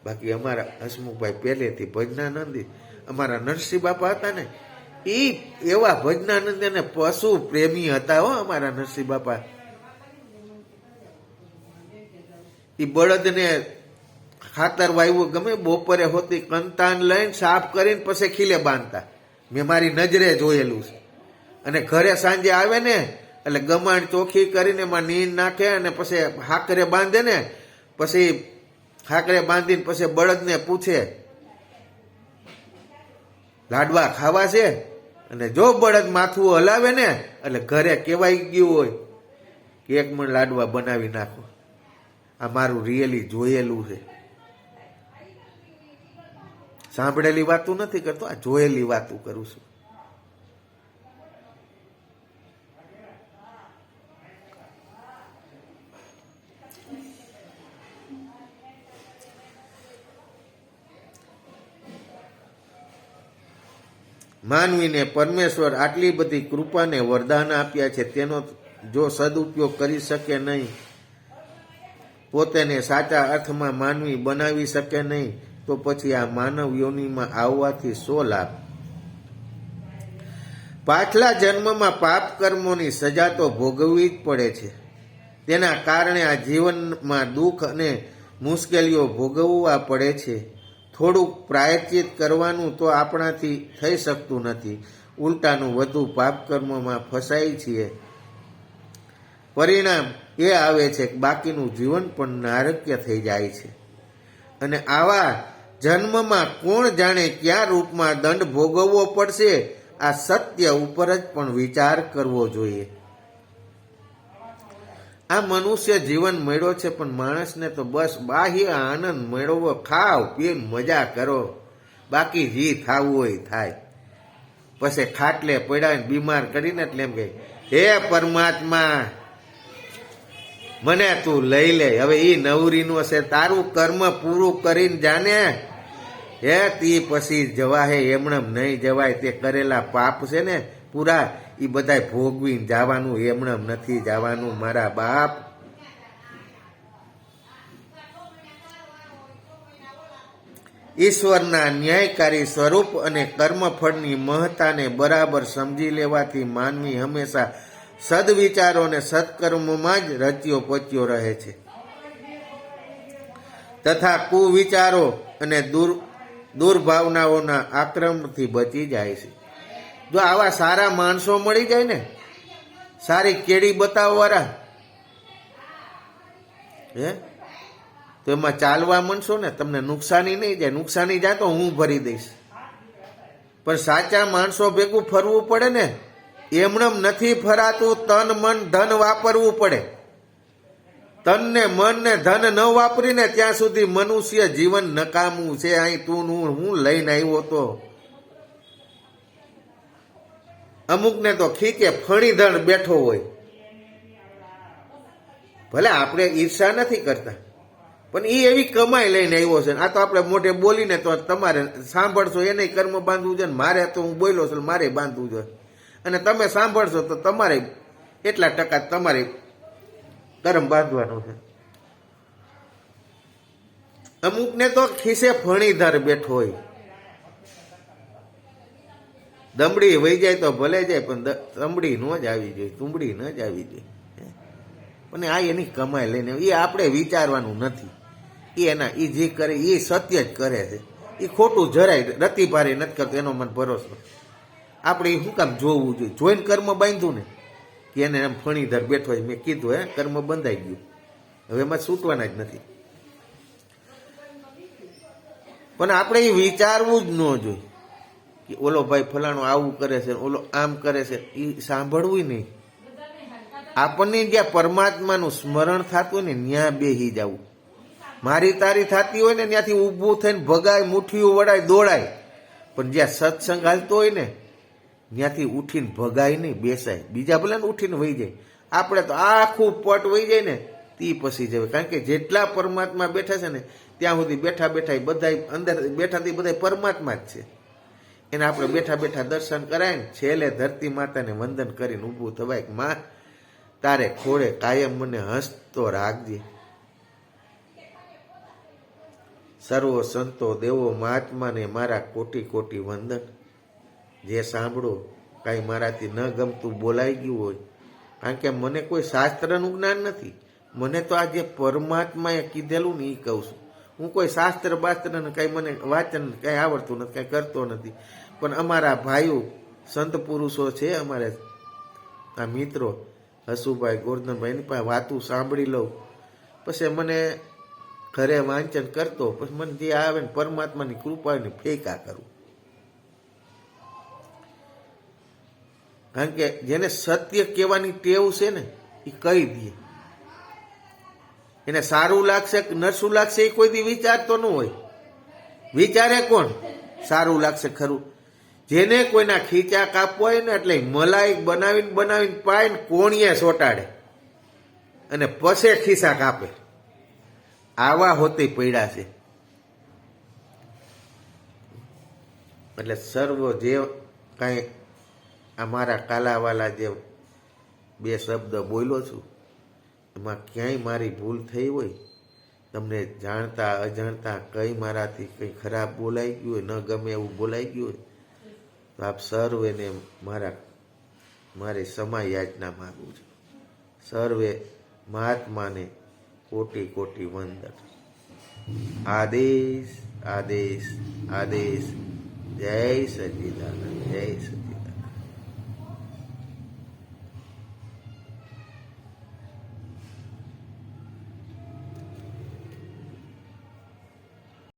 બાકી અમારા હસમુખભાઈ પહેલેથી ભજનાનંદી, અમારા નરસિંહ બાપા હતા ને એ એવા ભજનાનંદ અને પશુ પ્રેમી હતા હો. અમારા નરસિંહ બાપા એ બળદને ખાતર વાવ્યું ગમે બપોરે હોતી કંતાન લઈને સાફ કરીને પછી ખીલે બાંધતા. મેં મારી નજરે જોયેલું છે. અને ઘરે સાંજે આવે ને એટલે ગમાણ ચોખ્ખી કરીને એમાં નીંદ નાખે અને પછી હાકરે બાંધે ને, પછી હાકરે બાંધીને પછી બળદને પૂછે લાડવા ખાવા છે? અને જો બળદ માથું હલાવે ને એટલે ઘરે કહેવાય ગયું હોય કે એક મણ લાડવા બનાવી નાખો. આ મારું રિયલી જોયેલું છે. સાંભળેલી વાતું નથી કરતો, આ જોયેલી વાતું કરું છું. માનવીને પરમેશ્વર આટલી બધી કૃપાને વરદાન આપ્યા છે, તેનો જો સદુપયોગ કરી શકે નહીં, પોતેને સાચા અર્થમાં માનવી બનાવી શકે નહીં, તો પછી આ માનવ યોનિમાં આવવાથી શો લાભ? પાછલા જન્મમાં પાપ કર્મોની સજા તો ભોગવવી જ પડે છે. તેના કારણે આ જીવનમાં દુઃખ અને મુશ્કેલીઓ ભોગવવા પડે છે. થોડુંક પ્રાયશ્ચિત કરવાનું તો આપણાથી થઈ શકતું નથી, ઉલટાનું વધુ પાપ કર્મોમાં ફસાઈ છીએ. પરિણામ એ આવે છે કે બાકીનું જીવન પણ નારક્ય થઈ જાય છે. અને આવા જન્મમાં કોણ જાણે ક્યાં રૂપમાં દંડ ભોગવવો પડશે, આ સત્ય ઉપર જ પણ વિચાર કરવો જોઈએ. આ મનુષ્ય જીવન મળ્યો છે, પણ માણસને તો બસ બાહ્ય આનંદ મેળવવો, ખાવ પીને મજા કરો, બાકી જી થાવું હોય થાય. પછી ખાટલે પડ્યા બીમાર કરીને એટલે એમ કહે હે પરમાત્મા મને તું લઈ લે, હવે એ નવરીનો છે, તારું કર્મ પૂરું કરીને જાને. હે તી પછી જવા હે, એમણેમ નહીં જવાય. તે કરેલા પાપ છે ને પૂરા એ બધાય ભોગવીને જવાનું, એમણેમ નથી જવાનું મારા બાપ. ઈશ્વરના ન્યાયકારી સ્વરૂપ અને કર્મફળની મહત્તાને બરાબર સમજી લેવાથી માનવી હંમેશા સદવિચારો અને સત્કર્મોમાં જ રચ્યો પચ્યો રહે છે, તથા કુવિચારો અને દુર્ભાવનાઓના આક્રમણથી બચી જાય છે. જો આવા સારા માણસો મળી જાય ને, સારી કેડી બતાવવાળા, હે તો એમાં ચાલવા માંડશો ને તમને નુકસાની નહીં જાય. નુકસાની જાય તો હું ભરી દઈશ, પણ સાચા માણસો ભેગું ફરવું પડે ને. એમણેમ નથી ફરાતું, તન મન ધન વાપરવું પડે. તન ને મન ને ધન ન વાપરીને ત્યાં સુધી મનુષ્ય જીવન નકામું છે. અહીં તું હું લઈને આવ્યો તો અમુકને તો ખીકે ફણી ધણ બેઠો હોય. ભલે આપણે ઈર્ષા નથી કરતા, પણ એ એવી કમાઈ લઈને આવ્યો છે. આ તો આપણે મોઢે બોલીને તો તમારે સાંભળશો એને કર્મ બાંધવું છે, મારે તો હું બોલ્યો છું મારે બાંધવું જોઈએ. અને તમે સાંભળશો તો તમારે એટલા ટકા તમારે કર્મ બાંધવાનું છે. અમુકને તો ખિસ્સે ફણીધર બેઠો હોય, દમડી વહી જાય તો ભલે જાય, પણ તંબડી ન જ આવી જોઈએ, તુંબડી ન જ આવી જોઈએ. અને આ એની કમાઈ લઈને એ આપણે વિચારવાનું નથી. એ એના એ જે કરે એ સત્ય જ કરે છે, એ ખોટું જરાય રતિભારે નથી કરતો, એનો મને ભરોસો. આપણે એ શું કામ જોવું જોઈએ? જોઈને કર્મ બાંધ્યું ને કે એને એમ ફણીધર બેઠો હોય, મેં કીધું કર્મ બંધાઈ ગયું, હવે એમાં છૂટવાના જ નથી. પણ આપણે એ વિચારવું જ ન જોઈએ કે ઓલો ભાઈ ફલાણો આવું કરે છે, ઓલો આમ કરે છે. એ સાંભળવું નહીં. આપણને જ્યાં પરમાત્માનું સ્મરણ થતું હોય ને ત્યાં બેસી જવું. મારી તારી થતી હોય ને ત્યાંથી ઊભું થઈને ભગાય, મુઠ્ઠીઓ વડાય, દોડાય. પણ જ્યાં સત્સંગ હાલતો હોય ને ત્યાંથી ઉઠીને ભગાય નહીં, બેસાય. બીજા ભલે ને ઉઠીને વહી જાય, આપણે તો આખું પટ વહી જાય ને તે પછી જવાય. કારણ કે જેટલા પરમાત્મા બેઠા છે ને ત્યાં સુધી બેઠા બેઠા બધા અંદર બેઠાથી બધા પરમાત્મા જ છે. એને આપણે બેઠા બેઠા દર્શન કરાય ને છેલ્લે ધરતી માતાને વંદન કરીને ઊભું થવાય કે માં તારે ખોળે કાયમ મને હસતો રાખજે. સર્વો સંતો દેવો મહાત્માને મારા કોટી કોટી વંદન. જે સાંભળો કાંઈ મારાથી ન ગમતું બોલાઈ ગયું હોય, કારણ કે મને કોઈ શાસ્ત્રનું જ્ઞાન નથી, મને તો આ જે પરમાત્માએ કીધેલું ને એ કહું છું. હું કોઈ શાસ્ત્ર બાસ્ત્રને કાંઈ મને વાંચન કાંઈ આવડતું નથી, કાંઈ કરતો નથી. પણ અમારા ભાઈઓ સંત પુરુષો છે, અમારે આ મિત્રો હસુભાઈ ગોરધનભાઈ એની પાસે વાતું સાંભળી લઉં, પછી મને ઘરે વાંચન કરતો, પછી મને જે આવે ને પરમાત્માની કૃપાને ફેંકા કરું. કારણ કે જેને સત્ય કહેવાની ટેવ છે ને એ કહી દે. એને સારું લાગશે કે નરસું લાગશે એ કોઈ દી વિચારતો ન હોય. વિચારે કોણ સારું લાગશે ખરું? જેને કોઈના ખીચા કાપવા હોય ને એટલે મલાઈ બનાવીને બનાવીને પાય ને કોણીએ સોટાડે અને પછી ખિસ્સા કાપે. આવા હોતે પડ્યા છે. એટલે સર્વ જે કાંઈ અમારા કાલાવાલા જે બે શબ્દ બોલ્યો છું એમાં ક્યાંય મારી ભૂલ થઈ હોય, તમને જાણતા અજાણતા કંઈ મારાથી કંઈ ખરાબ બોલાઈ ગયું હોય, ન ગમે એવું બોલાઈ ગયું હોય, તો આપ સર્વેને મારી સમા યાચના માગું છું. સર્વે મહાત્માને કોટી કોટી વંદન. આદેશ આદેશ આદેશ. જય સચિદાનંદ, જય સચિદાનંદ.